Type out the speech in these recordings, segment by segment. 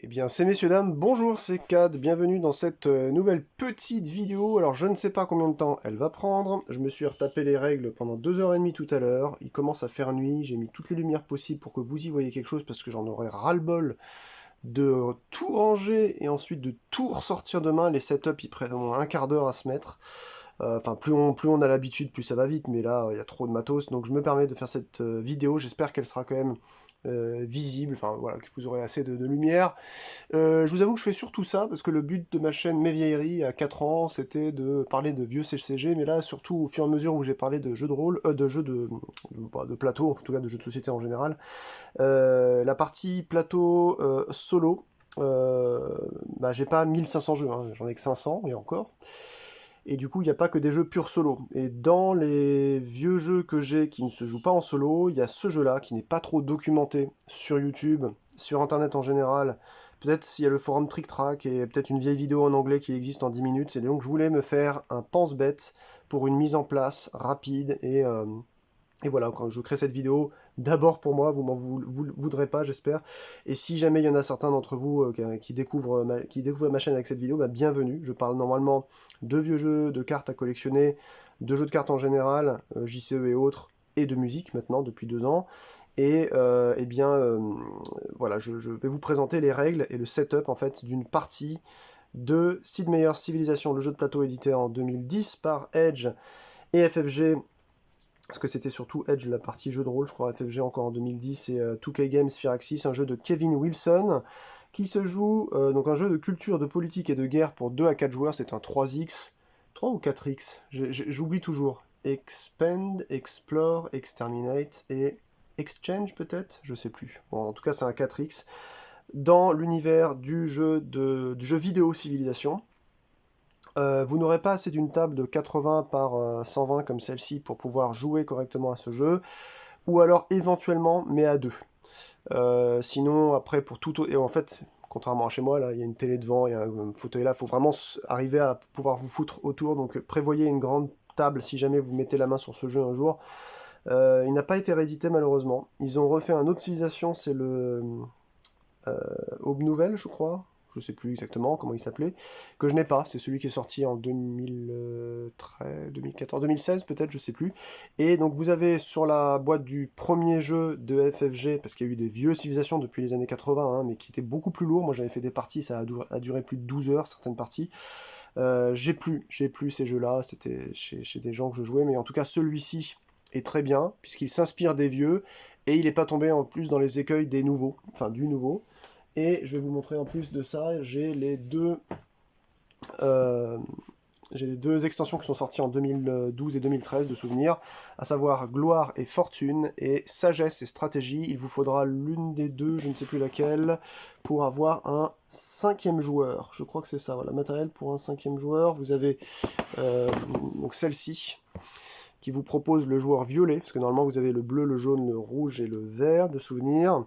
Eh bien, c'est messieurs, dames, bonjour, c'est Cad, bienvenue dans cette nouvelle petite vidéo. Alors, je ne sais pas combien de temps elle va prendre, je me suis retapé les règles pendant 2h30 tout à l'heure, il commence à faire nuit, j'ai mis toutes les lumières possibles pour que vous y voyez quelque chose, parce que j'en aurais ras-le-bol de tout ranger et ensuite de tout ressortir demain. Les setups, ils prennent au moins un quart d'heure à se mettre. Enfin, plus on a l'habitude, plus ça va vite, mais là, il y a trop de matos, donc je me permets de faire cette vidéo, j'espère qu'elle sera quand même visible, enfin voilà, que vous aurez assez de lumière. Je vous avoue que je fais surtout ça, parce que le but de ma chaîne Mes Vieilleries, à 4 ans, c'était de parler de vieux CCG, mais là, surtout au fur et à mesure où j'ai parlé de jeux de rôle, de jeux de plateau, en tout cas de jeux de société en général, la partie plateau solo, bah, j'ai pas 1500 jeux, hein, j'en ai que 500, et encore. Et du coup, il n'y a pas que des jeux purs solo. Et dans les vieux jeux que j'ai qui ne se jouent pas en solo, il y a ce jeu-là qui n'est pas trop documenté sur YouTube, sur Internet en général. Peut-être s'il y a le forum Trick Track et peut-être une vieille vidéo en anglais qui existe en 10 minutes. C'est donc je voulais me faire un pense-bête pour une mise en place rapide et voilà, quand je crée cette vidéo, d'abord pour moi, vous m'en voudrez pas, j'espère. Et si jamais il y en a certains d'entre vous qui découvrent ma chaîne avec cette vidéo, bah, bienvenue. Je parle normalement de vieux jeux, de cartes à collectionner, de jeux de cartes en général, JCE et autres, et de musique maintenant, depuis 2 ans. Et eh bien, voilà, je vais vous présenter les règles et le setup en fait d'une partie de Sid Meier's Civilization, le jeu de plateau édité en 2010 par Edge et FFG, parce que c'était surtout Edge, la partie jeu de rôle, je crois, FFG encore en 2010, et 2K Games Firaxis, un jeu de Kevin Wilson, qui se joue, donc un jeu de culture, de politique et de guerre pour 2 à 4 joueurs, c'est un 3X, 3 ou 4X, j'oublie toujours. Expand, Explore, Exterminate et Exchange peut-être, je sais plus. Bon, en tout cas c'est un 4X, dans l'univers du jeu vidéo Civilisation. Vous n'aurez pas assez d'une table de 80 par 120 comme celle-ci pour pouvoir jouer correctement à ce jeu, ou alors éventuellement, mais à deux. Sinon, après, pour tout... Et en fait, contrairement à chez moi, là, il y a une télé devant, il y a un fauteuil là, il faut vraiment arriver à pouvoir vous foutre autour, donc prévoyez une grande table si jamais vous mettez la main sur ce jeu un jour. Il n'a pas été réédité malheureusement. Ils ont refait un autre civilisation, c'est le Aube Nouvelle, je crois. Je sais plus exactement comment il s'appelait, que je n'ai pas, c'est celui qui est sorti en 2013, 2014, 2016 peut-être, je sais plus. Et donc vous avez sur la boîte du premier jeu de FFG, parce qu'il y a eu des vieux civilisations depuis les années 80, hein, mais qui étaient beaucoup plus lourds, moi j'avais fait des parties, ça a duré plus de 12 heures, certaines parties. J'ai plus ces jeux-là, c'était chez des gens que je jouais, mais en tout cas celui-ci est très bien, puisqu'il s'inspire des vieux, et il n'est pas tombé en plus dans les écueils des nouveaux, enfin du nouveau. Et je vais vous montrer en plus de ça, euh, j'ai les deux extensions qui sont sorties en 2012 et 2013 de souvenirs, à savoir Gloire et Fortune, et Sagesse et Stratégie. Il vous faudra l'une des deux, je ne sais plus laquelle, pour avoir un cinquième joueur. Je crois que c'est ça, voilà, matériel pour un cinquième joueur. Vous avez donc celle-ci, qui vous propose le joueur violet, parce que normalement vous avez le bleu, le jaune, le rouge et le vert de souvenirs.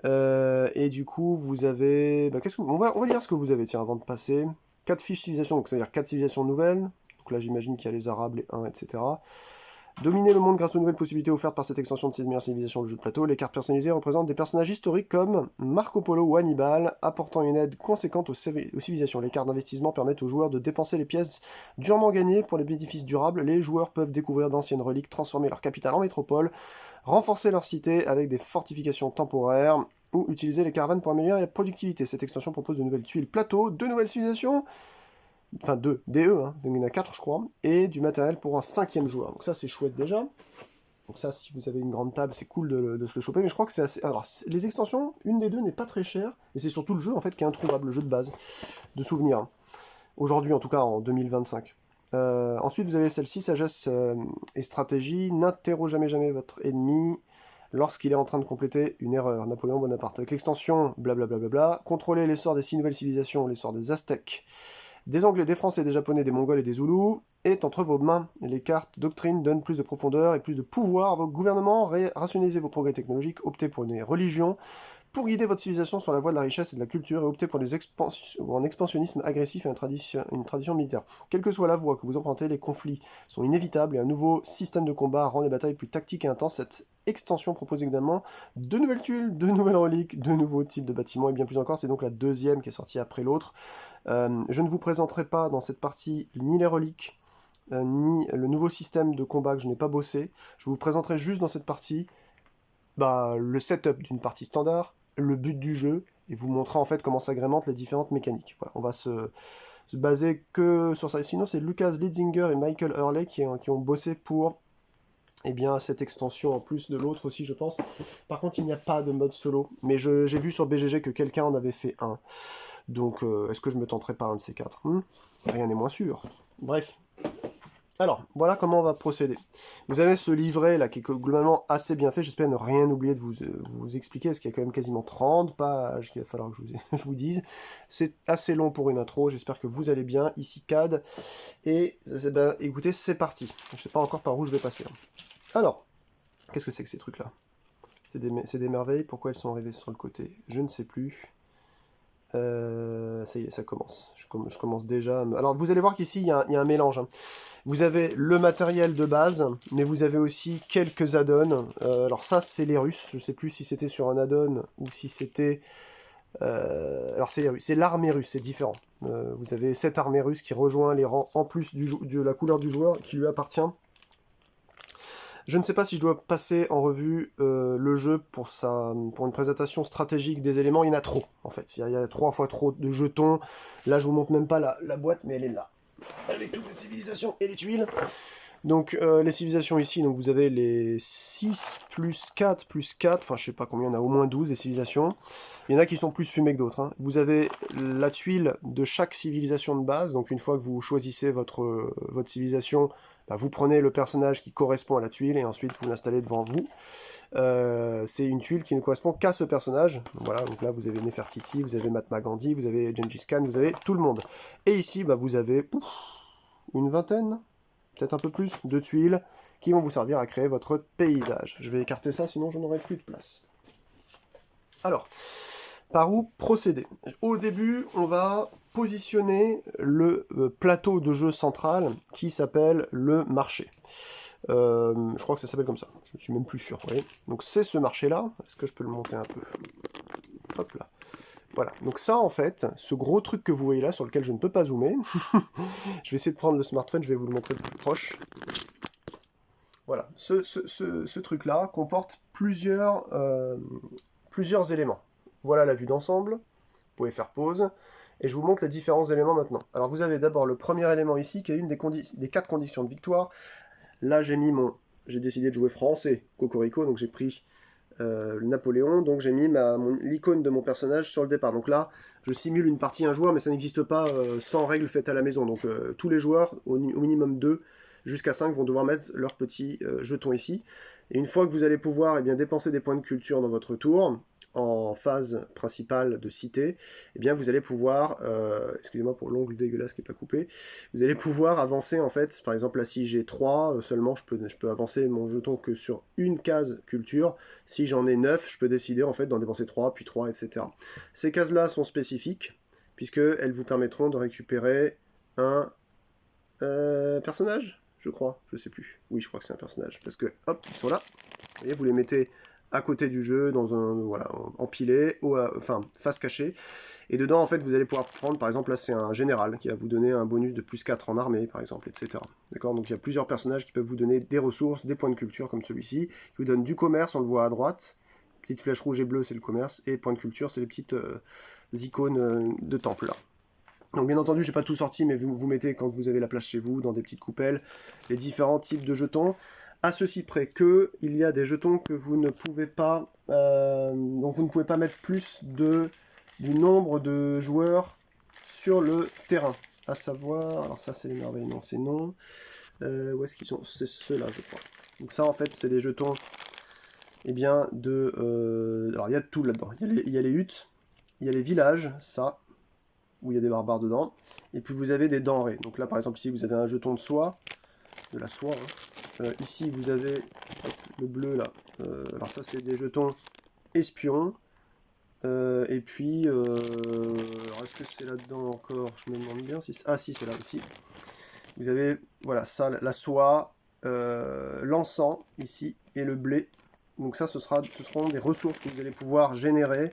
Et du coup, vous avez... Bah, on va dire ce que vous avez, tiens, avant de passer. 4 fiches civilisation, donc c'est-à-dire 4 civilisations nouvelles. Donc là, j'imagine qu'il y a les Arabes, les Huns, etc. Dominer le monde grâce aux nouvelles possibilités offertes par cette extension de Sid Meier's Civilization, le jeu de plateau. Les cartes personnalisées représentent des personnages historiques comme Marco Polo ou Hannibal, apportant une aide conséquente aux civilisations. Les cartes d'investissement permettent aux joueurs de dépenser les pièces durement gagnées pour les bénéfices durables. Les joueurs peuvent découvrir d'anciennes reliques, transformer leur capitale en métropole, renforcer leur cité avec des fortifications temporaires, ou utiliser les caravanes pour améliorer la productivité. Cette extension propose de nouvelles tuiles plateaux, de nouvelles civilisations, enfin deux, DE, hein, donc il y en a 4 je crois, et du matériel pour un cinquième joueur. Donc ça c'est chouette déjà. Donc ça, si vous avez une grande table, c'est cool de se le choper, mais je crois que c'est assez... Alors, les extensions, une des deux n'est pas très chère, et c'est surtout le jeu, en fait, qui est introuvable, le jeu de base, de souvenirs. Aujourd'hui, en tout cas, en 2025. Ensuite, vous avez celle-ci, Sagesse et Stratégie. N'interrogez jamais votre ennemi lorsqu'il est en train de compléter une erreur. Napoléon Bonaparte. Avec l'extension, blablabla, contrôlez l'essor des 6 nouvelles civilisations, l'essor des Aztèques, des Anglais, des Français, des Japonais, des Mongols et des Zoulous est entre vos mains. Les cartes doctrine donnent plus de profondeur et plus de pouvoir à vos gouvernements. Rationalisez vos progrès technologiques, optez pour une religion Pour guider votre civilisation sur la voie de la richesse et de la culture, et opter pour un expansionnisme agressif et une tradition militaire. Quelle que soit la voie que vous empruntez, les conflits sont inévitables et un nouveau système de combat rend les batailles plus tactiques et intenses. Cette extension propose également de nouvelles tuiles, de nouvelles reliques, de nouveaux types de bâtiments et bien plus encore. C'est donc la deuxième qui est sortie après l'autre. Je ne vous présenterai pas dans cette partie ni les reliques, ni le nouveau système de combat que je n'ai pas bossé. Je vous présenterai juste dans cette partie le setup d'une partie standard, le but du jeu, et vous montrer en fait comment s'agrémentent les différentes mécaniques. Voilà, on va se baser que sur ça. Sinon, c'est Lucas Litzinger et Michael Hurley qui ont bossé pour cette extension en plus de l'autre aussi, je pense. Par contre, il n'y a pas de mode solo, mais j'ai vu sur BGG que quelqu'un en avait fait un. Donc, est-ce que je me tenterai pas un de ces quatre? Rien n'est moins sûr. Bref. Alors, voilà comment on va procéder. Vous avez ce livret là qui est globalement assez bien fait. J'espère ne rien oublier de vous expliquer, parce qu'il y a quand même quasiment 30 pages qu'il va falloir que je vous dise. C'est assez long pour une intro. J'espère que vous allez bien. Ici CAD. Et écoutez, c'est parti. Je ne sais pas encore par où je vais passer. Alors, qu'est-ce que c'est que ces trucs-là? C'est des merveilles. Pourquoi elles sont arrivées sur le côté? Je ne sais plus. Ça y est, ça commence. Je commence déjà. Alors, vous allez voir qu'ici, il y a un mélange. Vous avez le matériel de base, mais vous avez aussi quelques add-ons. Alors ça, c'est les Russes. Je ne sais plus si c'était sur un add-on ou si c'était... alors c'est les Russes. C'est l'armée russe, c'est différent. Vous avez cette armée russe qui rejoint les rangs en plus de la couleur du joueur qui lui appartient. Je ne sais pas si je dois passer en revue le jeu pour une présentation stratégique des éléments. Il y en a trop, en fait. Il y a 3 fois trop de jetons. Là, je vous montre même pas la boîte, mais elle est là. Avec toutes les civilisations et les tuiles. Donc, les civilisations ici, donc vous avez les 6 plus 4 plus 4. Enfin, je sais pas combien, il y en a au moins 12 des civilisations. Il y en a qui sont plus fumées que d'autres. Hein. Vous avez la tuile de chaque civilisation de base. Donc, une fois que vous choisissez votre civilisation, vous prenez le personnage qui correspond à la tuile et ensuite vous l'installez devant vous. C'est une tuile qui ne correspond qu'à ce personnage. Donc voilà, donc là vous avez Nefertiti, vous avez Mahatma Gandhi, vous avez Gengis Khan, vous avez tout le monde. Et ici, vous avez une vingtaine, peut-être un peu plus, de tuiles qui vont vous servir à créer votre paysage. Je vais écarter ça, sinon je n'aurai plus de place. Alors, par où procéder? Au début, on va positionner le plateau de jeu central qui s'appelle le marché. Je crois que ça s'appelle comme ça, je ne suis même plus sûr. Vous voyez, donc c'est ce marché-là. Est-ce que je peux le monter un peu? Hop là. Voilà, donc ça en fait, ce gros truc que vous voyez là, sur lequel je ne peux pas zoomer, je vais essayer de prendre le smartphone, je vais vous le montrer de plus proche. Voilà, ce truc-là comporte plusieurs éléments. Voilà la vue d'ensemble, vous pouvez faire pause, et je vous montre les différents éléments maintenant. Alors vous avez d'abord le premier élément ici, qui est une des 4 conditions de victoire. Là j'ai décidé de jouer français, Cocorico, donc j'ai pris le Napoléon, donc j'ai mis l'icône de mon personnage sur le départ. Donc là, je simule une partie un joueur, mais ça n'existe pas sans règles faites à la maison. Donc tous les joueurs, au minimum 2, jusqu'à 5, vont devoir mettre leur petit jeton ici. Et une fois que vous allez pouvoir dépenser des points de culture dans votre tour, en phase principale de cité, vous allez pouvoir, excusez-moi pour l'ongle dégueulasse qui n'est pas coupé, vous allez pouvoir avancer en fait, par exemple là si j'ai 3, seulement je peux avancer mon jeton que sur une case culture. Si j'en ai 9, je peux décider en fait d'en dépenser 3, puis 3, etc. Ces cases là sont spécifiques, puisqu'elles vous permettront de récupérer un personnage, je crois, je sais plus. Oui, je crois que c'est un personnage, parce que hop, ils sont là, vous voyez, vous les mettez à côté du jeu, dans empilé, face cachée, et dedans en fait vous allez pouvoir prendre, par exemple là c'est un général qui va vous donner un bonus de plus 4 en armée par exemple, etc. D'accord, donc il y a plusieurs personnages qui peuvent vous donner des ressources, des points de culture comme celui-ci, qui vous donne du commerce, on le voit à droite, petite flèche rouge et bleue c'est le commerce, et points de culture c'est les petites icônes de temple là. Donc bien entendu, j'ai pas tout sorti, mais vous mettez, quand vous avez la place chez vous, dans des petites coupelles, les différents types de jetons, à ceci près que il y a des jetons que vous ne pouvez pas, donc vous ne pouvez pas mettre plus du nombre de joueurs sur le terrain. À savoir, alors ça c'est les merveilles, non, c'est non. Où est-ce qu'ils sont? C'est ceux-là, je crois. Donc ça en fait, c'est des jetons, alors il y a tout là-dedans. Il y a les huttes, il y a les villages, ça, où il y a des barbares dedans, et puis vous avez des denrées. Donc là par exemple ici vous avez un jeton de soie, de la soie, ici vous avez le bleu là, alors ça c'est des jetons espions, Et puis, alors est-ce que c'est là-dedans encore? Je me demande bien si... Ah si, c'est là aussi. Vous avez, voilà, ça, la soie, l'encens, ici, et le blé. Donc ça, ce seront des ressources que vous allez pouvoir générer,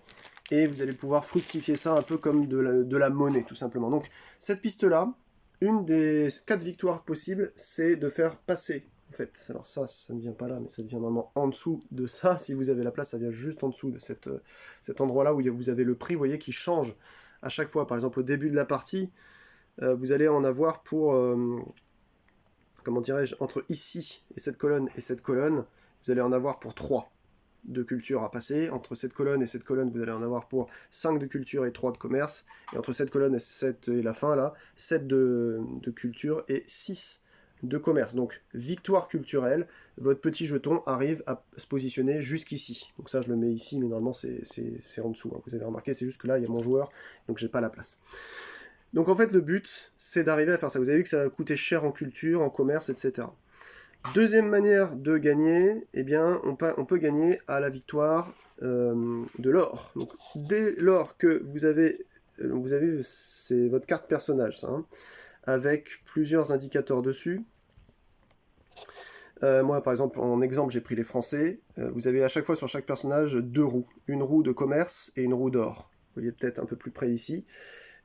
et vous allez pouvoir fructifier ça un peu comme de la monnaie, tout simplement. Donc, cette piste-là, une des 4 victoires possibles, c'est de faire passer, en fait. Alors ça ne vient pas là, mais ça vient normalement en dessous de ça. Si vous avez la place, ça vient juste en dessous de cet endroit-là où vous avez le prix, vous voyez, qui change à chaque fois. Par exemple, au début de la partie, vous allez en avoir pour, comment dirais-je, entre ici et cette colonne, vous allez en avoir pour 3 de culture à passer. Entre cette colonne et cette colonne, vous allez en avoir pour 5 de culture et 3 de commerce. Et entre cette colonne et la fin, là, 7 de culture et 6 de commerce. Donc, victoire culturelle, votre petit jeton arrive à se positionner jusqu'ici. Donc ça, je le mets ici, mais normalement, c'est en dessous. Hein. Vous avez remarqué, c'est juste que là, il y a mon joueur, donc j'ai pas la place. Donc en fait, le but, c'est d'arriver à faire ça. Vous avez vu que ça va coûter cher en culture, en commerce, etc. Deuxième manière de gagner, eh bien, on peut gagner à la victoire de l'or. Donc dès lors que vous avez c'est votre carte personnage, ça, hein, avec plusieurs indicateurs dessus. Moi, par exemple, en exemple, j'ai pris les Français. Vous avez à chaque fois sur chaque personnage 2 roues. Une roue de commerce et une roue d'or. Vous voyez peut-être un peu plus près ici.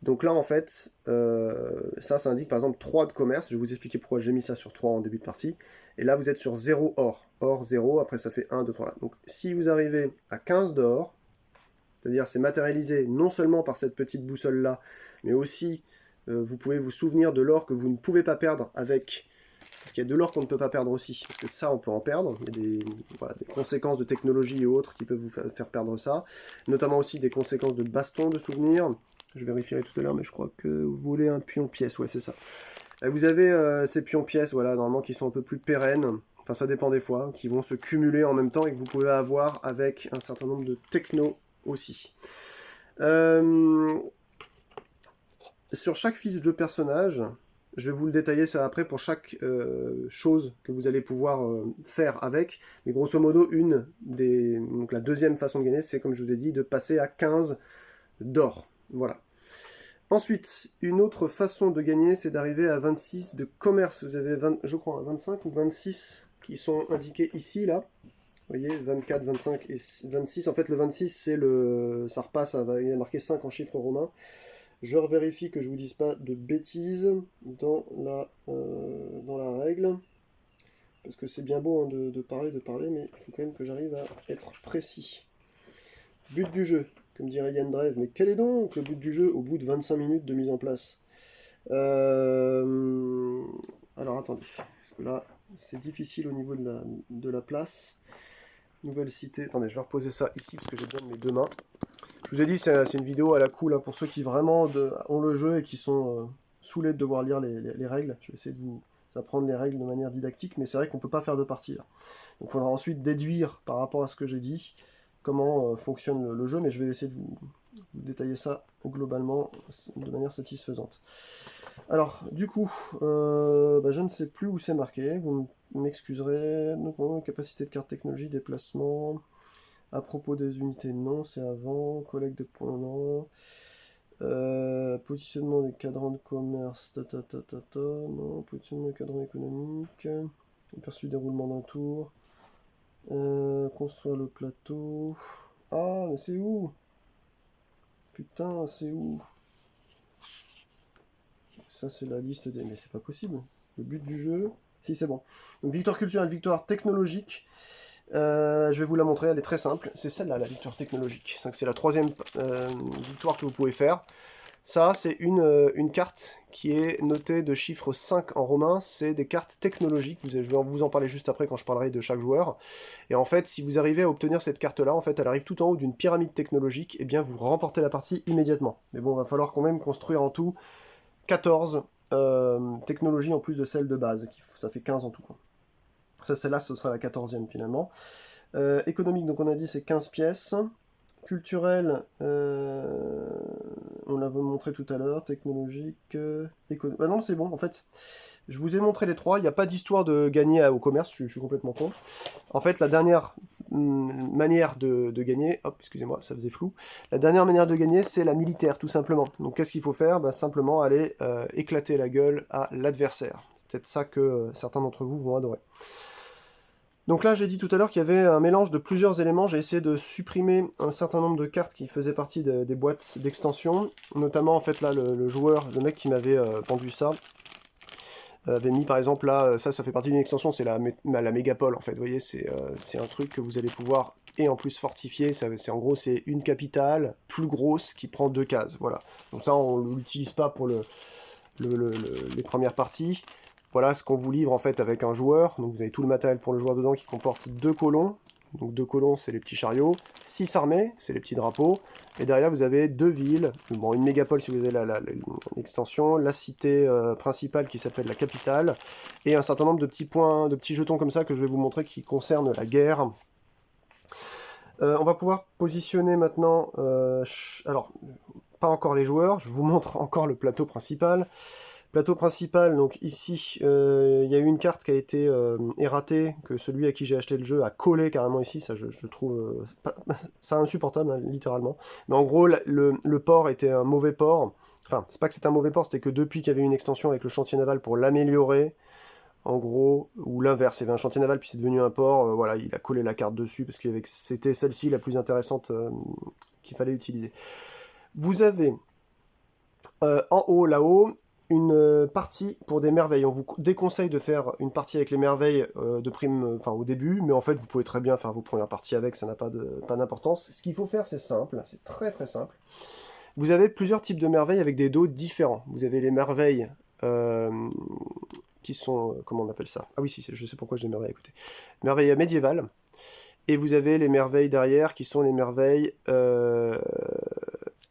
Donc là, en fait, ça indique par exemple 3 de commerce. Je vais vous expliquer pourquoi j'ai mis ça sur 3 en début de partie. Et là, vous êtes sur 0 or. Or 0, après ça fait 1, 2, 3 là. Donc si vous arrivez à 15 d'or, c'est-à-dire c'est matérialisé non seulement par cette petite boussole-là, mais aussi vous pouvez vous souvenir de l'or que vous ne pouvez pas perdre avec... Parce qu'il y a de l'or qu'on ne peut pas perdre aussi, parce que ça on peut en perdre, il y a des conséquences de technologie et autres qui peuvent vous faire perdre ça, notamment aussi des conséquences de bastons de souvenirs. Je vérifierai tout à l'heure, mais je crois que vous voulez un pion-pièce, ouais c'est ça. Et vous avez ces pions-pièces, voilà, normalement qui sont un peu plus pérennes, enfin ça dépend des fois, qui vont se cumuler en même temps et que vous pouvez avoir avec un certain nombre de techno aussi. Sur chaque fiche de personnage, je vais vous le détailler ça après pour chaque chose que vous allez pouvoir faire avec. Mais grosso modo, donc la deuxième façon de gagner, c'est comme je vous ai dit, de passer à 15 d'or. Voilà. Ensuite, une autre façon de gagner, c'est d'arriver à 26 de commerce. Vous avez, je crois, 25 ou 26 qui sont indiqués ici, là. Vous voyez, 24, 25 et 26. En fait, le 26, ça repasse, il y a marqué 5 en chiffre romain. Je revérifie que je vous dise pas de bêtises dans la règle. Parce que c'est bien beau hein, de parler, mais il faut quand même que j'arrive à être précis. But du jeu, comme dirait Yann Drev. Mais quel est donc le but du jeu au bout de 25 minutes de mise en place Alors attendez, parce que là, c'est difficile au niveau de la place. Nouvelle cité. Attendez, je vais reposer ça ici, parce que j'ai besoin de mes 2 mains. Je vous ai dit, c'est une vidéo à la cool hein, pour ceux qui vraiment ont le jeu et qui sont saoulés de devoir lire les règles. Je vais essayer de vous apprendre les règles de manière didactique, mais c'est vrai qu'on ne peut pas faire de partie là. Donc il faudra ensuite déduire par rapport à ce que j'ai dit comment fonctionne le jeu, mais je vais essayer de vous détailler ça globalement de manière satisfaisante. Alors, du coup, je ne sais plus où c'est marqué, vous m'excuserez. Donc, capacité de carte technologie, déplacement... À propos des unités, non, c'est avant. Collecte de points, non. Positionnement des cadrans de commerce, non. Positionnement des cadrans économiques. Aperçu déroulement d'un tour. Construire le plateau. Ah, mais c'est où? Putain, c'est où? Ça, c'est la liste des... Mais c'est pas possible. Le but du jeu... Si, c'est bon. Donc, victoire culturelle, victoire technologique. Je vais vous la montrer, elle est très simple. C'est celle-là, la victoire technologique. C'est la 3e victoire que vous pouvez faire. Ça, c'est une carte qui est notée de chiffre 5 en romain. C'est des cartes technologiques. Je vais vous en parler juste après quand je parlerai de chaque joueur. Et en fait, si vous arrivez à obtenir cette carte-là, en fait, elle arrive tout en haut d'une pyramide technologique, et bien vous remportez la partie immédiatement. Mais bon, il va falloir quand même construire en tout 14 technologies en plus de celle de base. Ça fait 15 en tout. Ça, celle-là, ce sera la 14e finalement. Économique, donc on a dit c'est 15 pièces. Culturel, on l'avait montré tout à l'heure. Technologique, économique. Bah non, c'est bon, en fait. Je vous ai montré les 3. Il n'y a pas d'histoire de gagner au commerce, je suis complètement con. En fait, la dernière manière de gagner, hop, excusez-moi, ça faisait flou, la dernière manière de gagner, c'est la militaire, tout simplement. Donc qu'est-ce qu'il faut faire? Bah, simplement aller éclater la gueule à l'adversaire. C'est peut-être ça que certains d'entre vous vont adorer. Donc là, j'ai dit tout à l'heure qu'il y avait un mélange de plusieurs éléments. J'ai essayé de supprimer un certain nombre de cartes qui faisaient partie des boîtes d'extension. Notamment, en fait, là, le joueur, le mec qui m'avait vendu ça, avait mis, par exemple, là, ça fait partie d'une extension, c'est la mégapole, en fait. Vous voyez, c'est un truc que vous allez pouvoir, et en plus, fortifier. En gros, c'est une capitale plus grosse qui prend 2 cases. Voilà. Donc ça, on ne l'utilise pas pour les premières parties. Voilà ce qu'on vous livre en fait avec un joueur. Donc vous avez tout le matériel pour le joueur dedans qui comporte 2 colons. Donc 2 colons, c'est les petits chariots. 6 armées, c'est les petits drapeaux. Et derrière, vous avez 2 villes. Bon, une mégapole si vous avez l'extension. La cité principale qui s'appelle la capitale. Et un certain nombre de petits points, de petits jetons comme ça que je vais vous montrer qui concernent la guerre. On va pouvoir positionner maintenant... alors, pas encore les joueurs. Je vous montre encore le plateau principal. Plateau principal, donc ici, il y a eu une carte qui a été erratée, que celui à qui j'ai acheté le jeu a collé carrément ici, ça je trouve ça insupportable, hein, littéralement. Mais en gros, le port était un mauvais port, enfin, c'est pas que c'était un mauvais port, c'était que depuis qu'il y avait une extension avec le chantier naval pour l'améliorer, en gros, ou l'inverse, il y avait un chantier naval puis c'est devenu un port, voilà, il a collé la carte dessus, parce que c'était celle-ci la plus intéressante qu'il fallait utiliser. Vous avez, en haut, là-haut, une partie pour des merveilles. On vous déconseille de faire une partie avec les merveilles de prime, enfin au début, mais en fait vous pouvez très bien faire vos premières parties avec, ça n'a pas d'importance. Ce qu'il faut faire, c'est simple, c'est très très simple. Vous avez plusieurs types de merveilles avec des dos différents. Vous avez les merveilles qui sont, comment on appelle ça? Ah oui, si, je sais pourquoi je dis merveilles, écoutez. Merveilles médiévales. Et vous avez les merveilles derrière qui sont les merveilles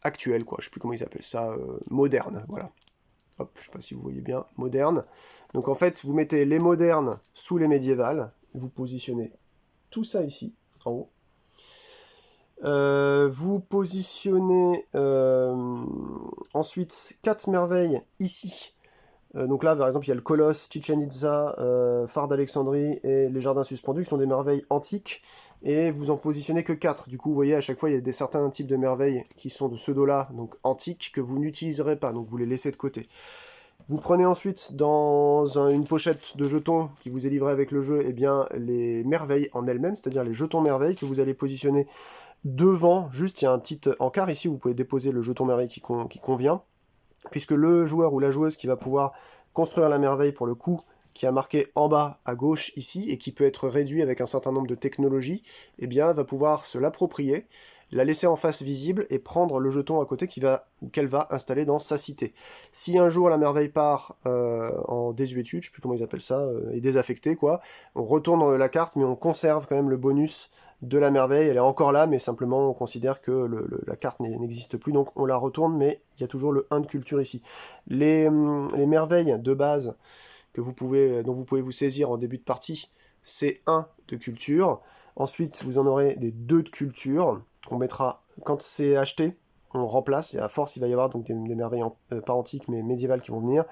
actuelles, quoi. Je sais plus comment ils appellent ça, modernes, voilà. Hop, je ne sais pas si vous voyez bien, moderne. Donc en fait, vous mettez les modernes sous les médiévales, vous positionnez tout ça ici, en haut. Vous positionnez ensuite 4 merveilles ici. Donc là, par exemple, il y a le Colosse, Chichen Itza, Phare d'Alexandrie et les Jardins Suspendus, qui sont des merveilles antiques. Et vous en positionnez que 4. Du coup, vous voyez, à chaque fois, il y a certains types de merveilles qui sont de ce dos-là, donc antiques, que vous n'utiliserez pas, donc vous les laissez de côté. Vous prenez ensuite, dans une pochette de jetons qui vous est livrée avec le jeu, eh bien, les merveilles en elles-mêmes, c'est-à-dire les jetons merveilles que vous allez positionner devant. Juste, il y a un petit encart ici où vous pouvez déposer le jeton merveille qui convient, puisque le joueur ou la joueuse qui va pouvoir construire la merveille pour le coup, qui a marqué en bas à gauche ici, et qui peut être réduit avec un certain nombre de technologies, eh bien, va pouvoir se l'approprier, la laisser en face visible, et prendre le jeton à côté qu'elle va installer dans sa cité. Si un jour la merveille part en désuétude, je sais plus comment ils appellent ça, et désaffectée, quoi, on retourne la carte, mais on conserve quand même le bonus de la merveille, elle est encore là, mais simplement on considère que la carte n'existe plus, donc on la retourne, mais il y a toujours le 1 de culture ici. Les merveilles de base dont vous pouvez vous saisir en début de partie, c'est 1 de culture. Ensuite, vous en aurez des 2 de culture, qu'on mettra, quand c'est acheté, on remplace, et à force il va y avoir donc des merveilles pas antiques mais médiévales qui vont venir,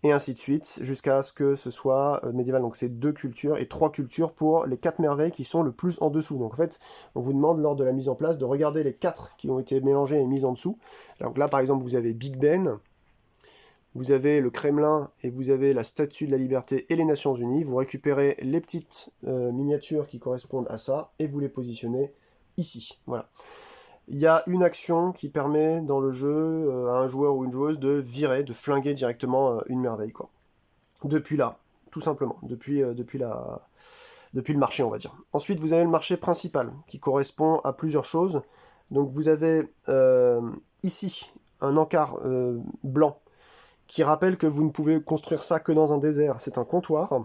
et ainsi de suite, jusqu'à ce que ce soit médiéval, donc c'est 2 cultures, et 3 cultures pour les 4 merveilles qui sont le plus en dessous. Donc en fait, on vous demande lors de la mise en place de regarder les 4 qui ont été mélangés et mis en dessous. Donc là par exemple vous avez Big Ben, vous avez le Kremlin, et vous avez la Statue de la Liberté et les Nations Unies. Vous récupérez les petites miniatures qui correspondent à ça, et vous les positionnez ici, voilà. Il y a une action qui permet dans le jeu à un joueur ou une joueuse de virer, de flinguer directement une merveille, quoi. Depuis là, tout simplement, depuis le marché, on va dire. Ensuite, vous avez le marché principal, qui correspond à plusieurs choses. Donc vous avez ici un encart blanc, qui rappelle que vous ne pouvez construire ça que dans un désert. C'est un comptoir.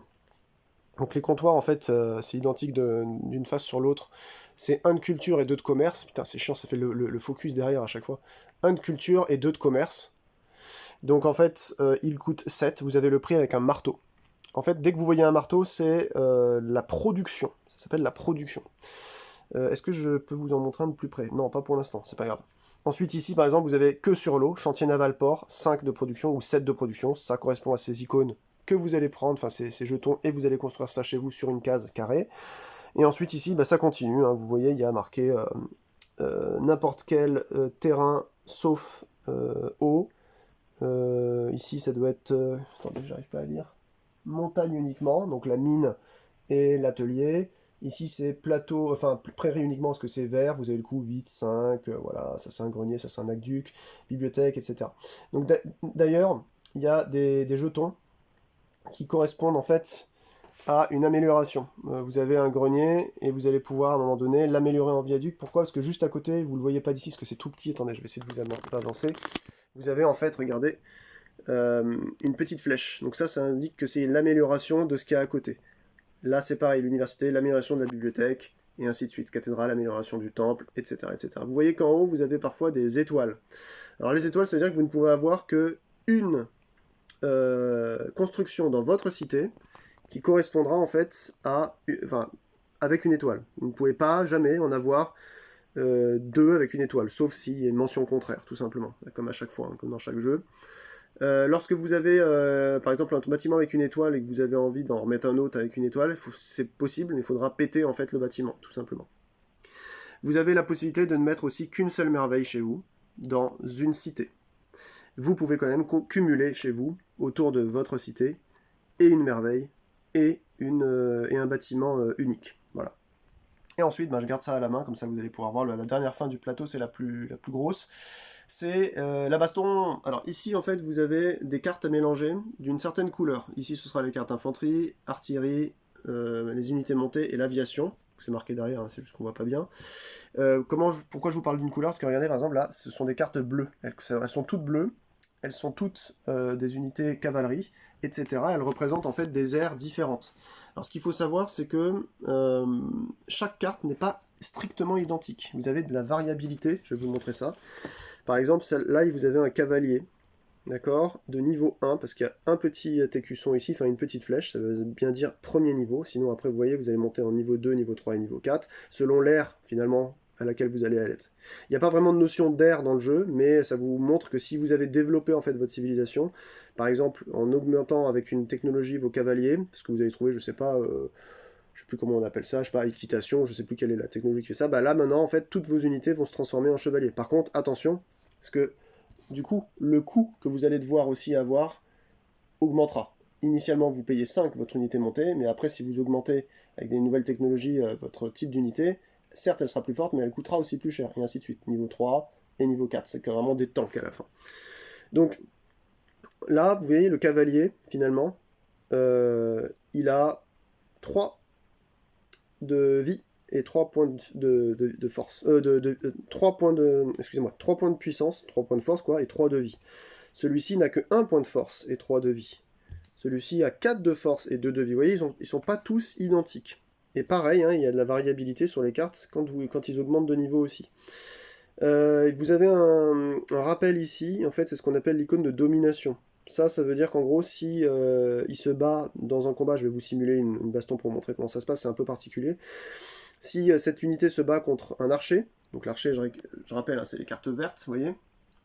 Donc les comptoirs, en fait, c'est identique d'une face sur l'autre. C'est 1 de culture et 2 de commerce. Putain, c'est chiant, ça fait le focus derrière à chaque fois. 1 de culture et 2 de commerce. Donc en fait, il coûte 7. Vous avez le prix avec un marteau. En fait, dès que vous voyez un marteau, c'est la production. Ça s'appelle la production. Est-ce que je peux vous en montrer un de plus près? Non, pas pour l'instant, c'est pas grave. Ensuite, ici, par exemple, vous avez que sur l'eau, chantier naval port, 5 de production ou 7 de production. Ça correspond à ces icônes que vous allez prendre, enfin ces jetons, et vous allez construire ça chez vous sur une case carrée. Et ensuite ici, bah, ça continue, hein. Vous voyez, il y a marqué n'importe quel terrain sauf eau. Ici, ça doit être... attendez, j'arrive pas à lire. Montagne uniquement, donc la mine et l'atelier. Ici, c'est plateau, enfin prairie uniquement parce que c'est vert. Vous avez le coup 8, 5, voilà, ça c'est un grenier, ça c'est un aqueduc, bibliothèque, etc. Donc d'ailleurs, il y a des jetons qui correspondent en fait à une amélioration. Vous avez un grenier et vous allez pouvoir à un moment donné l'améliorer en viaduc. Pourquoi? Parce que juste à côté, vous ne le voyez pas d'ici parce que c'est tout petit. Attendez, je vais essayer de vous avancer. Vous avez en fait, regardez, une petite flèche. Donc ça indique que c'est l'amélioration de ce qu'il y a à côté. Là, c'est pareil, l'université, l'amélioration de la bibliothèque, et ainsi de suite. Cathédrale, amélioration du temple, etc. etc. Vous voyez qu'en haut, vous avez parfois des étoiles. Alors les étoiles, ça veut dire que vous ne pouvez avoir que une construction dans votre cité qui correspondra en fait à... Enfin, avec une étoile. Vous ne pouvez pas jamais en avoir deux avec une étoile, sauf s'il y a une mention contraire, tout simplement, comme à chaque fois, hein, comme dans chaque jeu. Lorsque vous avez, par exemple, un bâtiment avec une étoile et que vous avez envie d'en remettre un autre avec une étoile, c'est possible, mais il faudra péter en fait le bâtiment, tout simplement. Vous avez la possibilité de ne mettre aussi qu'une seule merveille chez vous, dans une cité. Vous pouvez quand même cumuler chez vous, autour de votre cité, et une merveille, et un bâtiment unique. Voilà. Et ensuite, je garde ça à la main, comme ça vous allez pouvoir voir la dernière fin du plateau, c'est la plus grosse. C'est la baston. Alors ici, en fait, vous avez des cartes à mélanger d'une certaine couleur. Ici, ce sera les cartes infanterie, artillerie, les unités montées et l'aviation. C'est marqué derrière, hein, c'est juste qu'on voit pas bien. Pourquoi je vous parle d'une couleur? Parce que regardez, par exemple, là, ce sont des cartes bleues. Elles sont toutes bleues. Elles sont toutes des unités cavalerie, etc. Elles représentent en fait des aires différentes. Alors ce qu'il faut savoir, c'est que chaque carte n'est pas strictement identique. Vous avez de la variabilité, je vais vous montrer ça. Par exemple, là, vous avez un cavalier, d'accord, de niveau 1, parce qu'il y a un petit écusson ici, enfin une petite flèche, ça veut bien dire premier niveau. Sinon, après, vous voyez, vous allez monter en niveau 2, niveau 3 et niveau 4, selon l'ère, finalement, à laquelle vous allez être. Il n'y a pas vraiment de notion d'air dans le jeu, mais ça vous montre que si vous avez développé en fait votre civilisation, par exemple en augmentant avec une technologie vos cavaliers, parce que vous avez trouvé, je sais pas, je sais plus comment on appelle ça, je sais pas, équitation, je sais plus quelle est la technologie qui fait ça, là maintenant en fait toutes vos unités vont se transformer en chevaliers. Par contre, attention, parce que du coup, le coût que vous allez devoir aussi avoir augmentera. Initialement, vous payez 5 votre unité montée, mais après, si vous augmentez avec des nouvelles technologies votre type d'unité, certes, elle sera plus forte, mais elle coûtera aussi plus cher, et ainsi de suite. Niveau 3 et niveau 4, c'est vraiment des tanks à la fin. Donc, là, vous voyez, le cavalier, finalement, il a 3 de vie et 3 points de force. 3 points de... Excusez-moi, 3 points de puissance, 3 points de force, quoi, et 3 de vie. Celui-ci n'a que 1 point de force et 3 de vie. Celui-ci a 4 de force et 2 de vie. Vous voyez, ils sont pas tous identiques. Et pareil, hein, il y a de la variabilité sur les cartes quand ils augmentent de niveau aussi. Vous avez un rappel ici, en fait c'est ce qu'on appelle l'icône de domination. Ça veut dire qu'en gros, si il se bat dans un combat, je vais vous simuler une baston pour montrer comment ça se passe, c'est un peu particulier. Si cette unité se bat contre un archer, donc l'archer, je rappelle, hein, c'est les cartes vertes, vous voyez,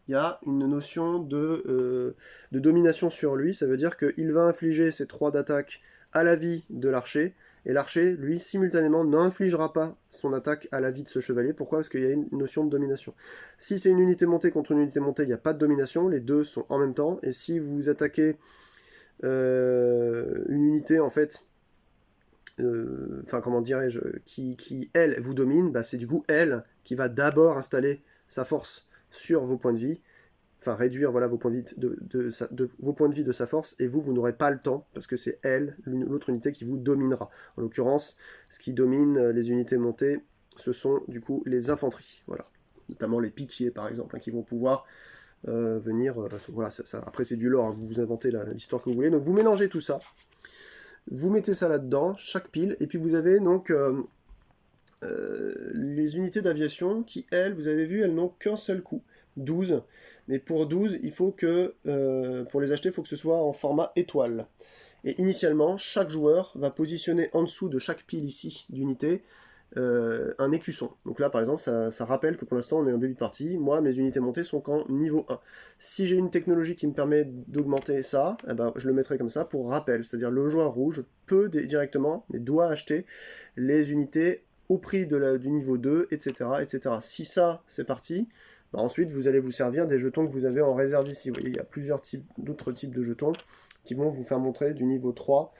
il y a une notion de domination sur lui, ça veut dire qu'il va infliger ses 3 d'attaque à la vie de l'archer, et l'archer, lui, simultanément, n'infligera pas son attaque à la vie de ce chevalier. Pourquoi? Parce qu'il y a une notion de domination. Si c'est une unité montée contre une unité montée, il n'y a pas de domination, les deux sont en même temps, et si vous attaquez une unité, en fait, comment dirais-je, qui elle, vous domine, c'est du coup elle qui va d'abord installer sa force sur vos points de vie, enfin réduire voilà, vos points de vie vos points de vie de sa force, et vous n'aurez pas le temps, parce que c'est elle, l'autre unité, qui vous dominera. En l'occurrence, ce qui domine les unités montées, ce sont du coup les infanteries, voilà. Notamment les pitiés par exemple, hein, qui vont pouvoir venir, voilà, après c'est du lore, hein, vous inventez l'histoire que vous voulez, donc vous mélangez tout ça, vous mettez ça là-dedans, chaque pile, et puis vous avez donc les unités d'aviation qui, elles, vous avez vu, elles n'ont qu'un seul coup. 12, mais pour 12, il faut que, pour les acheter, il faut que ce soit en format étoile. Et initialement, chaque joueur va positionner en dessous de chaque pile ici d'unité un écusson. Donc là, par exemple, ça rappelle que pour l'instant, on est en début de partie. Moi, mes unités montées sont qu'en niveau 1. Si j'ai une technologie qui me permet d'augmenter ça, eh ben, je le mettrai comme ça pour rappel. C'est-à-dire le joueur rouge peut directement, mais doit acheter les unités au prix du niveau 2, etc., etc. Si ça, c'est parti, bah ensuite, vous allez vous servir des jetons que vous avez en réserve ici. Vous voyez, il y a plusieurs d'autres types de jetons qui vont vous faire montrer du niveau 3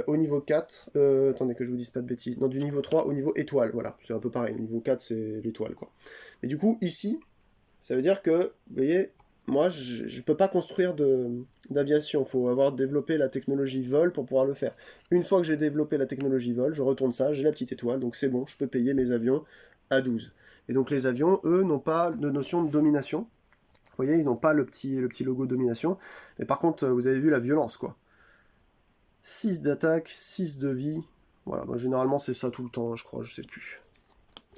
au niveau 4, attendez que je vous dise pas de bêtises, non, du niveau 3 au niveau étoile, voilà, c'est un peu pareil, le niveau 4 c'est l'étoile, quoi. Mais du coup, ici, ça veut dire que, vous voyez, moi, je peux pas construire d'aviation, il faut avoir développé la technologie vol pour pouvoir le faire. Une fois que j'ai développé la technologie vol, je retourne ça, j'ai la petite étoile, donc c'est bon, je peux payer mes avions à 12. Et donc les avions, eux, n'ont pas de notion de domination, vous voyez, ils n'ont pas le petit logo domination, mais par contre, vous avez vu la violence, quoi. 6 d'attaque, 6 de vie. Voilà, bah, généralement c'est ça tout le temps, je crois, je sais plus.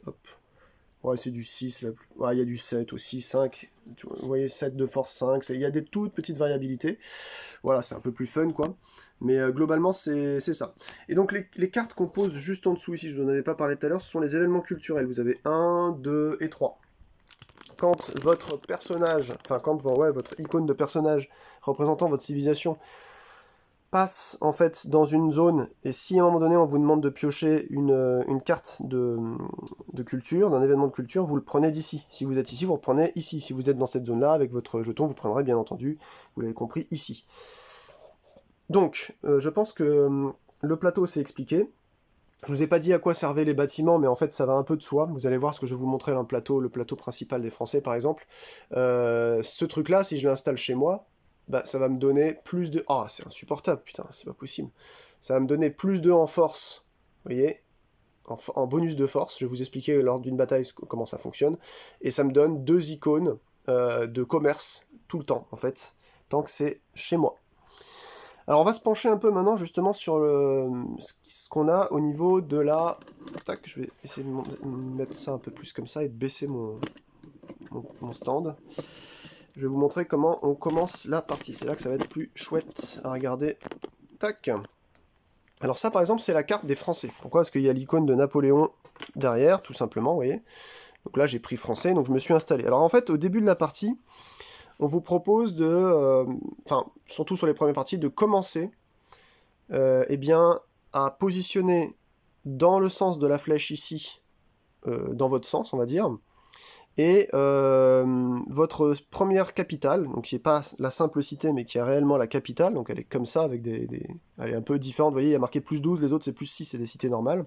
Hop. Ouais, c'est du 6. Là. Ouais, il y a du 7 aussi, 5. Vous voyez, 7 de force, 5. Il y a des toutes petites variabilités. Voilà, c'est un peu plus fun, quoi. Mais globalement, c'est ça. Et donc, les cartes qu'on pose juste en dessous ici, je vous en avais pas parlé tout à l'heure, ce sont les événements culturels. Vous avez 1, 2 et 3. Quand votre personnage, enfin, quand votre icône de personnage représentant votre civilisation passe en fait dans une zone, et si à un moment donné on vous demande de piocher une carte de culture, d'un événement de culture, vous le prenez d'ici. Si vous êtes ici, vous le prenez ici. Si vous êtes dans cette zone-là, avec votre jeton, vous prendrez bien entendu, vous l'avez compris, ici. Donc, je pense que le plateau s'est expliqué. Je vous ai pas dit à quoi servaient les bâtiments, mais en fait ça va un peu de soi. Vous allez voir ce que je vais vous montrer le plateau principal des Français par exemple. Ce truc-là, si je l'installe chez moi, bah, ça va me donner plus de... Ah, c'est insupportable, putain, c'est pas possible. Ça va me donner plus de en force, vous voyez, en bonus de force. Je vais vous expliquer lors d'une bataille comment ça fonctionne. Et ça me donne 2 icônes de commerce tout le temps, en fait, tant que c'est chez moi. Alors on va se pencher un peu maintenant justement sur ce qu'on a au niveau de la... Tac, je vais essayer de mettre ça un peu plus comme ça et de baisser mon stand. Je vais vous montrer comment on commence la partie. C'est là que ça va être plus chouette à regarder. Tac. Alors ça par exemple c'est la carte des Français. Pourquoi? Parce qu'il y a l'icône de Napoléon derrière, tout simplement, vous voyez. Donc là j'ai pris français, donc je me suis installé. Alors en fait au début de la partie, on vous propose de, enfin surtout sur les premières parties, de commencer eh bien, à positionner dans le sens de la flèche ici, dans votre sens on va dire, et votre première capitale, donc qui n'est pas la simple cité, mais qui est réellement la capitale, donc elle est comme ça, avec elle est un peu différente, vous voyez, il y a marqué plus 12, les autres c'est plus 6, c'est des cités normales,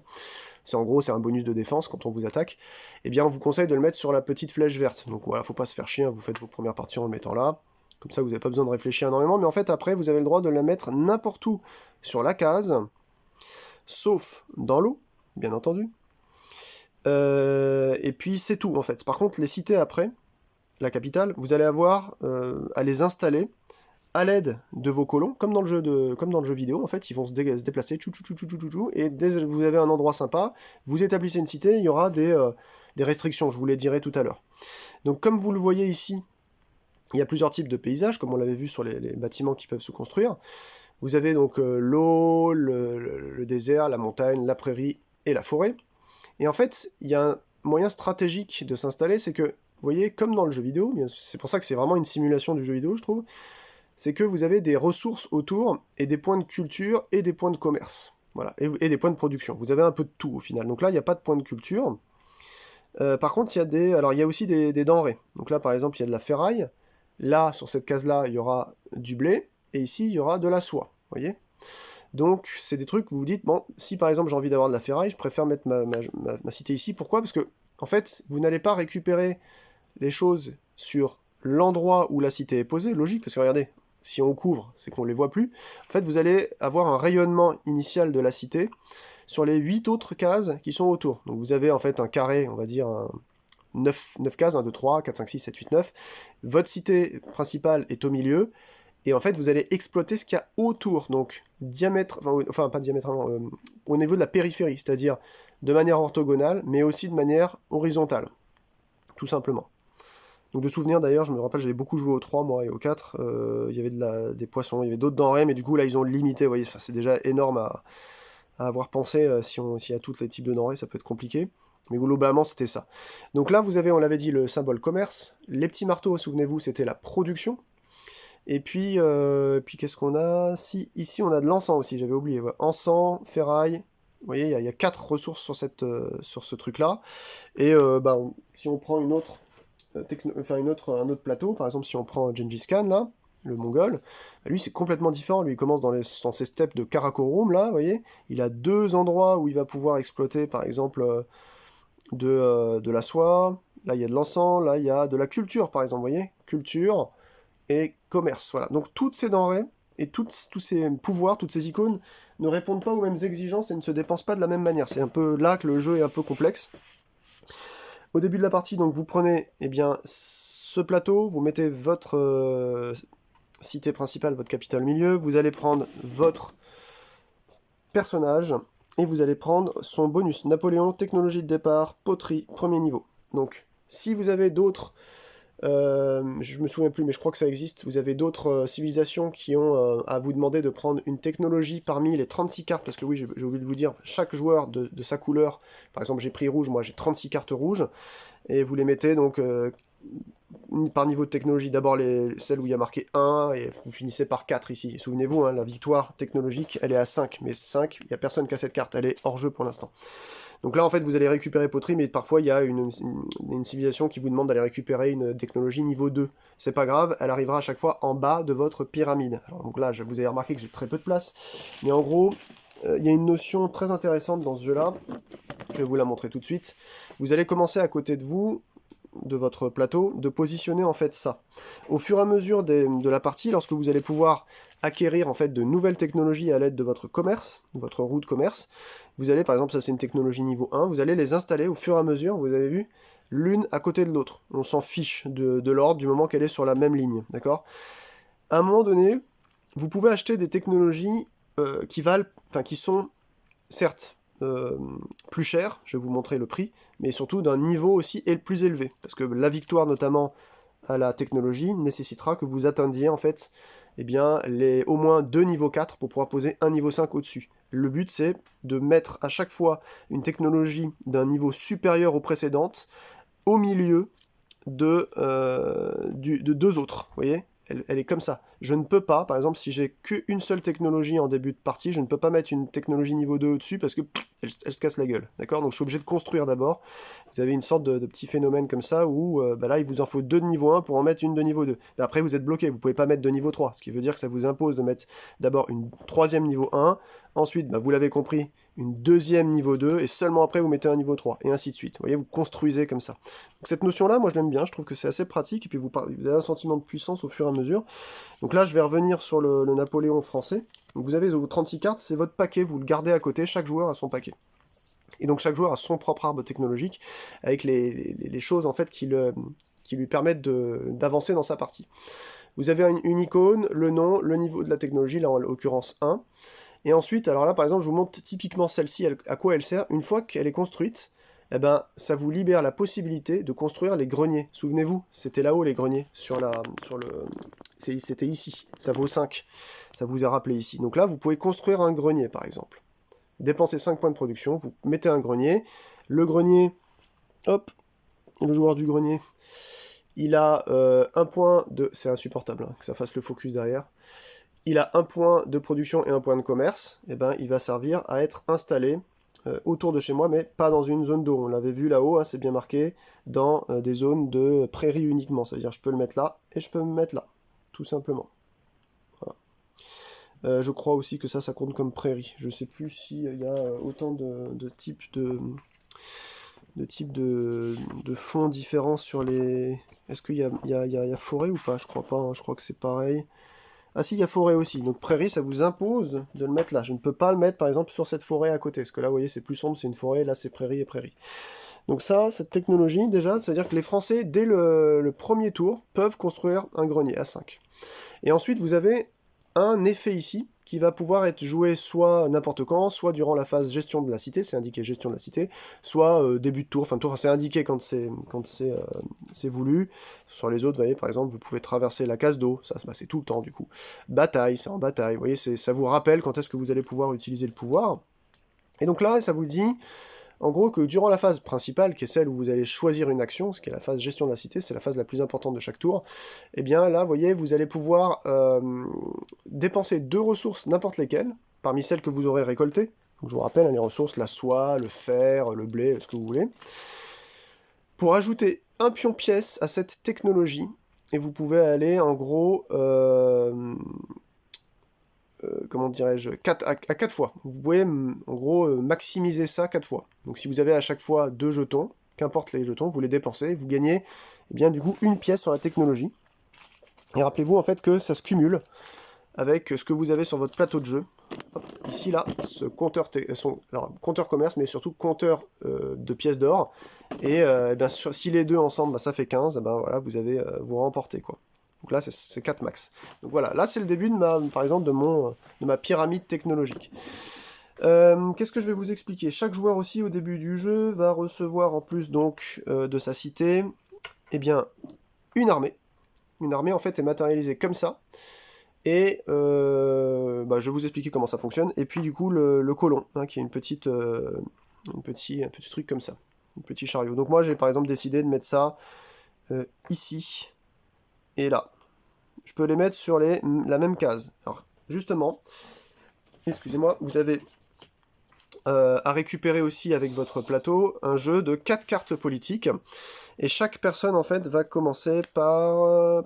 en gros c'est un bonus de défense quand on vous attaque, et bien on vous conseille de le mettre sur la petite flèche verte, donc voilà, faut pas se faire chier, hein, vous faites vos premières parties en le mettant là, comme ça vous n'avez pas besoin de réfléchir énormément, mais en fait après vous avez le droit de la mettre n'importe où sur la case, sauf dans l'eau, bien entendu, et puis c'est tout en fait. Par contre les cités après, la capitale, vous allez avoir à les installer à l'aide de vos colons, comme dans le jeu vidéo, en fait, ils vont se déplacer, et dès que vous avez un endroit sympa, vous établissez une cité, il y aura des restrictions, je vous les dirai tout à l'heure. Donc comme vous le voyez ici, il y a plusieurs types de paysages, comme on l'avait vu sur les bâtiments qui peuvent se construire. Vous avez donc l'eau, le désert, la montagne, la prairie et la forêt. Et en fait, il y a un moyen stratégique de s'installer, c'est que, vous voyez, comme dans le jeu vidéo, c'est pour ça que c'est vraiment une simulation du jeu vidéo, je trouve, c'est que vous avez des ressources autour, et des points de culture, et des points de commerce. Voilà, et des points de production. Vous avez un peu de tout, au final. Donc là, il n'y a pas de point de culture. Par contre, il y a aussi des denrées. Donc là, par exemple, il y a de la ferraille. Là, sur cette case-là, il y aura du blé, et ici, il y aura de la soie. Vous voyez ? Donc, c'est des trucs où vous vous dites, bon, si par exemple j'ai envie d'avoir de la ferraille, je préfère mettre ma cité ici. Pourquoi? Parce que, en fait, vous n'allez pas récupérer les choses sur l'endroit où la cité est posée, logique, parce que regardez, si on couvre, c'est qu'on ne les voit plus. En fait, vous allez avoir un rayonnement initial de la cité sur les 8 autres cases qui sont autour. Donc vous avez en fait un carré, on va dire, 9 cases, 1, 2, 3, 4, 5, 6, 7, 8, 9. Votre cité principale est au milieu, et en fait, vous allez exploiter ce qu'il y a autour, donc enfin pas diamétralement, au niveau de la périphérie, c'est-à-dire de manière orthogonale, mais aussi de manière horizontale, tout simplement. Donc de souvenirs d'ailleurs, je me rappelle, j'avais beaucoup joué au 3, moi, et au 4, il y avait des poissons, il y avait d'autres denrées, mais du coup là ils ont limité, vous voyez, c'est déjà énorme avoir pensé, s'il y a tous les types de denrées, ça peut être compliqué. Mais globalement, c'était ça. Donc là, vous avez, on l'avait dit, le symbole commerce. Les petits marteaux, souvenez-vous, c'était la production. Et puis qu'est-ce qu'on a? Si, ici, on a de l'encens aussi, j'avais oublié. Voilà. Encens, ferraille. Vous voyez, il y a 4 ressources sur ce truc-là. Et si on prend une autre, un autre plateau, par exemple, si on prend Gengis Khan, là, le Mongol, bah, lui, c'est complètement différent. Lui, il commence dans ces steppes de Karakorum, là, vous voyez. Il a 2 endroits où il va pouvoir exploiter, par exemple, de la soie. Là, il y a de l'encens. Là, il y a de la culture, par exemple, vous voyez. Culture et commerce. Voilà. Donc toutes ces denrées et tous ces pouvoirs, toutes ces icônes ne répondent pas aux mêmes exigences et ne se dépensent pas de la même manière. C'est un peu là que le jeu est un peu complexe. Au début de la partie, donc vous prenez ce plateau, vous mettez votre cité principale, votre capitale au milieu, vous allez prendre votre personnage et vous allez prendre son bonus. Napoléon, technologie de départ, poterie, premier niveau. Donc si vous avez d'autres je me souviens plus, mais je crois que ça existe. Vous avez d'autres civilisations qui ont à vous demander de prendre une technologie parmi les 36 cartes, parce que oui, j'ai oublié de vous dire, chaque joueur de sa couleur, par exemple j'ai pris rouge, moi j'ai 36 cartes rouges, et vous les mettez donc par niveau de technologie, d'abord celles où il y a marqué 1, et vous finissez par 4 ici. Et souvenez-vous, hein, la victoire technologique, elle est à 5, mais 5, il n'y a personne qui a cette carte, elle est hors jeu pour l'instant. Donc là, en fait, vous allez récupérer poterie, mais parfois, il y a une civilisation qui vous demande d'aller récupérer une technologie niveau 2. C'est pas grave, elle arrivera à chaque fois en bas de votre pyramide. Alors donc là, vous avez remarqué que j'ai très peu de place, mais en gros, il y a une notion très intéressante dans ce jeu-là, je vais vous la montrer tout de suite. Vous allez commencer à côté de vous, de votre plateau, de positionner en fait ça. Au fur et à mesure de la partie, lorsque vous allez pouvoir acquérir en fait de nouvelles technologies à l'aide de votre commerce, votre roue de commerce, vous allez par exemple, ça c'est une technologie niveau 1, vous allez les installer au fur et à mesure, vous avez vu, l'une à côté de l'autre. On s'en fiche de l'ordre du moment qu'elle est sur la même ligne, d'accord? À un moment donné, vous pouvez acheter des technologies qui sont certes plus chères, je vais vous montrer le prix, mais surtout d'un niveau aussi plus élevé, parce que la victoire notamment à la technologie nécessitera que vous atteigniez en fait au moins 2 niveaux 4 pour pouvoir poser un niveau 5 au-dessus. Le but c'est de mettre à chaque fois une technologie d'un niveau supérieur aux précédentes au milieu de 2 autres, vous voyez, elle est comme ça. Je ne peux pas, par exemple, si j'ai qu'une seule technologie en début de partie, je ne peux pas mettre une technologie niveau 2 au-dessus parce que elle se casse la gueule, d'accord? Donc je suis obligé de construire d'abord. Vous avez une sorte de petit phénomène comme ça où là, il vous en faut 2 de niveau 1 pour en mettre une de niveau 2. Mais après, vous êtes bloqué, vous pouvez pas mettre de niveau 3, ce qui veut dire que ça vous impose de mettre d'abord une troisième niveau 1, ensuite, vous l'avez compris, une deuxième niveau 2, et seulement après vous mettez un niveau 3, et ainsi de suite. Vous voyez, vous construisez comme ça. Donc cette notion-là, moi je l'aime bien, je trouve que c'est assez pratique, et puis vous avez un sentiment de puissance au fur et à mesure. Donc là, je vais revenir sur le Napoléon français. Donc vous avez vos 36 cartes, c'est votre paquet, vous le gardez à côté, chaque joueur a son paquet. Et donc chaque joueur a son propre arbre technologique, avec les choses en fait qui lui permettent d'avancer dans sa partie. Vous avez une icône, le nom, le niveau de la technologie, là en l'occurrence 1, et ensuite, alors là par exemple, je vous montre typiquement celle-ci, à quoi elle sert. Une fois qu'elle est construite, eh ben, ça vous libère la possibilité de construire les greniers. Souvenez-vous, c'était là-haut les greniers, c'était ici, ça vaut 5. Ça vous a rappelé ici. Donc là, vous pouvez construire un grenier par exemple. Dépensez 5 points de production, vous mettez un grenier. Le grenier, hop, le joueur du grenier, il a un point de... C'est insupportable hein, que ça fasse le focus derrière. Il a un point de production et un point de commerce, et ben il va servir à être installé autour de chez moi, mais pas dans une zone d'eau. On l'avait vu là-haut, hein, c'est bien marqué, dans des zones de prairie uniquement. C'est-à-dire je peux le mettre là, et je peux me mettre là, tout simplement. Voilà. Je crois aussi que ça compte comme prairie. Je sais plus s'il y a autant de types de fonds différents sur les... Est-ce qu'il y a forêt ou pas? Je crois pas, hein, je crois que c'est pareil. Ah si, il y a forêt aussi. Donc prairie, ça vous impose de le mettre là. Je ne peux pas le mettre, par exemple, sur cette forêt à côté. Parce que là, vous voyez, c'est plus sombre, c'est une forêt. Là, c'est prairie et prairie. Donc ça, cette technologie, déjà, c'est-à-dire que les Français, dès le premier tour, peuvent construire un grenier à 5. Et ensuite, vous avez un effet ici, qui va pouvoir être joué soit n'importe quand, soit durant la phase gestion de la cité, c'est indiqué gestion de la cité, soit début de tour, fin de tour, c'est indiqué quand c'est voulu. Sur les autres, vous voyez, par exemple, vous pouvez traverser la case d'eau, ça c'est tout le temps du coup. Bataille, c'est en bataille, vous voyez, ça vous rappelle quand est-ce que vous allez pouvoir utiliser le pouvoir. Et donc là, ça vous dit, en gros, que durant la phase principale, qui est celle où vous allez choisir une action, ce qui est la phase gestion de la cité, c'est la phase la plus importante de chaque tour, et bien là, vous voyez, vous allez pouvoir dépenser 2 ressources, n'importe lesquelles, parmi celles que vous aurez récoltées. Donc je vous rappelle, hein, les ressources, la soie, le fer, le blé, ce que vous voulez, pour ajouter un pion pièce à cette technologie, et vous pouvez aller, en gros, comment dirais-je, à 4 fois. Vous pouvez en gros maximiser ça 4 fois. Donc si vous avez à chaque fois 2 jetons, qu'importe les jetons, vous les dépensez, vous gagnez eh bien, du coup une pièce sur la technologie. Et rappelez-vous en fait que ça se cumule avec ce que vous avez sur votre plateau de jeu. Hop, ici là, ce compteur, alors, compteur commerce, mais surtout compteur de pièces d'or. Et bien, si les deux ensemble, bah, ça fait 15, ben voilà, vous remportez quoi. Donc là, c'est 4 max. Donc voilà, là c'est le début par exemple, de ma pyramide technologique. Qu'est-ce que je vais vous expliquer? Chaque joueur aussi, au début du jeu, va recevoir, en plus donc de sa cité, eh bien, une armée. Une armée, en fait, est matérialisée comme ça. Et bah, je vais vous expliquer comment ça fonctionne. Et puis, du coup, le colon, hein, qui est un petit truc comme ça. Un petit chariot. Donc moi, j'ai par exemple décidé de mettre ça ici et là. Je peux les mettre sur la même case. Alors, justement, excusez-moi, vous avez à récupérer aussi avec votre plateau un jeu de 4 cartes politiques. Et chaque personne, en fait, va commencer par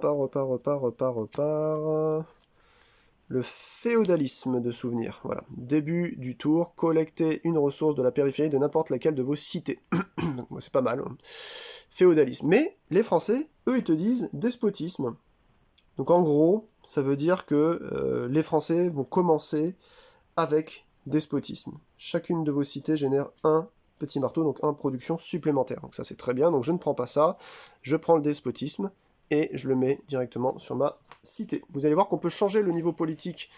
le féodalisme de souvenirs. Voilà. Début du tour, collectez une ressource de la périphérie de n'importe laquelle de vos cités. Donc, moi, c'est pas mal. Hein. Féodalisme. Mais les Français, eux, ils te disent despotisme. Donc en gros, ça veut dire que les Français vont commencer avec despotisme. Chacune de vos cités génère un petit marteau, donc un production supplémentaire. Donc ça c'est très bien, donc je ne prends pas ça, je prends le despotisme et je le mets directement sur ma cité. Vous allez voir qu'on peut changer le niveau politique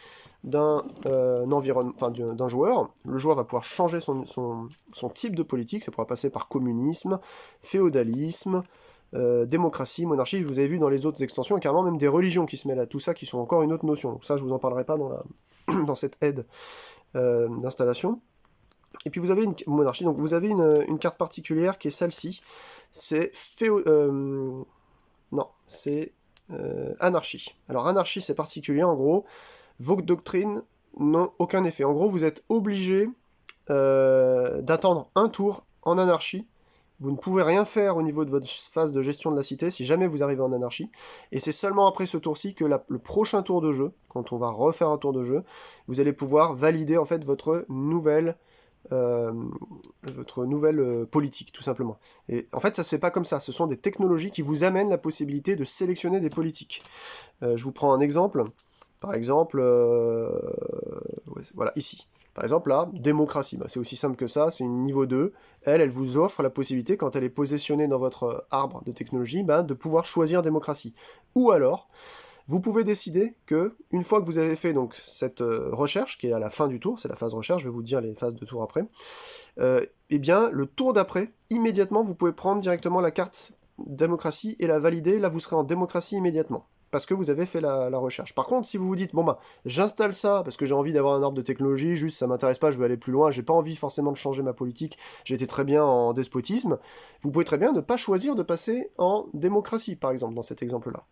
d'un d'un joueur. Le joueur va pouvoir changer son type de politique, ça pourra passer par communisme, féodalisme, démocratie, monarchie, vous avez vu dans les autres extensions, et carrément même des religions qui se mêlent à tout ça, qui sont encore une autre notion. Donc ça, je vous en parlerai pas dans cette aide d'installation. Et puis vous avez une monarchie, donc vous avez une carte particulière qui est celle-ci. C'est non, c'est anarchie. Alors anarchie, c'est particulier, en gros, vos doctrines n'ont aucun effet. En gros, vous êtes obligé d'attendre un tour en anarchie. Vous ne pouvez rien faire au niveau de votre phase de gestion de la cité si jamais vous arrivez en anarchie. Et c'est seulement après ce tour-ci que le prochain tour de jeu, quand on va refaire un tour de jeu, vous allez pouvoir valider en fait votre nouvelle politique, tout simplement. Et en fait, ça se fait pas comme ça. Ce sont des technologies qui vous amènent la possibilité de sélectionner des politiques. Je vous prends un exemple. Par exemple, voilà, ici. Par exemple, là, démocratie, bah, c'est aussi simple que ça, c'est une niveau 2. Elle vous offre la possibilité, quand elle est positionnée dans votre arbre de technologie, bah, de pouvoir choisir démocratie. Ou alors, vous pouvez décider que, une fois que vous avez fait donc cette recherche, qui est à la fin du tour, c'est la phase recherche, je vais vous dire les phases de tour après, eh bien, le tour d'après, immédiatement, vous pouvez prendre directement la carte démocratie et la valider, là vous serez en démocratie immédiatement. Parce que vous avez fait la recherche. Par contre, si vous vous dites, bon bah, j'installe ça parce que j'ai envie d'avoir un arbre de technologie, juste ça m'intéresse pas, je veux aller plus loin, j'ai pas envie forcément de changer ma politique, j'ai été très bien en despotisme, vous pouvez très bien ne pas choisir de passer en démocratie, par exemple, dans cet exemple-là.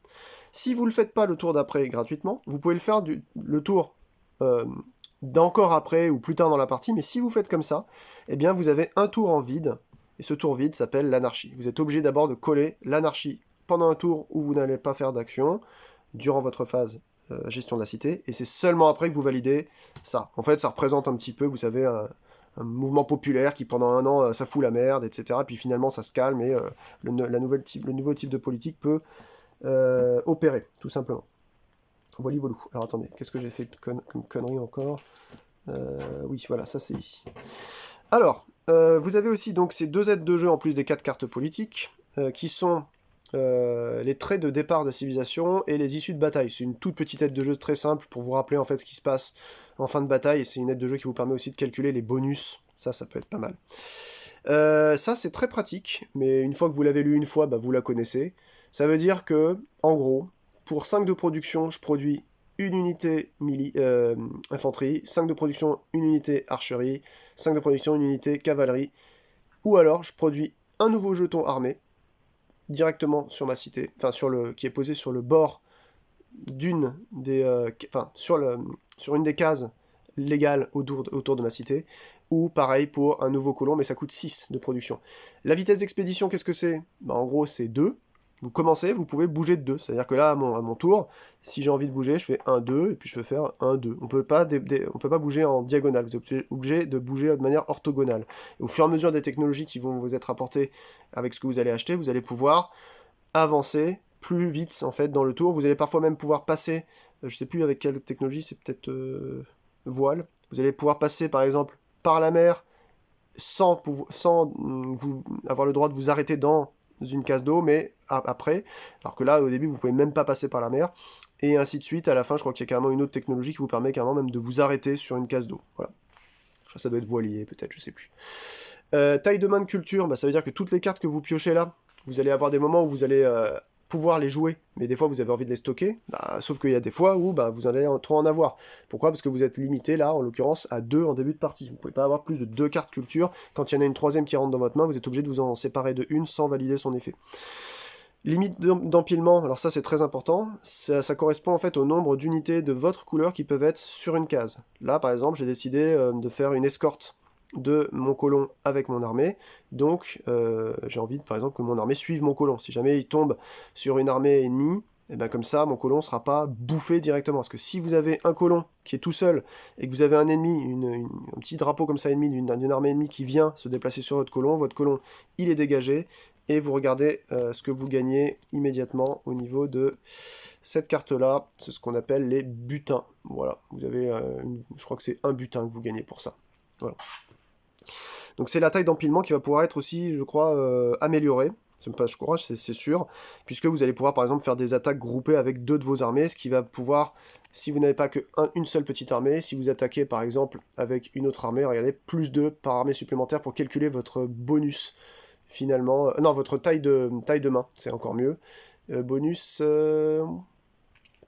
Si vous le faites pas le tour d'après gratuitement, vous pouvez le faire le tour d'encore après ou plus tard dans la partie, mais si vous faites comme ça, eh bien vous avez un tour en vide, et ce tour vide s'appelle l'anarchie. Vous êtes obligé d'abord de coller l'anarchie pendant un tour où vous n'allez pas faire d'action, durant votre phase gestion de la cité, et c'est seulement après que vous validez ça. En fait, ça représente un petit peu, vous savez, un mouvement populaire qui pendant un an, ça fout la merde, etc. Puis finalement, ça se calme, et le nouveau type de politique peut opérer, tout simplement. Voilà, voilà. Alors attendez, qu'est-ce que j'ai fait comme connerie encore oui, voilà, ça c'est ici. Alors, vous avez aussi donc ces 2 aides de jeu en plus des 4 cartes politiques, qui sont les traits de départ de civilisation et les issues de bataille. C'est une toute petite aide de jeu très simple pour vous rappeler en fait ce qui se passe en fin de bataille, et c'est une aide de jeu qui vous permet aussi de calculer les bonus. Ça peut être pas mal. Ça c'est très pratique, mais une fois que vous l'avez lu une fois, bah, vous la connaissez. Ça veut dire que, en gros, pour 5 de production, je produis une unité infanterie, 5 de production, une unité archerie, 5 de production, une unité cavalerie. Ou alors, je produis un nouveau jeton armé, directement sur ma cité, enfin, qui est posé sur le bord d'une des... sur une des cases légales autour de ma cité, ou pareil pour un nouveau colon, mais ça coûte 6 de production. La vitesse d'expédition, qu'est-ce que c'est? En gros, c'est 2. Vous commencez, vous pouvez bouger de 2. C'est-à-dire que là, à mon tour, si j'ai envie de bouger, je fais 1, 2, et puis je peux faire 1, 2. On peut pas bouger en diagonale, vous êtes obligé de bouger de manière orthogonale. Et au fur et à mesure des technologies qui vont vous être apportées avec ce que vous allez acheter, vous allez pouvoir avancer plus vite en fait dans le tour. Vous allez parfois même pouvoir passer, je sais plus avec quelle technologie, c'est peut-être voile. Vous allez pouvoir passer par exemple par la mer sans vous avoir le droit de vous arrêter dans une case d'eau, mais après, alors que là au début vous pouvez même pas passer par la mer, et ainsi de suite. À la fin, je crois qu'il y a carrément une autre technologie qui vous permet carrément même de vous arrêter sur une case d'eau. Voilà. Je crois que ça doit être voilier peut-être, je sais plus. Taille de main de culture, ça veut dire que toutes les cartes que vous piochez là, vous allez avoir des moments où vous allez pouvoir les jouer, mais des fois vous avez envie de les stocker, sauf qu'il y a des fois où vous allez trop en avoir. Pourquoi? Parce que vous êtes limité là, en l'occurrence, à 2 en début de partie. Vous pouvez pas avoir plus de 2 cartes culture. Quand il y en a une troisième qui rentre dans votre main, vous êtes obligé de vous en séparer de une sans valider son effet. Limite d'empilement, alors ça c'est très important, ça correspond en fait au nombre d'unités de votre couleur qui peuvent être sur une case. Là par exemple j'ai décidé de faire une escorte de mon colon avec mon armée, donc j'ai envie par exemple que mon armée suive mon colon. Si jamais il tombe sur une armée ennemie, et comme ça mon colon ne sera pas bouffé directement. Parce que si vous avez un colon qui est tout seul et que vous avez un ennemi, un petit drapeau comme ça ennemi d'une armée ennemie qui vient se déplacer sur votre colon il est dégagé, et vous regardez ce que vous gagnez immédiatement au niveau de cette carte-là. C'est ce qu'on appelle les butins. Voilà, vous avez, je crois que c'est un butin que vous gagnez pour ça. Voilà. Donc c'est la taille d'empilement qui va pouvoir être aussi, je crois, améliorée. Je crois, c'est sûr, puisque vous allez pouvoir par exemple faire des attaques groupées avec 2 de vos armées, ce qui va pouvoir, si vous n'avez pas qu'une seule petite armée, si vous attaquez par exemple avec une autre armée, regardez, plus 2 par armée supplémentaire pour calculer votre bonus, finalement, non, votre taille de main, c'est encore mieux. Bonus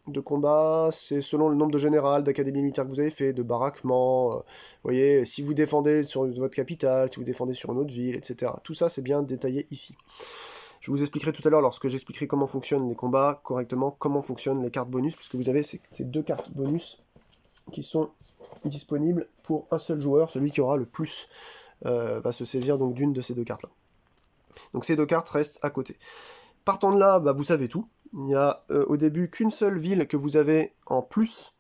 de combat, c'est selon le nombre de générales, d'académies militaires que vous avez fait, de baraquements, vous voyez, si vous défendez sur votre capitale, si vous défendez sur une autre ville, etc. Tout ça, c'est bien détaillé ici. Je vous expliquerai tout à l'heure, lorsque j'expliquerai comment fonctionnent les combats, correctement, comment fonctionnent les cartes bonus, puisque vous avez ces 2 cartes bonus qui sont disponibles pour un seul joueur, celui qui aura le plus va se saisir donc d'une de ces 2 cartes-là. Donc ces 2 cartes restent à côté. Partant de là, vous savez tout. Il n'y a au début qu'une seule ville que vous avez en plus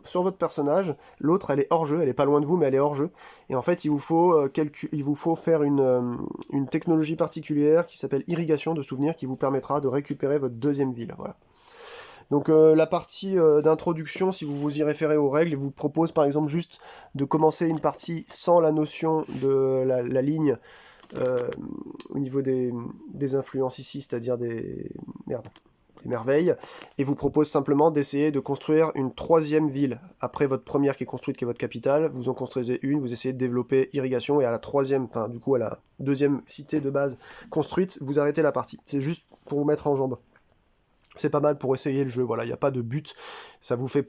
sur votre personnage. L'autre, elle est hors jeu, elle est pas loin de vous, mais elle est hors jeu. Et en fait, il vous faut faire une technologie particulière qui s'appelle irrigation de souvenirs, qui vous permettra de récupérer votre deuxième ville. Voilà. Donc la partie d'introduction, si vous vous y référez aux règles, il vous propose par exemple juste de commencer une partie sans la notion de la ligne au niveau des influences ici, c'est-à-dire des merveilles, et vous propose simplement d'essayer de construire une 3e ville. Après votre première qui est construite, qui est votre capitale, vous en construisez une, vous essayez de développer irrigation, et à la 3e, enfin du coup à la 2e cité de base construite, vous arrêtez la partie. C'est juste pour vous mettre en jambes. C'est pas mal pour essayer le jeu, voilà, il n'y a pas de but, ça vous fait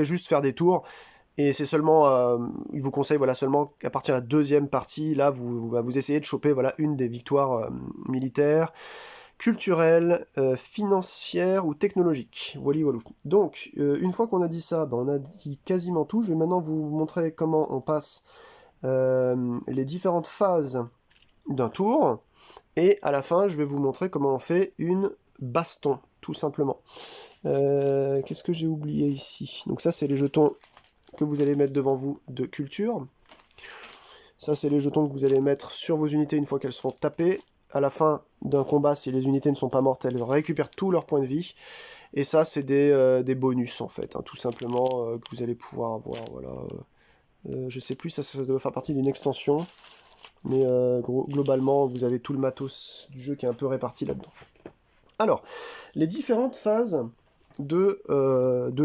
juste faire des tours, et c'est seulement, il vous conseille seulement qu'à partir de la 2e partie, là, vous essayez de choper une des victoires militaires, culturelles, financières ou technologiques. Voilà. Donc, une fois qu'on a dit ça, on a dit quasiment tout. Je vais maintenant vous montrer comment on passe les différentes phases d'un tour, et à la fin, je vais vous montrer comment on fait une baston, tout simplement. Qu'est-ce que j'ai oublié ici? Donc ça, c'est les jetons que vous allez mettre devant vous de culture. Ça, c'est les jetons que vous allez mettre sur vos unités une fois qu'elles seront tapées. À la fin d'un combat, si les unités ne sont pas mortes, elles récupèrent tous leurs points de vie. Et ça, c'est des bonus, en fait, tout simplement, que vous allez pouvoir avoir. Voilà. Je sais plus, ça doit faire partie d'une extension. Mais globalement, vous avez tout le matos du jeu qui est un peu réparti là-dedans. Alors, les différentes phases de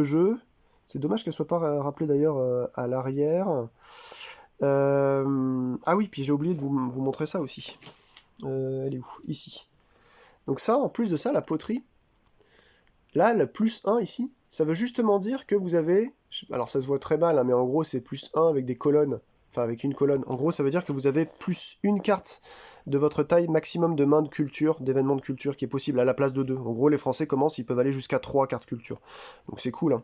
jeu. C'est dommage qu'elle ne soit pas rappelée d'ailleurs à l'arrière. Ah oui, puis j'ai oublié de vous montrer ça aussi. Elle est où? Ici. Donc ça, en plus de ça, la poterie, Là, le plus 1 ici, ça veut justement dire que vous avez... Alors ça se voit très mal, hein, mais en gros c'est plus 1 avec des colonnes. Enfin avec une colonne. En gros ça veut dire que vous avez plus une carte de votre taille maximum de mains de culture, d'événements de culture qui est possible à la place de 2. En gros les Français commencent, ils peuvent aller jusqu'à 3 cartes culture. Donc c'est cool.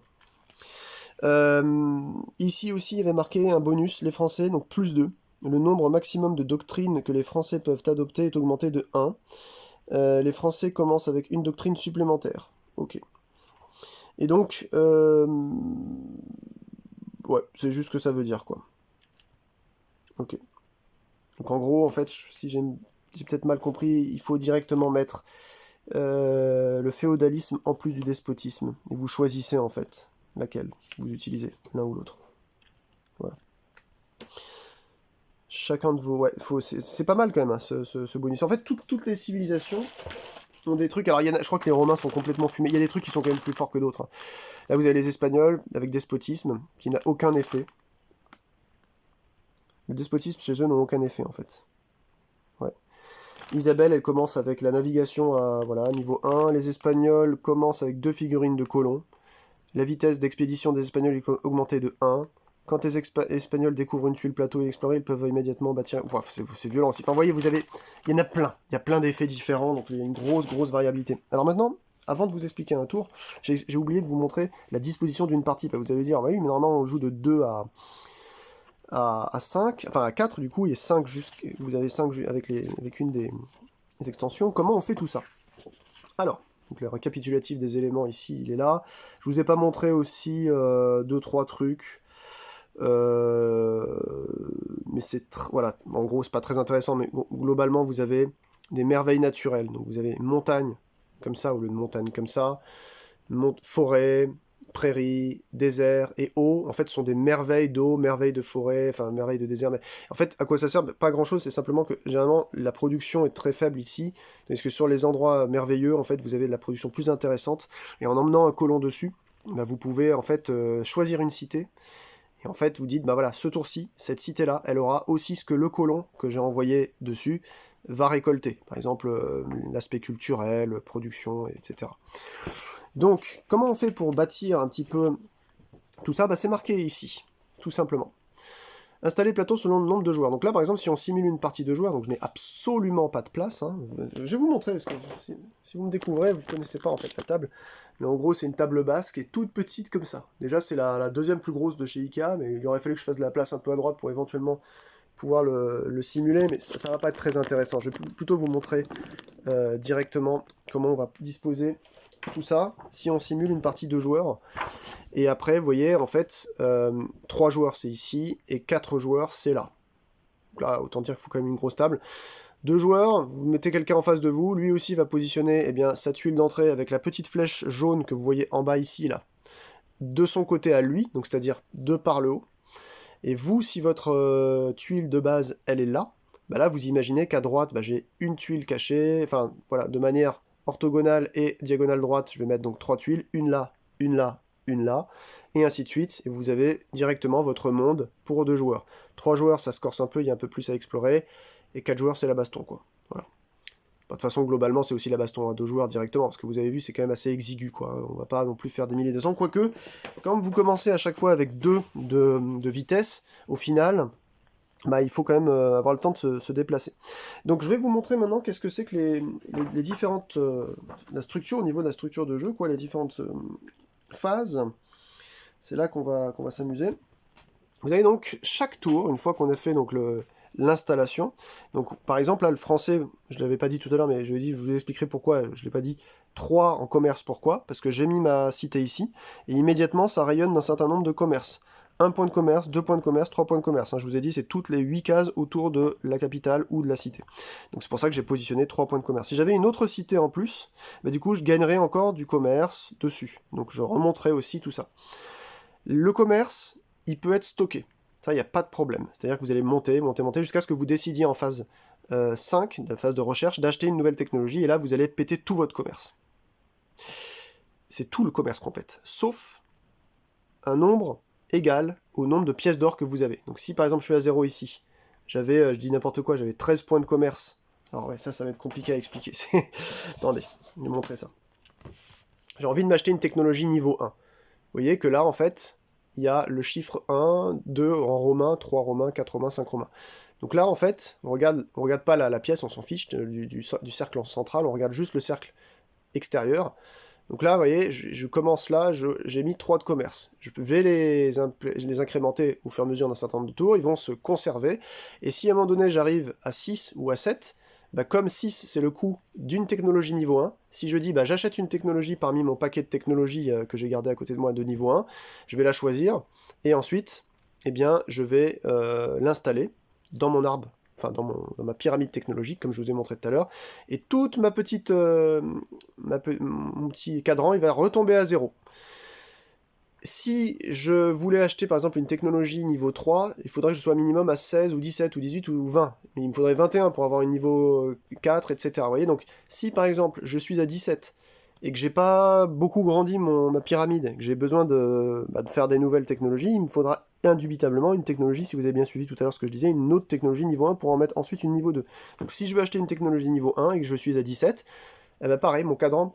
Hein. Ici aussi il y avait marqué un bonus, les Français, donc plus 2. Le nombre maximum de doctrines que les Français peuvent adopter est augmenté de 1. Les Français commencent avec une doctrine supplémentaire. Ok. Et donc, ouais, c'est juste ce que ça veut dire, quoi. Ok. Donc en gros, en fait, si j'ai peut-être mal compris, il faut directement mettre le féodalisme en plus du despotisme. Et vous choisissez, en fait, laquelle vous utilisez, l'un ou l'autre. Voilà. Chacun de vos... Ouais, c'est pas mal quand même, hein, ce bonus. En fait, toutes les civilisations ont des trucs... Alors, je crois que les Romains sont complètement fumés. Il y a des trucs qui sont quand même plus forts que d'autres. Hein. Là, vous avez les Espagnols, avec despotisme, qui n'a aucun effet. Le despotisme, chez eux, n'a aucun effet, en fait. Ouais. Isabelle, elle commence avec la navigation à voilà, niveau 1. Les Espagnols commencent avec 2 figurines de colons. La vitesse d'expédition des Espagnols est augmentée de 1. Quand les Espagnols découvrent une tuile plateau et explorer, ils peuvent immédiatement bâtir... Enfin, c'est violent aussi. Enfin, vous voyez, il y en a plein. Il y a plein d'effets différents, donc il y a une grosse variabilité. Alors maintenant, avant de vous expliquer un tour, j'ai oublié de vous montrer la disposition d'une partie. Vous allez dire, bah oui, mais normalement, on joue de 2 à 5, enfin à 4 du coup, et 5 vous avez 5 avec une des extensions. Comment on fait tout ça? Alors, donc le récapitulatif des éléments ici, il est là. Je vous ai pas montré aussi 2-3 trucs. Mais c'est voilà, en gros c'est pas très intéressant, mais globalement vous avez des merveilles naturelles. Donc vous avez montagne comme ça au lieu de montagne comme ça, forêt, prairie, désert et eau. En fait, ce sont des merveilles d'eau, merveilles de forêt, enfin merveilles de désert. Mais en fait, à quoi ça sert? Pas grand chose, c'est simplement que généralement la production est très faible ici, tandis que sur les endroits merveilleux, en fait, vous avez de la production plus intéressante. Et en emmenant un colon dessus, bah, vous pouvez en fait choisir une cité. Et en fait, vous dites, bah voilà, ce tour-ci, cette cité-là, elle aura aussi ce que le colon que j'ai envoyé dessus va récolter. Par exemple, l'aspect culturel, production, etc. Donc, comment on fait pour bâtir un petit peu tout ça? Bah, c'est marqué ici, tout simplement. Installer le plateau selon le nombre de joueurs. Donc là, par exemple, si on simule une partie de joueurs, donc je n'ai absolument pas de place. Hein. Je vais vous montrer, parce que si vous me découvrez, vous ne connaissez pas en fait la table. Mais en gros, c'est une table basse qui est toute petite comme ça. Déjà, c'est la deuxième plus grosse de chez Ikea, mais il aurait fallu que je fasse de la place un peu à droite pour éventuellement pouvoir le simuler, mais ça va pas être très intéressant. Je vais plutôt vous montrer directement comment on va disposer tout ça si on simule une partie de joueurs. Et après, vous voyez, en fait, 3 joueurs c'est ici, et 4 joueurs c'est là. Donc là, autant dire qu'il faut quand même une grosse table. 2 joueurs, vous mettez quelqu'un en face de vous, lui aussi va positionner eh bien, sa tuile d'entrée avec la petite flèche jaune que vous voyez en bas ici, là, de son côté à lui, donc c'est-à-dire 2 par le haut. Et vous, si votre tuile de base, elle est là, bah là, vous imaginez qu'à droite, bah, j'ai une tuile cachée, enfin, voilà, de manière orthogonale et diagonale droite, je vais mettre donc 3 tuiles, une là, une là, une là, et ainsi de suite, et vous avez directement votre monde pour 2 joueurs. 3 joueurs, ça se corse un peu, il y a un peu plus à explorer, et 4 joueurs, c'est la baston, quoi. Voilà. De toute façon, globalement, c'est aussi la baston à 2 joueurs directement, parce que vous avez vu, c'est quand même assez exigu, quoi. On va pas non plus faire des milliers de cents, quoique, quand vous commencez à chaque fois avec 2 de vitesse, au final, bah, il faut quand même avoir le temps de se déplacer. Donc je vais vous montrer maintenant qu'est-ce que c'est que les différentes... la structure, au niveau de la structure de jeu, quoi, les différentes phases. C'est là qu'on va s'amuser. Vous avez donc chaque tour, une fois qu'on a fait donc l'installation, donc par exemple là le français, je ne l'avais pas dit tout à l'heure, mais je vous expliquerai pourquoi, je ne l'ai pas dit, 3 en commerce, pourquoi? Parce que j'ai mis ma cité ici, et immédiatement ça rayonne d'un certain nombre de commerces. 1 point de commerce, 2 points de commerce, 3 points de commerce. Hein, je vous ai dit, c'est toutes les 8 cases autour de la capitale ou de la cité. Donc c'est pour ça que j'ai positionné 3 points de commerce. Si j'avais une autre cité en plus, bah, du coup je gagnerais encore du commerce dessus. Donc je remonterai aussi tout ça. Le commerce, il peut être stocké. Ça, il n'y a pas de problème. C'est-à-dire que vous allez monter, jusqu'à ce que vous décidiez en phase 5, la phase de recherche, d'acheter une nouvelle technologie, et là, vous allez péter tout votre commerce. C'est tout le commerce qu'on pète, sauf un nombre égal au nombre de pièces d'or que vous avez. Donc si par exemple je suis à 0 ici, j'avais, je dis n'importe quoi, j'avais 13 points de commerce. Alors ouais, ça va être compliqué à expliquer. Attendez, je vais vous montrer ça. j'ai envie de m'acheter une technologie niveau 1. Vous voyez que là, en fait, il y a le chiffre 1, 2 en romain, 3 romains, 4 romains, 5 romains. Donc là, en fait, on regarde pas la pièce, on s'en fiche du cercle central, on regarde juste le cercle extérieur. Donc là, vous voyez, je commence là, j'ai mis 3 de commerce. Je vais les incrémenter au fur et à mesure d'un certain nombre de tours, ils vont se conserver, et si à un moment donné j'arrive à 6 ou à 7, bah comme 6 c'est le coût d'une technologie niveau 1, si je dis bah j'achète une technologie parmi mon paquet de technologies que j'ai gardé à côté de moi de niveau 1, je vais la choisir, et ensuite, eh bien, je vais l'installer dans mon arbre, enfin dans ma pyramide technologique, comme je vous ai montré tout à l'heure, et toute mon petit cadran, il va retomber à 0. Si je voulais acheter par exemple une technologie niveau 3, il faudrait que je sois minimum à 16 ou 17 ou 18 ou 20. Mais il me faudrait 21 pour avoir une niveau 4, etc. Vous voyez, donc si par exemple je suis à 17 et que j'ai pas beaucoup grandi ma pyramide, que j'ai besoin de faire des nouvelles technologies, il me faudra indubitablement une technologie, si vous avez bien suivi tout à l'heure ce que je disais, une autre technologie niveau 1 pour en mettre ensuite une niveau 2. Donc si je veux acheter une technologie niveau 1 et que je suis à 17, eh ben pareil, mon cadran,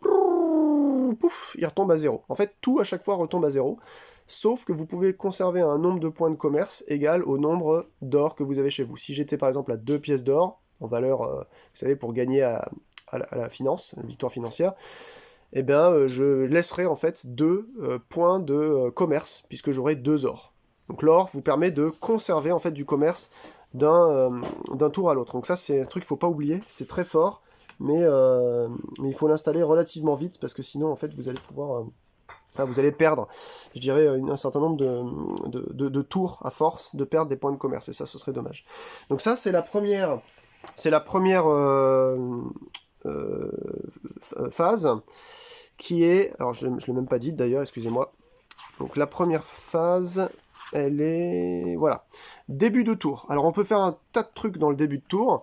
pouf, il retombe à 0. En fait, tout à chaque fois retombe à 0, sauf que vous pouvez conserver un nombre de points de commerce égal au nombre d'or que vous avez chez vous. Si j'étais par exemple à 2 pièces d'or, en valeur, vous savez, pour gagner à la finance, une victoire financière, eh bien, je laisserai en fait 2 points de commerce, puisque j'aurai 2 ors. Donc l'or vous permet de conserver en fait du commerce d'un tour à l'autre. Donc ça, c'est un truc qu'il ne faut pas oublier, c'est très fort, mais il faut l'installer relativement vite, parce que sinon, en fait, vous allez pouvoir... Enfin, vous allez perdre, je dirais, un certain nombre de tours à force de perdre des points de commerce, et ça, ce serait dommage. Donc ça, c'est la première phase, qui est... Alors, je ne l'ai même pas dit, d'ailleurs, excusez-moi. Donc la première phase, elle est... Voilà. Début de tour. Alors, on peut faire un tas de trucs dans le début de tour.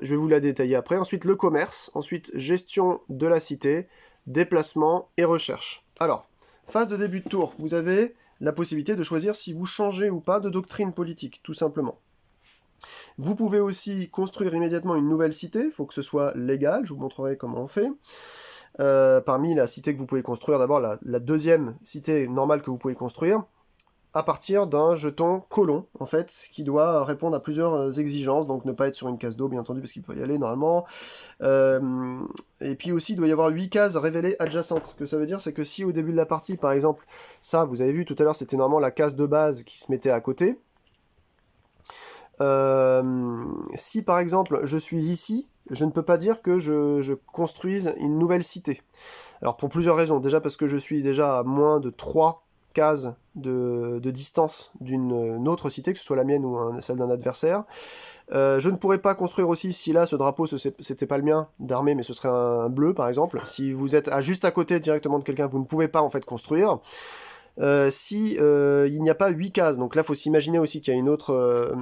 Je vais vous la détailler après. Ensuite, le commerce. Ensuite, gestion de la cité, déplacement et recherche. Alors, phase de début de tour. Vous avez la possibilité de choisir si vous changez ou pas de doctrine politique, tout simplement. Vous pouvez aussi construire immédiatement une nouvelle cité. Il faut que ce soit légal. Je vous montrerai comment on fait. Parmi la cité que vous pouvez construire, d'abord la deuxième cité normale que vous pouvez construire, à partir d'un jeton colon, en fait, qui doit répondre à plusieurs exigences, donc ne pas être sur une case d'eau, bien entendu, parce qu'il peut y aller normalement. Et puis aussi, il doit y avoir 8 cases révélées adjacentes. Ce que ça veut dire, c'est que si au début de la partie, par exemple, ça, vous avez vu tout à l'heure, c'était normalement la case de base qui se mettait à côté. Si par exemple, je suis ici, je ne peux pas dire que je construise une nouvelle cité. Alors pour plusieurs raisons. Déjà parce que je suis déjà à moins de 3 cases de distance d'une autre cité, que ce soit la mienne ou celle d'un adversaire. Je ne pourrais pas construire aussi, si là ce drapeau c'était pas le mien d'armée, mais ce serait un bleu par exemple. Si vous êtes juste à côté directement de quelqu'un, vous ne pouvez pas en fait construire. Si il n'y a pas 8 cases, donc là il faut s'imaginer aussi qu'il y a une autre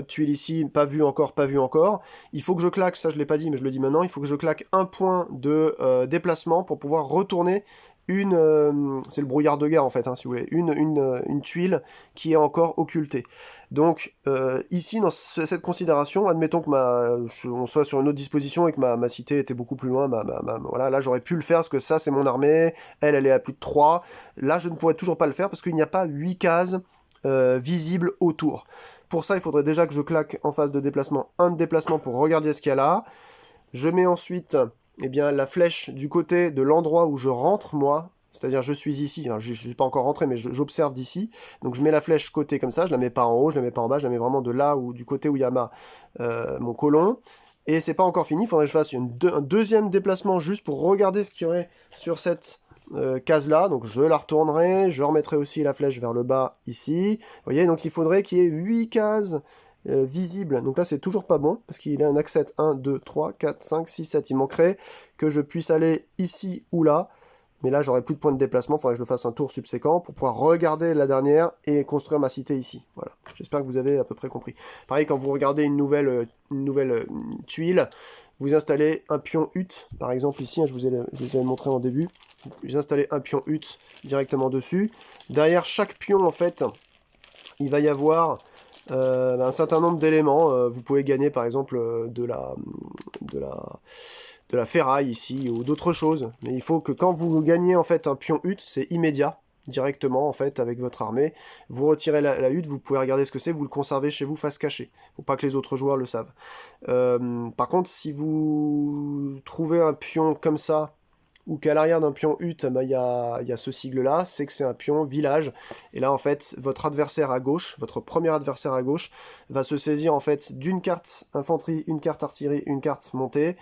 tuile ici, pas vue encore, il faut que je claque, ça je l'ai pas dit mais je le dis maintenant, il faut que je claque un point de déplacement pour pouvoir retourner c'est le brouillard de guerre en fait, hein, si vous voulez, une tuile qui est encore occultée. Donc ici, dans cette considération, admettons que on soit sur une autre disposition et que ma cité était beaucoup plus loin, voilà, là j'aurais pu le faire parce que ça c'est mon armée, elle est à plus de 3. Là je ne pourrais toujours pas le faire parce qu'il n'y a pas 8 cases visibles autour. Pour ça, il faudrait déjà que je claque en phase de déplacement un de déplacement pour regarder ce qu'il y a là. Je mets ensuite la flèche du côté de l'endroit où je rentre, moi, c'est-à-dire je suis ici, alors je ne suis pas encore rentré, mais j'observe d'ici, donc je mets la flèche côté comme ça, je la mets pas en haut, je la mets pas en bas, je la mets vraiment de là, ou du côté où il y a mon colon, et c'est pas encore fini, il faudrait que je fasse un deuxième déplacement juste pour regarder ce qu'il y aurait sur cette case-là, donc je la retournerai, je remettrai aussi la flèche vers le bas, ici, vous voyez, donc il faudrait qu'il y ait 8 cases visible, donc là c'est toujours pas bon, parce qu'il a un accès 1, 2, 3, 4, 5, 6, 7, il manquerait que je puisse aller ici ou là, mais là j'aurai plus de points de déplacement, il faudrait que je le fasse un tour subséquent pour pouvoir regarder la dernière et construire ma cité ici, voilà, j'espère que vous avez à peu près compris. Pareil, quand vous regardez une nouvelle tuile, vous installez un pion hutte, par exemple ici, hein, je vous ai montré en début, vous installez un pion hutte directement dessus, derrière chaque pion en fait, il va y avoir un certain nombre d'éléments. Vous pouvez gagner par exemple de la de la ferraille ici, ou d'autres choses. Mais il faut que quand vous gagnez en fait un pion hutte, c'est immédiat, directement en fait, avec votre armée. Vous retirez la hutte, vous pouvez regarder ce que c'est, vous le conservez chez vous face cachée. Faut pas que les autres joueurs le savent. Par contre, si vous trouvez un pion comme ça, ou qu'à l'arrière d'un pion hutte, bah, y a ce sigle-là, c'est que c'est un pion village. Et là, en fait, votre adversaire à gauche, votre premier adversaire à gauche, va se saisir en fait d'une carte infanterie, une carte artillerie, une carte montée,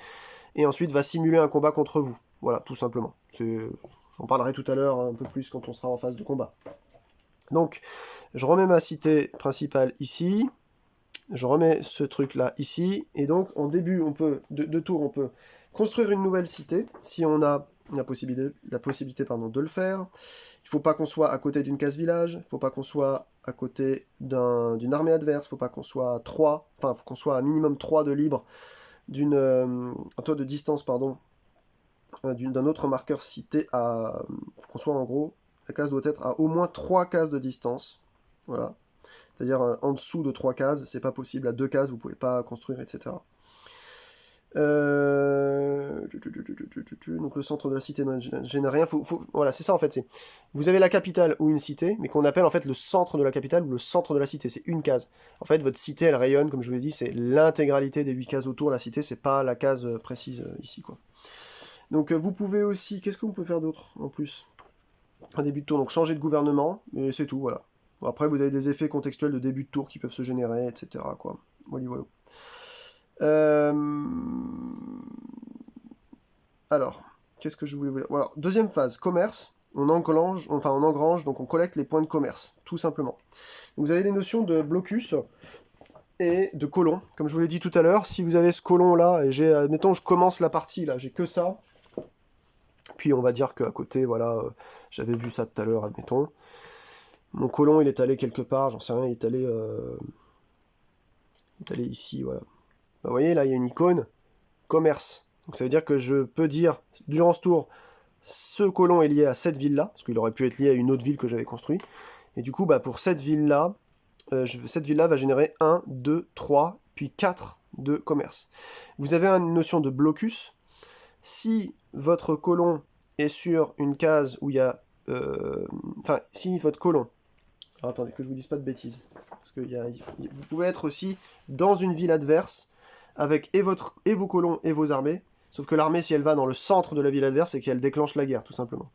et ensuite va simuler un combat contre vous. Voilà, tout simplement. J'en parlerai tout à l'heure un peu plus quand on sera en phase de combat. Donc, je remets ma cité principale ici, je remets ce truc-là ici, et donc en début de tour, on peut construire une nouvelle cité, si on a la possibilité de le faire. Il ne faut pas qu'on soit à côté d'une case village, il ne faut pas qu'on soit à côté d'une armée adverse, il ne faut pas qu'on soit 3, enfin, il faut qu'on soit à minimum 3 de libre un taux de distance, pardon, d'un autre marqueur cité à... faut qu'on soit en gros, la case doit être à au moins 3 cases de distance, voilà. C'est-à-dire en dessous de 3 cases, c'est pas possible, à 2 cases, vous pouvez pas construire, etc. Donc le centre de la cité ne gêne rien. Voilà, c'est ça en fait. Vous avez la capitale ou une cité, mais qu'on appelle en fait le centre de la capitale ou le centre de la cité. C'est une case. En fait, votre cité, elle rayonne, comme je vous l'ai dit, c'est l'intégralité des 8 cases autour de la cité. C'est pas la case précise ici, quoi. Donc vous pouvez aussi... Qu'est-ce que vous pouvez faire d'autre en plus? Un début de tour, donc changer de gouvernement, et c'est tout, voilà. Bon, après, vous avez des effets contextuels de début de tour qui peuvent se générer, etc., quoi. Voilà, voilà. Alors, qu'est-ce que je voulais vous dire? Voilà, deuxième phase, commerce. On engrange, donc on collecte les points de commerce, tout simplement. Vous avez les notions de blocus et de colon. Comme je vous l'ai dit tout à l'heure, si vous avez ce colon-là, et admettons, je commence la partie, là, j'ai que ça, puis on va dire qu'à côté, voilà, j'avais vu ça tout à l'heure, admettons. Mon colon, il est allé quelque part, j'en sais rien, il est allé ici, voilà. Bah, vous voyez, là, il y a une icône, commerce. Donc ça veut dire que je peux dire, durant ce tour, ce colon est lié à cette ville-là, parce qu'il aurait pu être lié à une autre ville que j'avais construite. Et du coup, bah, pour cette ville-là, cette ville-là va générer 1, 2, 3, puis 4 de commerce. Vous avez une notion de blocus. Si votre colon est sur une case où il y a... Enfin, si votre colon... Alors attendez, que je vous dise pas de bêtises. Parce que vous pouvez être aussi dans une ville adverse, avec et vos colons et vos armées. Sauf que l'armée, si elle va dans le centre de la ville adverse, c'est qu'elle déclenche la guerre, tout simplement.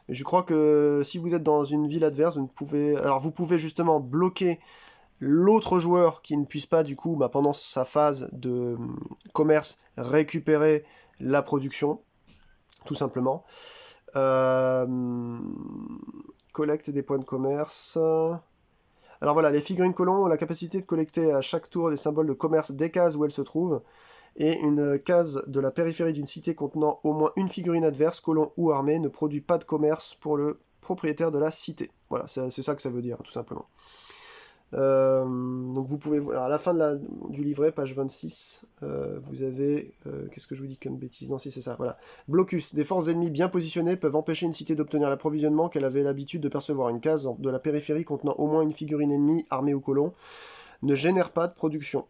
Mais je crois que si vous êtes dans une ville adverse, vous pouvez justement bloquer l'autre joueur qui ne puisse pas, du coup, bah, pendant sa phase de commerce, récupérer la production, tout simplement. Collecte des points de commerce. Alors voilà, les figurines colons ont la capacité de collecter à chaque tour des symboles de commerce des cases où elles se trouvent, et une case de la périphérie d'une cité contenant au moins une figurine adverse, colon ou armée, ne produit pas de commerce pour le propriétaire de la cité. Voilà, c'est ça que ça veut dire, tout simplement. Donc vous pouvez... Alors à la fin du livret, page 26, vous avez... Qu'est-ce que je vous dis comme bêtise? Non, si c'est ça, voilà. Blocus. Des forces ennemies bien positionnées peuvent empêcher une cité d'obtenir l'approvisionnement qu'elle avait l'habitude de percevoir. Une case de la périphérie contenant au moins une figurine ennemie, armée ou colon, ne génère pas de production.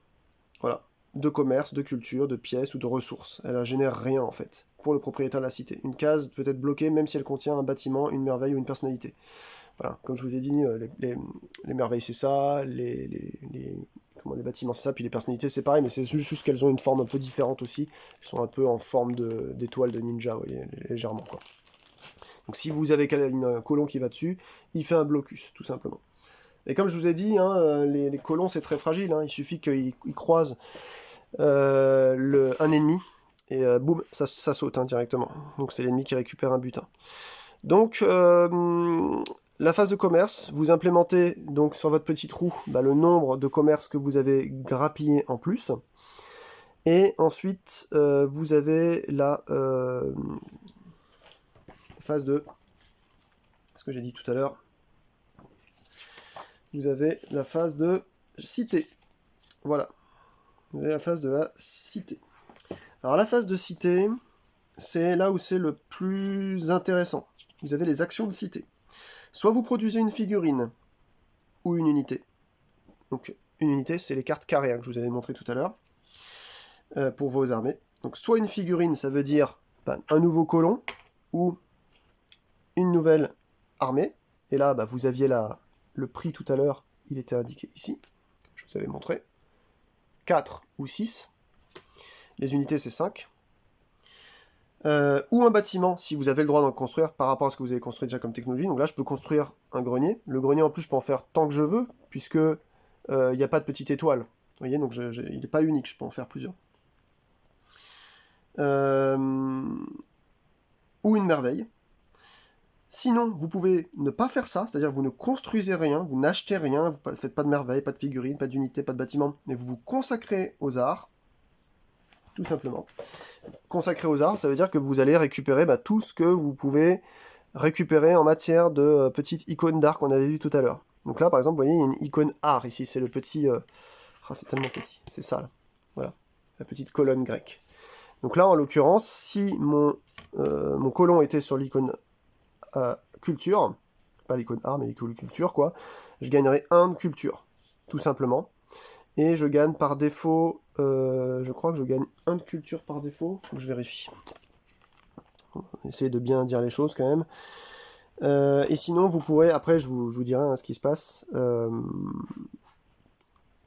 Voilà. De commerce, de culture, de pièces ou de ressources. Elle ne génère rien en fait, pour le propriétaire de la cité. Une case peut être bloquée même si elle contient un bâtiment, une merveille ou une personnalité. Voilà, comme je vous ai dit, les merveilles c'est ça, les bâtiments c'est ça, puis les personnalités c'est pareil, mais c'est juste qu'elles ont une forme un peu différente aussi. Elles sont un peu en forme d'étoile de ninja, vous voyez, légèrement quoi. Donc si vous avez un colon qui va dessus, il fait un blocus, tout simplement. Et comme je vous ai dit, hein, les colons c'est très fragile, hein, il suffit qu'ils croisent un ennemi, et boum, ça saute hein, directement. Donc c'est l'ennemi qui récupère un butin. Donc, la phase de commerce, vous implémentez donc sur votre petit trou le nombre de commerces que vous avez grappillé en plus. Et ensuite, vous avez la phase de... Ce que j'ai dit tout à l'heure. Vous avez la phase de cité. Voilà. Vous avez la phase de la cité. Alors la phase de cité, c'est là où c'est le plus intéressant. Vous avez les actions de cité. Soit vous produisez une figurine ou une unité. Donc une unité, c'est les cartes carrées que je vous avais montré tout à l'heure pour vos armées. Donc soit une figurine, ça veut dire un nouveau colon, ou une nouvelle armée. Et là, vous aviez le prix tout à l'heure, il était indiqué ici, je vous avais montré. 4 ou 6. Les unités, c'est 5. Ou un bâtiment, si vous avez le droit d'en construire par rapport à ce que vous avez construit déjà comme technologie. Donc là, je peux construire un grenier. Le grenier, en plus, je peux en faire tant que je veux, puisque il n'y a pas de petite étoile. Vous voyez, donc il n'est pas unique, je peux en faire plusieurs. Ou une merveille. Sinon, vous pouvez ne pas faire ça, c'est-à-dire vous ne construisez rien, vous n'achetez rien, vous ne faites pas de merveille, pas de figurines, pas d'unité, pas de bâtiment, mais vous vous consacrez aux arts, tout simplement. Consacré aux arts, ça veut dire que vous allez récupérer tout ce que vous pouvez récupérer en matière de petites icônes d'art qu'on avait vu tout à l'heure. Donc là, par exemple, vous voyez, il y a une icône art ici, c'est le petit... c'est tellement petit, c'est ça, là. Voilà, la petite colonne grecque. Donc là, en l'occurrence, si mon colon était sur l'icône culture, pas l'icône art, mais l'icône culture, quoi, je gagnerais 1 de culture, tout simplement. Et je gagne par défaut, je crois que je gagne 1 de culture par défaut, faut que je vérifie. On va essayer de bien dire les choses quand même. Et sinon, vous pourrez, après je vous dirai ce qui se passe,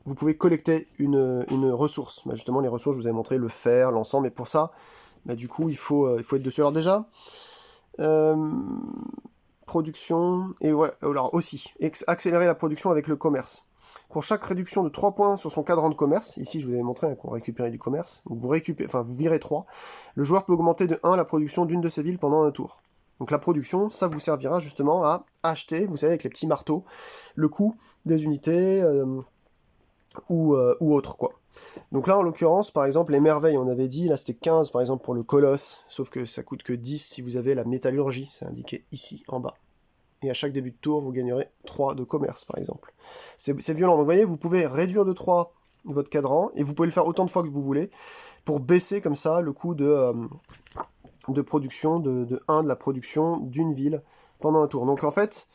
vous pouvez collecter une ressource. Justement, les ressources, je vous avais montré le fer, l'encens, mais pour ça, du coup, il faut être dessus. Alors déjà, production, et ouais, alors aussi, accélérer la production avec le commerce. Pour chaque réduction de 3 points sur son cadran de commerce, ici je vous avais montré qu'on récupérait du commerce, donc vous virez 3, le joueur peut augmenter de 1 la production d'une de ses villes pendant un tour. Donc la production, ça vous servira justement à acheter, vous savez, avec les petits marteaux, le coût des unités ou autre, quoi. Donc là, en l'occurrence, par exemple, les merveilles, on avait dit, là c'était 15 par exemple pour le colosse, sauf que ça coûte que 10 si vous avez la métallurgie, c'est indiqué ici, en bas. Et à chaque début de tour, vous gagnerez 3 de commerce, par exemple. C'est violent. Donc vous voyez, vous pouvez réduire de 3 votre cadran, et vous pouvez le faire autant de fois que vous voulez, pour baisser comme ça le coût de production, de 1 de la production d'une ville pendant un tour. Donc en fait,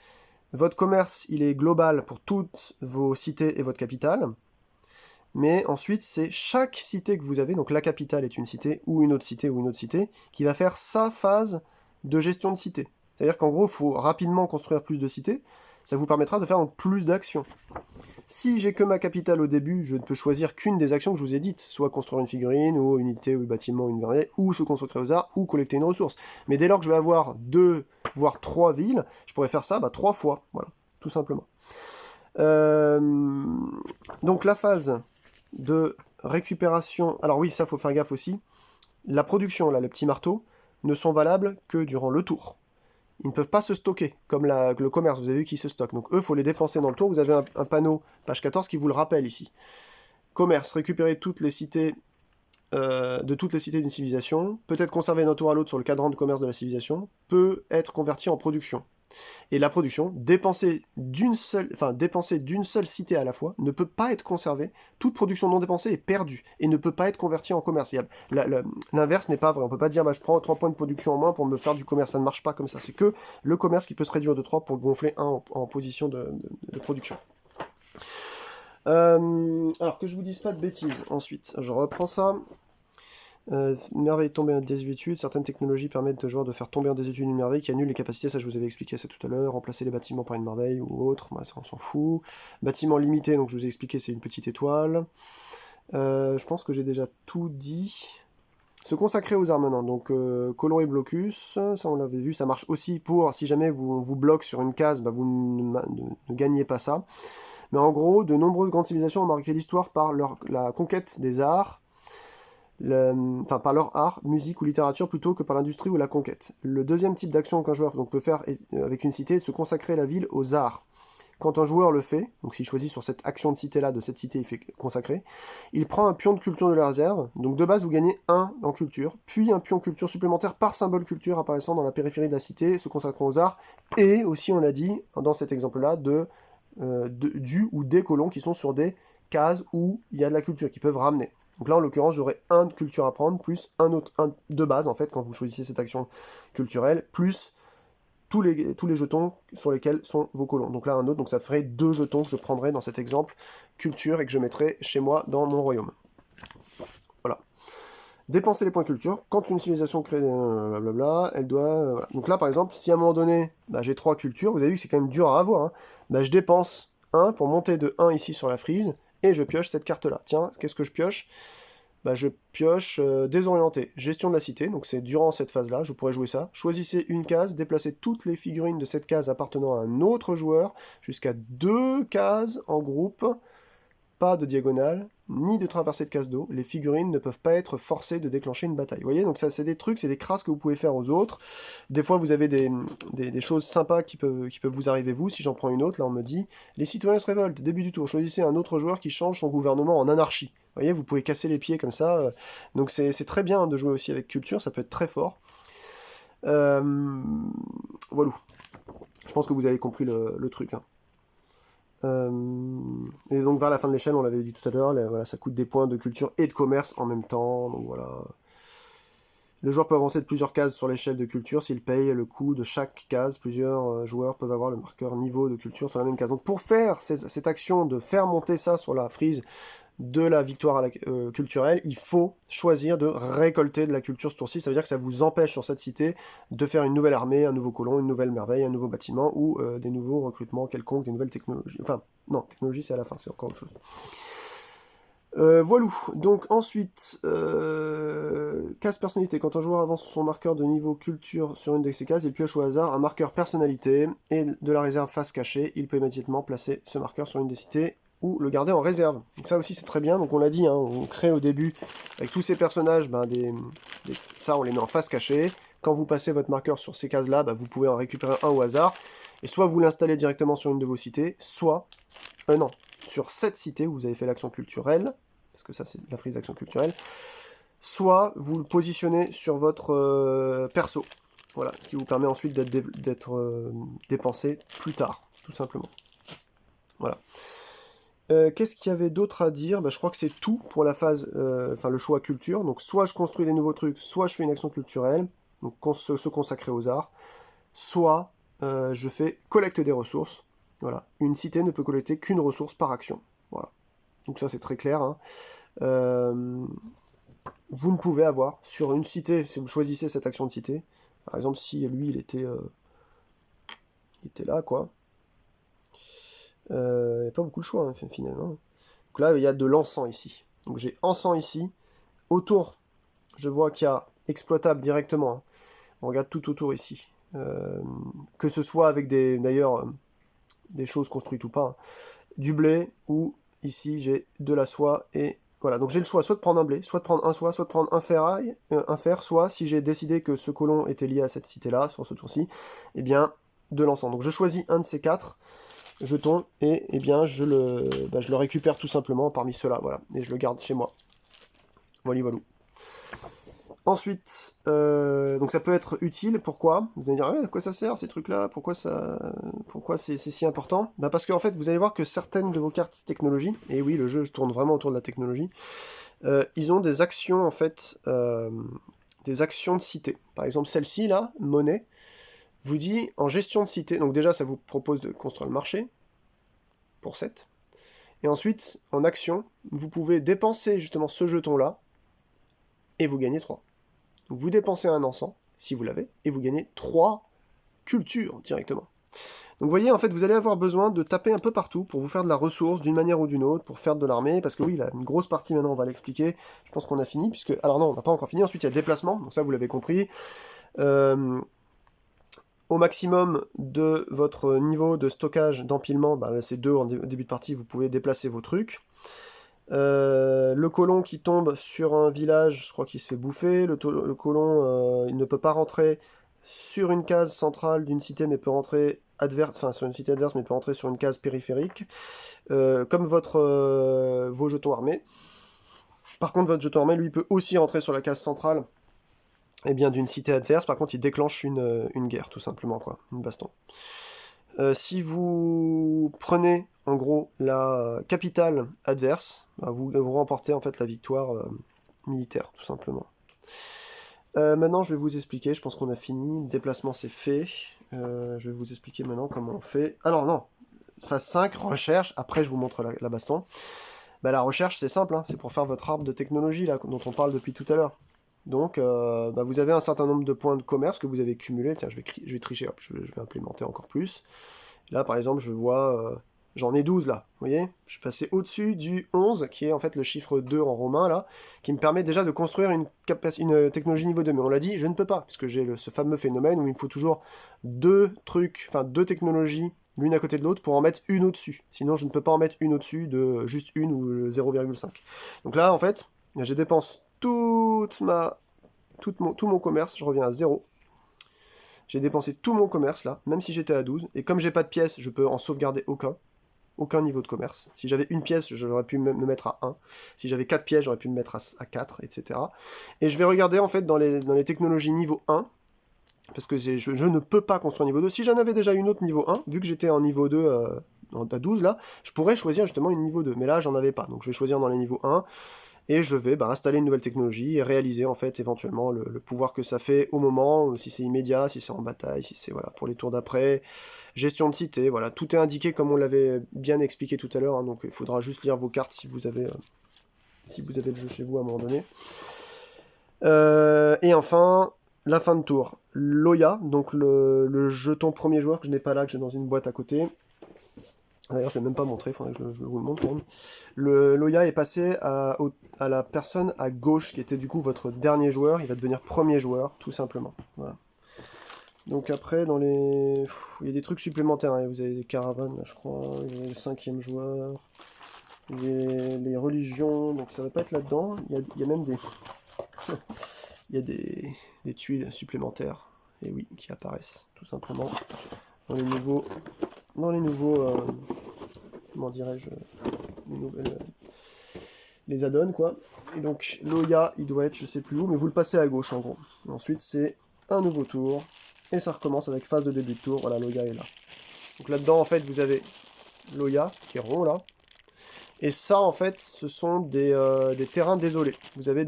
votre commerce, il est global pour toutes vos cités et votre capitale, mais ensuite, c'est chaque cité que vous avez, donc la capitale est une cité, ou une autre cité, qui va faire sa phase de gestion de cité. C'est-à-dire qu'en gros, il faut rapidement construire plus de cités, ça vous permettra de faire donc plus d'actions. Si j'ai que ma capitale au début, je ne peux choisir qu'une des actions que je vous ai dites, soit construire une figurine, ou une unité, ou un bâtiment, ou une verrière, ou se consacrer aux arts, ou collecter une ressource. Mais dès lors que je vais avoir 2, voire 3 villes, je pourrais faire ça 3 fois, voilà, tout simplement. Donc la phase de récupération, alors oui, ça faut faire gaffe aussi, la production, là, les petits marteaux, ne sont valables que durant le tour. Ils ne peuvent pas se stocker, comme le commerce, vous avez vu qu'ils se stockent. Donc eux, il faut les dépenser dans le tour. Vous avez un panneau, page 14, qui vous le rappelle ici. Commerce, récupérer toutes les cités de toutes les cités d'une civilisation, peut être conservé d'un tour à l'autre sur le cadran de commerce de la civilisation, peut être converti en production. Et la production, dépensée d'une seule cité à la fois, ne peut pas être conservée. Toute production non dépensée est perdue et ne peut pas être convertie en commerce. L'inverse n'est pas vrai. On ne peut pas dire je prends 3 points de production en moins pour me faire du commerce. Ça ne marche pas comme ça. C'est que le commerce qui peut se réduire de 3 pour gonfler 1 en position de production. Alors que je vous dise pas de bêtises. Ensuite, je reprends ça. Merveille tomber en désuétude, certaines technologies permettent aux joueurs de faire tomber en désuétude une merveille qui annule les capacités, ça je vous avais expliqué ça tout à l'heure, remplacer les bâtiments par une merveille ou autre, ça on s'en fout. Bâtiment limité, donc je vous ai expliqué, c'est une petite étoile. Je pense que j'ai déjà tout dit. Se consacrer aux arts maintenant, donc colon et blocus, ça on l'avait vu, ça marche aussi pour, si jamais vous bloque sur une case, vous ne gagnez pas ça. Mais en gros, de nombreuses grandes civilisations ont marqué l'histoire par la conquête des arts, par leur art, musique ou littérature plutôt que par l'industrie ou la conquête. Le deuxième type d'action qu'un joueur peut faire avec une cité est de se consacrer la ville aux arts. Quand un joueur le fait, donc s'il choisit sur cette action de cité-là, de cette cité il fait consacrer, il prend un pion de culture de la réserve, donc de base vous gagnez 1 en culture, puis un pion culture supplémentaire par symbole culture apparaissant dans la périphérie de la cité, se consacrant aux arts, et aussi on l'a dit dans cet exemple-là, du ou des colons qui sont sur des cases où il y a de la culture, qui peuvent ramener. Donc là, en l'occurrence, j'aurai 1 de culture à prendre, plus un de base, en fait, quand vous choisissez cette action culturelle, plus tous les jetons sur lesquels sont vos colons. Donc là, un autre, donc ça ferait 2 jetons que je prendrais dans cet exemple culture et que je mettrais chez moi dans mon royaume. Voilà. dépenser les points culture. Quand une civilisation crée blablabla, elle doit... voilà. Donc là, par exemple, si à un moment donné, bah, j'ai 3 cultures, vous avez vu que c'est quand même dur à avoir, hein, bah, je dépense 1 pour monter de 1 ici sur la frise, et je pioche cette carte-là. Tiens, qu'est-ce que je pioche? Bah, je pioche désorienté, gestion de la cité, donc c'est durant cette phase-là, je pourrais jouer ça. Choisissez une case, déplacez toutes les figurines de cette case appartenant à un autre joueur, jusqu'à 2 cases en groupe, pas de diagonale, ni de traversée de case d'eau. Les figurines ne peuvent pas être forcées de déclencher une bataille. Vous voyez, donc ça c'est des trucs, c'est des crasses que vous pouvez faire aux autres. Des fois vous avez des choses sympas qui peuvent vous arriver vous. Si j'en prends une autre, là on me dit, les citoyens se révoltent, début du tour, choisissez un autre joueur qui change son gouvernement en anarchie. Vous voyez, vous pouvez casser les pieds comme ça. Donc c'est très bien de jouer aussi avec culture, ça peut être très fort. Voilà. Je pense que vous avez compris le truc. Hein. Et donc vers la fin de l'échelle, on l'avait dit tout à l'heure, voilà, ça coûte des points de culture et de commerce en même temps. Donc voilà. Le joueur peut avancer de plusieurs cases sur l'échelle de culture s'il paye le coût de chaque case. Plusieurs joueurs peuvent avoir le marqueur niveau de culture sur la même case. Donc pour faire cette action de faire monter ça sur la frise de la victoire culturelle, il faut choisir de récolter de la culture ce tour-ci. Ça veut dire que ça vous empêche sur cette cité de faire une nouvelle armée, un nouveau colon, une nouvelle merveille, un nouveau bâtiment ou des nouveaux recrutements quelconques, des nouvelles technologies. Enfin, non, technologie c'est à la fin, c'est encore autre chose. Voilà. Donc ensuite, case personnalité. Quand un joueur avance son marqueur de niveau culture sur une de ses cases, il pioche au hasard un marqueur personnalité et de la réserve face cachée. Il peut immédiatement placer ce marqueur sur une des cités ou le garder en réserve. Donc ça aussi c'est très bien. Donc on l'a dit, hein, on crée au début avec tous ces personnages, ça on les met en face cachée. Quand vous passez votre marqueur sur ces cases-là, vous pouvez en récupérer un au hasard. Et soit vous l'installez directement sur une de vos cités, soit, non, sur cette cité où vous avez fait l'action culturelle, parce que ça c'est la frise d'action culturelle, soit vous le positionnez sur votre perso. Voilà, ce qui vous permet ensuite d'être dépensé plus tard, tout simplement. Voilà. Qu'est-ce qu'il y avait d'autre à dire? Je crois que c'est tout pour la phase, le choix culture. Donc soit je construis des nouveaux trucs, soit je fais une action culturelle, donc se consacrer aux arts, soit je fais collecte des ressources. Voilà, une cité ne peut collecter qu'une ressource par action. Voilà. Donc ça c'est très clair. Hein. Vous ne pouvez avoir sur une cité, si vous choisissez cette action de cité, par exemple si lui il était là quoi. Il n'y a pas beaucoup de choix hein, finalement. Donc là il y a de l'encens ici. Donc j'ai encens ici. Autour, je vois qu'il y a exploitable directement. Hein. On regarde tout autour ici. Que ce soit avec d'ailleurs des choses construites ou pas. Hein. Du blé ou ici j'ai de la soie et voilà. Donc j'ai le choix soit de prendre un blé, soit de prendre un soie, soit de prendre un fer, soit si j'ai décidé que ce colon était lié à cette cité-là, sur ce tour-ci, eh bien de l'encens. Donc je choisis un de ces 4 jetons et eh bien je le récupère tout simplement parmi ceux-là, voilà, et je le garde chez moi. Voilà, voilà. Ensuite, donc ça peut être utile, pourquoi? Vous allez dire, à quoi ça sert ces trucs-là? Pourquoi c'est si important? Parce qu'en fait, vous allez voir que certaines de vos cartes technologie, et oui, le jeu tourne vraiment autour de la technologie, ils ont des actions, en fait, des actions de cité. Par exemple, celle-ci, là, monnaie, vous dit, en gestion de cité, donc déjà, ça vous propose de construire le marché, pour 7, et ensuite, en action, vous pouvez dépenser justement ce jeton-là, et vous gagnez 3. Donc vous dépensez un encens, si vous l'avez, et vous gagnez 3 cultures directement. Donc vous voyez, en fait, vous allez avoir besoin de taper un peu partout pour vous faire de la ressource d'une manière ou d'une autre, pour faire de l'armée, parce que oui, là, une grosse partie maintenant, on va l'expliquer, je pense qu'on a fini, puisque... Alors non, on n'a pas encore fini, ensuite il y a déplacement, donc ça vous l'avez compris. Au maximum de votre niveau de stockage d'empilement, c'est 2 en début de partie, vous pouvez déplacer vos trucs. Le colon qui tombe sur un village, je crois qu'il se fait bouffer. Le colon, il ne peut pas rentrer sur une case centrale d'une cité, mais peut rentrer sur une cité adverse, mais peut rentrer sur une case périphérique, comme vos jetons armés. Par contre, votre jeton armé, lui, peut aussi rentrer sur la case centrale, d'une cité adverse. Par contre, il déclenche une guerre, tout simplement, quoi, une baston. Si vous prenez en gros la capitale adverse, vous remportez en fait la victoire militaire, tout simplement. Maintenant, je vais vous expliquer, je pense qu'on a fini, le déplacement c'est fait. Je vais vous expliquer maintenant comment on fait. Alors non, phase 5, recherche, après je vous montre la baston. La recherche c'est simple, hein, c'est pour faire votre arbre de technologie là, dont on parle depuis tout à l'heure. Donc, vous avez un certain nombre de points de commerce que vous avez cumulés. Tiens, je vais tricher, hop, je vais implémenter encore plus. Là, par exemple, je vois... j'en ai 12, là, vous voyez? Je suis passé au-dessus du 11, qui est en fait le chiffre 2 en romain, là, qui me permet déjà de construire une technologie niveau 2. Mais on l'a dit, je ne peux pas, parce que j'ai ce fameux phénomène où il me faut toujours deux technologies, l'une à côté de l'autre, pour en mettre une au-dessus. Sinon, je ne peux pas en mettre une au-dessus de juste une ou 0,5. Donc là, en fait, je dépense tout mon commerce, je reviens à 0. J'ai dépensé tout mon commerce là, même si j'étais à 12, et comme j'ai pas de pièces, je peux en sauvegarder aucun niveau de commerce. Si j'avais une pièce, j'aurais pu me mettre à 1. Si j'avais 4 pièces, j'aurais pu me mettre à 4, etc. Et je vais regarder en fait dans les technologies niveau 1, parce que je ne peux pas construire niveau 2. Si j'en avais déjà une autre niveau 1, vu que j'étais en niveau 2 à 12 là, je pourrais choisir justement une niveau 2, mais là j'en avais pas. Donc je vais choisir dans les niveaux 1, et je vais installer une nouvelle technologie et réaliser en fait éventuellement le pouvoir que ça fait au moment, si c'est immédiat, si c'est en bataille, si c'est voilà pour les tours d'après, gestion de cité, voilà, tout est indiqué comme on l'avait bien expliqué tout à l'heure, hein, donc il faudra juste lire vos cartes si vous avez le jeu chez vous à un moment donné. Et enfin, la fin de tour. Loya, donc le jeton premier joueur que je n'ai pas là, que j'ai dans une boîte à côté. D'ailleurs, je ne l'ai même pas montré, il faudrait que je vous le montre quand même. Le Loya est passé à la personne à gauche, qui était du coup votre dernier joueur. Il va devenir premier joueur, tout simplement. Voilà. Donc après, il y a des trucs supplémentaires. Hein. Vous avez les caravanes, là, je crois. Il y a le 5e joueur. Les religions, donc ça va pas être là-dedans. Il y a même des... il y a des tuiles supplémentaires. Et oui, qui apparaissent, tout simplement. Dans les nouveaux... comment dirais-je, les add-ons quoi. Et donc Loya, il doit être je sais plus où, mais vous le passez à gauche en gros. Et ensuite c'est un nouveau tour, et ça recommence avec phase de début de tour, voilà, Loya est là. Donc là-dedans en fait vous avez Loya, qui est rond là, et ça en fait ce sont des terrains désolés. Vous avez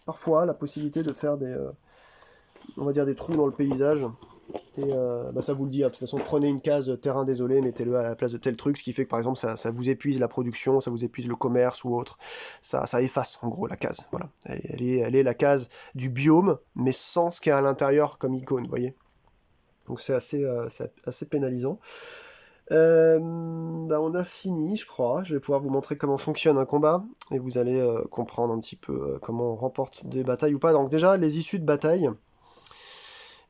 parfois la possibilité de faire on va dire des trous dans le paysage. Et ça vous le dit, hein. De toute façon, prenez une case terrain désolé, mettez-le à la place de tel truc, ce qui fait que par exemple ça vous épuise la production, ça vous épuise le commerce ou autre. Ça efface en gros la case. Voilà. Elle est la case du biome, mais sans ce qu'il y a à l'intérieur comme icône, vous voyez. Donc c'est assez pénalisant. On a fini, je crois. Je vais pouvoir vous montrer comment fonctionne un combat, et vous allez comprendre un petit peu comment on remporte des batailles ou pas. Donc déjà, les issues de bataille.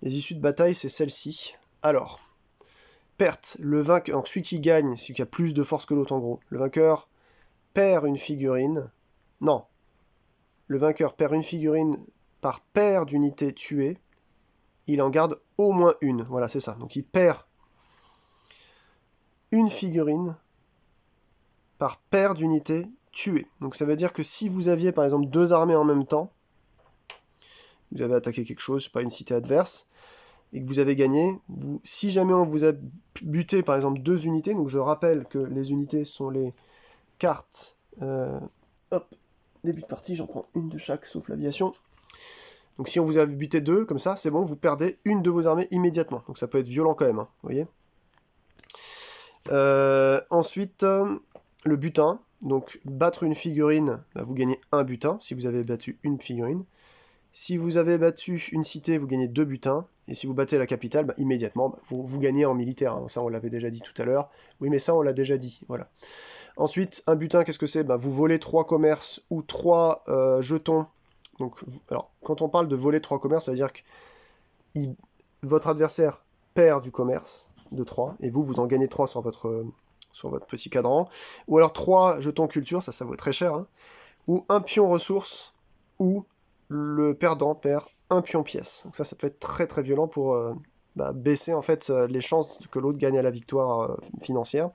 Les issues de bataille, c'est celle-ci. Alors, perte, le vainqueur, donc celui qui gagne, celui qui a plus de force que l'autre en gros. Le vainqueur perd une figurine. Non. Le vainqueur perd une figurine par paire d'unités tuées. Il en garde au moins une. Voilà, c'est ça. Donc il perd une figurine par paire d'unités tuées. Donc ça veut dire que si vous aviez par exemple 2 armées en même temps, vous avez attaqué quelque chose, pas une cité adverse, et que vous avez gagné, si jamais on vous a buté par exemple 2 unités, donc je rappelle que les unités sont les cartes, début de partie, j'en prends une de chaque sauf l'aviation. Donc si on vous a buté 2, comme ça, c'est bon, vous perdez une de vos armées immédiatement. Donc ça peut être violent quand même, hein, vous voyez. Ensuite, le butin, donc battre une figurine, vous gagnez un butin, si vous avez battu une figurine. Si vous avez battu une cité, vous gagnez 2 butins. Et si vous battez la capitale, immédiatement, vous gagnez en militaire. Hein. Ça, on l'avait déjà dit tout à l'heure. Oui, mais ça, on l'a déjà dit. Voilà. Ensuite, un butin, qu'est-ce que c'est? Vous volez 3 commerces ou 3 jetons. Donc, alors, quand on parle de voler 3 commerces, ça veut dire que votre adversaire perd du commerce de 3, et vous en gagnez 3 sur votre petit cadran. Ou alors 3 jetons culture, ça vaut très cher. Hein. Ou un pion ressources, ou le perdant perd un pion pièce. Donc ça peut être très très violent pour baisser en fait les chances que l'autre gagne à la victoire financière.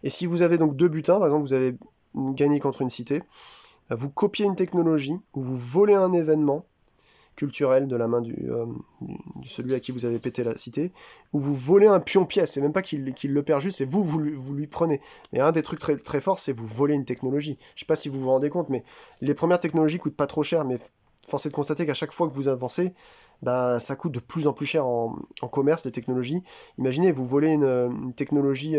Et si vous avez donc 2 butins, par exemple vous avez gagné contre une cité, vous copiez une technologie, ou vous volez un événement culturel de la main de celui à qui vous avez pété la cité, ou vous volez un pion pièce, c'est même pas qu'il le perd juste, c'est vous lui prenez. Et un des trucs très, très forts, c'est vous voler une technologie. Je sais pas si vous vous rendez compte, mais les premières technologies coûtent pas trop cher, mais force est de constater qu'à chaque fois que vous avancez, ça coûte de plus en plus cher en commerce, les technologies. Imaginez, vous volez une technologie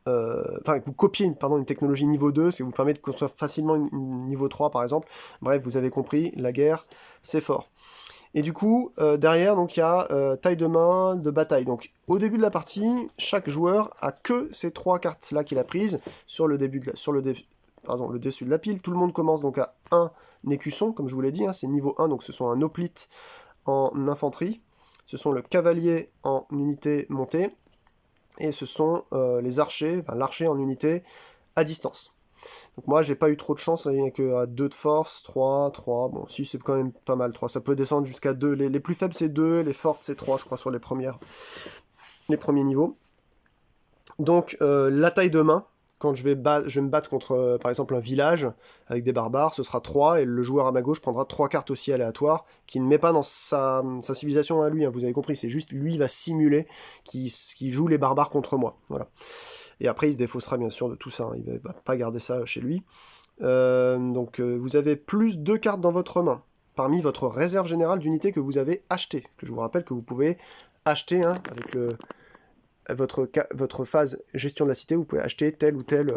Enfin, vous copiez une technologie niveau 2, ce qui vous permet de construire facilement une niveau 3 par exemple. Bref, vous avez compris, la guerre, c'est fort. Et du coup, derrière, donc il y a taille de main, de bataille. Donc au début de la partie, chaque joueur a que ces 3 cartes-là qu'il a prises sur le début de le dessus de la pile. Tout le monde commence donc à 1 écusson, comme je vous l'ai dit, hein, c'est niveau 1, donc ce sont un hoplite en infanterie, ce sont le cavalier en unité montée, et ce sont les archers, enfin l'archer en unité à distance. Donc moi j'ai pas eu trop de chance, il n'y a que à 2 de force, 3, bon si c'est quand même pas mal, 3, ça peut descendre jusqu'à 2, les plus faibles c'est 2, les fortes c'est 3 je crois sur les premiers niveaux. Donc la taille de main, quand je vais me battre contre par exemple un village avec des barbares, ce sera 3, et le joueur à ma gauche prendra 3 cartes aussi aléatoires, qu'il ne met pas dans sa civilisation à lui, hein, vous avez compris, c'est juste lui il va simuler qu'il joue les barbares contre moi, voilà. Et après, il se défaussera bien sûr de tout ça, hein. Il ne va pas garder ça chez lui. Donc vous avez plus 2 cartes dans votre main, parmi votre réserve générale d'unités que vous avez achetée. Que je vous rappelle que vous pouvez acheter, hein, avec votre phase gestion de la cité, vous pouvez acheter telle ou telle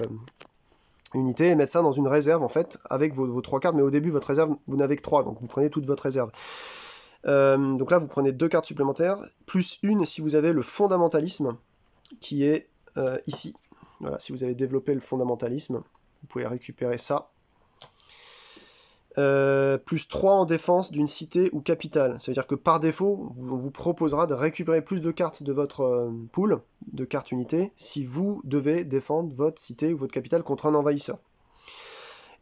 unité et mettre ça dans une réserve, en fait, avec vos 3 cartes. Mais au début, votre réserve, vous n'avez que 3, donc vous prenez toute votre réserve. Donc là, vous prenez 2 cartes supplémentaires, plus une si vous avez le fondamentalisme, qui est ici. Voilà, si vous avez développé le fondamentalisme, vous pouvez récupérer ça. Plus 3 en défense d'une cité ou capitale. Ça veut dire que par défaut, on vous proposera de récupérer plus de cartes de votre pool, de cartes unités, si vous devez défendre votre cité ou votre capitale contre un envahisseur.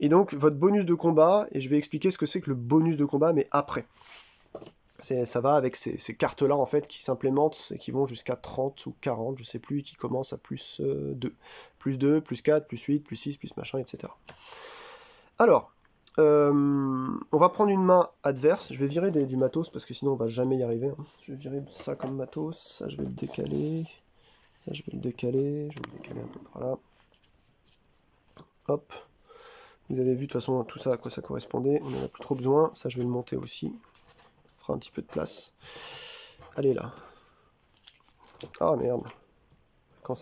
Et donc, votre bonus de combat, et je vais expliquer ce que c'est que le bonus de combat, mais après. Ça va avec ces cartes-là, en fait, qui s'implémentent et qui vont jusqu'à 30 ou 40, je sais plus, qui commencent à plus 2. Plus 2, plus 4, plus 8, plus 6, plus machin, etc. Alors, on va prendre une main adverse. Je vais virer du matos, parce que sinon on va jamais y arriver, hein. Je vais virer ça comme matos, ça je vais le décaler, ça je vais le décaler, je vais le décaler un peu par là. Hop. Vous avez vu de toute façon tout ça à quoi ça correspondait, on n'en a plus trop besoin, ça je vais le monter aussi. Un petit peu de place. Allez là. Ah merde. Quand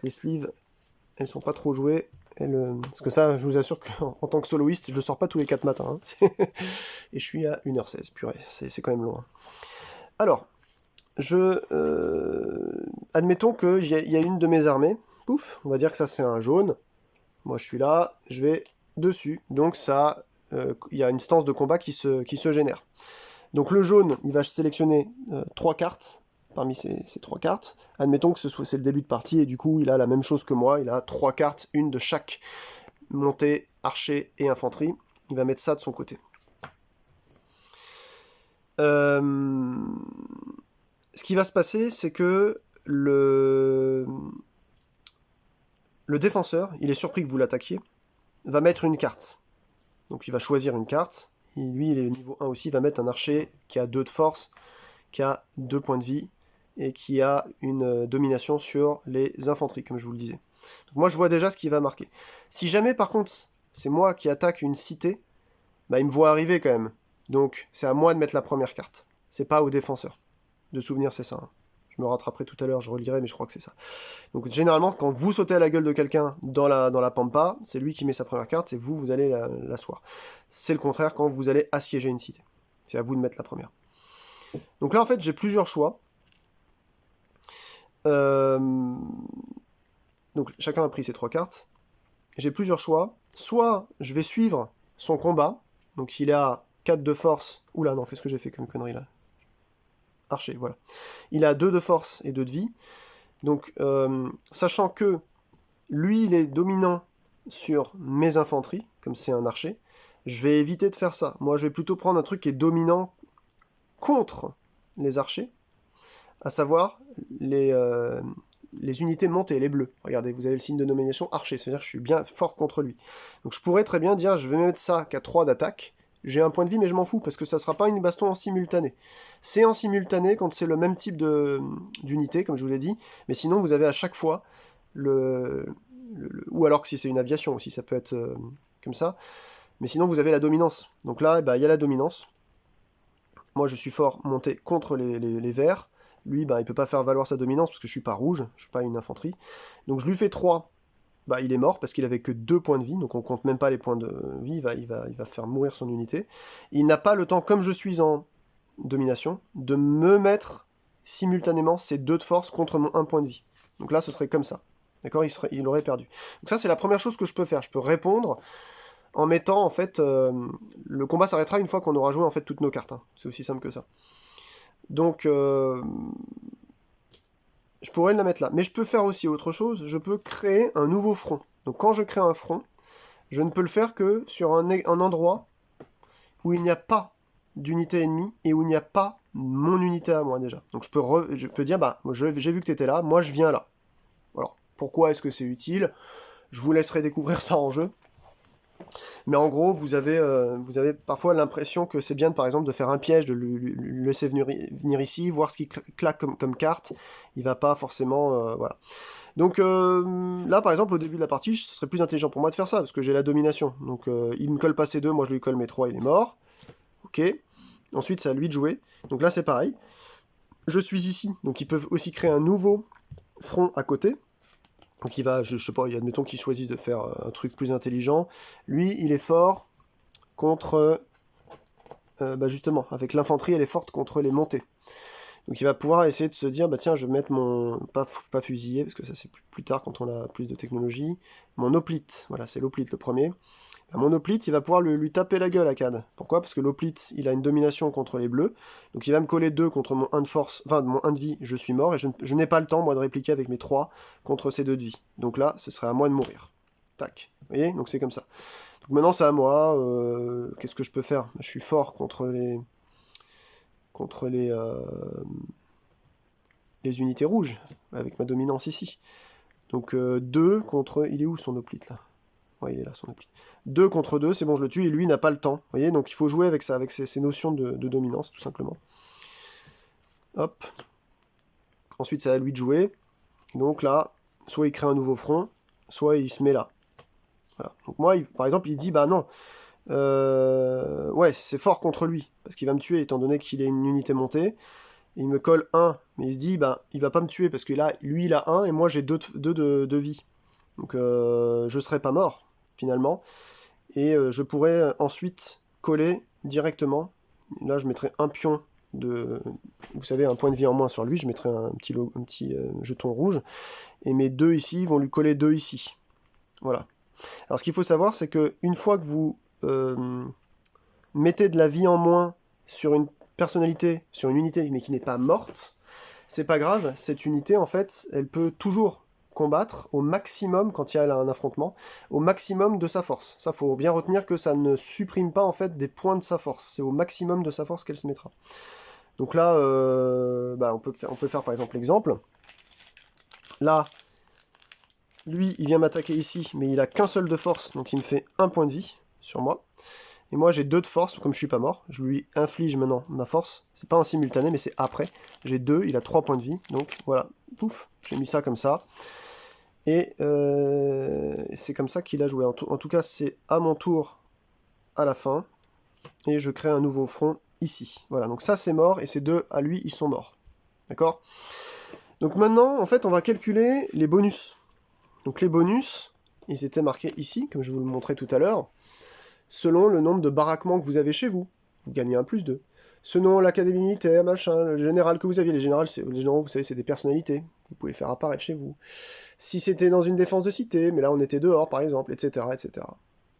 les sleeves, elles sont pas trop jouées, parce que ça, je vous assure qu'en tant que soloiste, je le sors pas tous les 4 matins. Hein. Et je suis à 1h16, purée, c'est quand même loin. Alors, admettons qu'il y a une de mes armées, pouf, on va dire que ça c'est un jaune. Moi je suis là, je vais dessus, donc ça, il y a une stance de combat qui se génère. Donc le jaune, il va sélectionner 3 cartes parmi ces 3 cartes. Admettons que c'est le début de partie, et du coup il a la même chose que moi, il a 3 cartes, une de chaque montée, archer et infanterie. Il va mettre ça de son côté. Ce qui va se passer, c'est que le défenseur, il est surpris que vous l'attaquiez, va mettre une carte. Donc il va choisir une carte. Et lui, il est niveau 1 aussi, il va mettre un archer qui a 2 de force, qui a 2 points de vie, et qui a une domination sur les infanteries, comme je vous le disais. Donc moi, je vois déjà ce qui va marquer. Si jamais, par contre, c'est moi qui attaque une cité, bah, il me voit arriver quand même. Donc c'est à moi de mettre la première carte. C'est pas au défenseur. De souvenir, c'est ça. Hein. Je me rattraperai tout à l'heure, je relirai, mais je crois que c'est ça. Donc généralement, quand vous sautez à la gueule de quelqu'un dans la pampa, c'est lui qui met sa première carte, et vous allez l'asseoir. C'est le contraire quand vous allez assiéger une cité. C'est à vous de mettre la première. Donc là, en fait, j'ai plusieurs choix. Donc chacun a pris ses 3 cartes. J'ai plusieurs choix. Soit je vais suivre son combat. Donc il a 4 de force. Oula, non, qu'est-ce que j'ai fait comme connerie là? Archer, voilà. Il a 2 de force et 2 de vie. Donc, sachant que lui, il est dominant sur mes infanteries, comme c'est un archer, je vais éviter de faire ça. Moi, je vais plutôt prendre un truc qui est dominant contre les archers, à savoir les unités montées, les bleus. Regardez, vous avez le signe de nomination archer, c'est-à-dire que je suis bien fort contre lui. Donc je pourrais très bien dire, je vais mettre ça qu'à 3 d'attaque, j'ai un point de vie, mais je m'en fous, parce que ça sera pas une baston en simultané. C'est en simultané quand c'est le même type d'unité, comme je vous l'ai dit, mais sinon vous avez à chaque fois ou alors que si c'est une aviation aussi, ça peut être comme ça, mais sinon vous avez la dominance. Donc là, bah, y a la dominance. Moi je suis fort monté contre les verts, Lui, bah, il peut pas faire valoir sa dominance parce que je suis pas rouge, je suis pas une infanterie. Donc je lui fais 3, bah, il est mort parce qu'il avait que 2 points de vie, donc on compte même pas les points de vie, il va faire mourir son unité. Il n'a pas le temps, comme je suis en domination, de me mettre simultanément ces 2 de force contre mon 1 point de vie. Donc là, ce serait comme ça. D'accord, il aurait perdu. Donc ça, c'est la première chose que je peux faire. Je peux répondre en mettant, en fait, le combat s'arrêtera une fois qu'on aura joué, en fait, toutes nos cartes. Hein. C'est aussi simple que ça. Donc, je pourrais la mettre là. Mais je peux faire aussi autre chose. Je peux créer un nouveau front. Donc quand je crée un front, je ne peux le faire que sur un endroit où il n'y a pas d'unité ennemie et où il n'y a pas mon unité à moi déjà. Donc je peux dire, bah, j'ai vu que tu étais là, moi je viens là. Alors, pourquoi est-ce que c'est utile? Je vous laisserai découvrir ça en jeu. Mais en gros, vous avez parfois l'impression que c'est bien, par exemple, de faire un piège, de le laisser venir ici, voir ce qu'il claque comme carte. Il va pas forcément... voilà. Donc là, par exemple, au début de la partie, ce serait plus intelligent pour moi de faire ça, parce que j'ai la domination. Donc il me colle pas ses 2, moi je lui colle mes 3, il est mort. Ok. Ensuite, c'est à lui de jouer. Donc là, c'est pareil. Je suis ici, donc ils peuvent aussi créer un nouveau front à côté. Donc il va, je sais pas, admettons qu'il choisisse de faire un truc plus intelligent. Lui, il est fort contre... bah justement, avec l'infanterie, elle est forte contre les montées. Donc il va pouvoir essayer de se dire, bah tiens, je vais mettre mon... Pas fusilier, parce que ça c'est plus tard quand on a plus de technologie. Mon hoplite, voilà, c'est l'hoplite le premier. Bah, mon hoplite, il va pouvoir lui taper la gueule à Cad. Pourquoi? Parce que l'hoplite, il a une domination contre les bleus. Donc il va me coller 2 contre mon 1 de force, enfin mon 1 de vie, je suis mort, et je n'ai pas le temps, moi, de répliquer avec mes 3 contre ces 2 de vie. Donc là, ce serait à moi de mourir. Tac. Vous voyez? Donc c'est comme ça. Donc maintenant, c'est à moi. Qu'est-ce que je peux faire? Je suis fort contre les unités rouges, avec ma dominance ici. Donc 2 contre... Il est où son hoplite là? Ouais, il est là son hoplite. 2 contre 2, c'est bon, je le tue, et lui n'a pas le temps. Vous voyez, donc il faut jouer avec ça, avec ces notions de dominance, tout simplement. Hop. Ensuite, c'est à lui de jouer. Donc là, soit il crée un nouveau front, soit il se met là. Voilà. Donc moi, par exemple, il dit, bah non, ouais, c'est fort contre lui, parce qu'il va me tuer, étant donné qu'il est une unité montée. Il me colle 1, mais il se dit, bah, il va pas me tuer, parce que là, lui, il a 1, et moi, j'ai 2 de vie. Donc, je serai pas mort, finalement. Et je pourrais ensuite coller directement. Là, je mettrai un pion de... Vous savez, un point de vie en moins sur lui, je mettrai un petit jeton rouge. Et mes 2 ici vont lui coller 2 ici. Voilà. Alors, ce qu'il faut savoir, c'est que une fois que vous mettez de la vie en moins sur une personnalité, sur une unité, mais qui n'est pas morte, c'est pas grave, cette unité, en fait, elle peut toujours combattre au maximum, quand il y a un affrontement, au maximum de sa force. Ça, faut bien retenir que ça ne supprime pas, en fait, des points de sa force. C'est au maximum de sa force qu'elle se mettra. Donc là, bah, on peut faire, par exemple, l'exemple. Là, lui, il vient m'attaquer ici, mais il a qu'un seul de force, donc il me fait 1 point de vie sur moi. Et moi, j'ai 2 de force, comme je suis pas mort. Je lui inflige maintenant ma force. C'est pas en simultané, mais c'est après. J'ai 2, il a 3 points de vie. Donc voilà, pouf, j'ai mis ça comme ça. Et c'est comme ça qu'il a joué. En tout cas, c'est à mon tour à la fin. Et je crée un nouveau front ici. Voilà, donc ça c'est mort, et ces 2 à lui, ils sont morts. D'accord? Donc maintenant, en fait, on va calculer les bonus. Donc les bonus, ils étaient marqués ici, comme je vous le montrais tout à l'heure, selon le nombre de baraquements que vous avez chez vous. Vous gagnez un plus 2. Selon l'académie militaire, machin, le général que vous aviez. Les généraux, vous savez, c'est des personnalités. Vous pouvez faire apparaître chez vous. Si c'était dans une défense de cité, mais là on était dehors par exemple, etc. etc.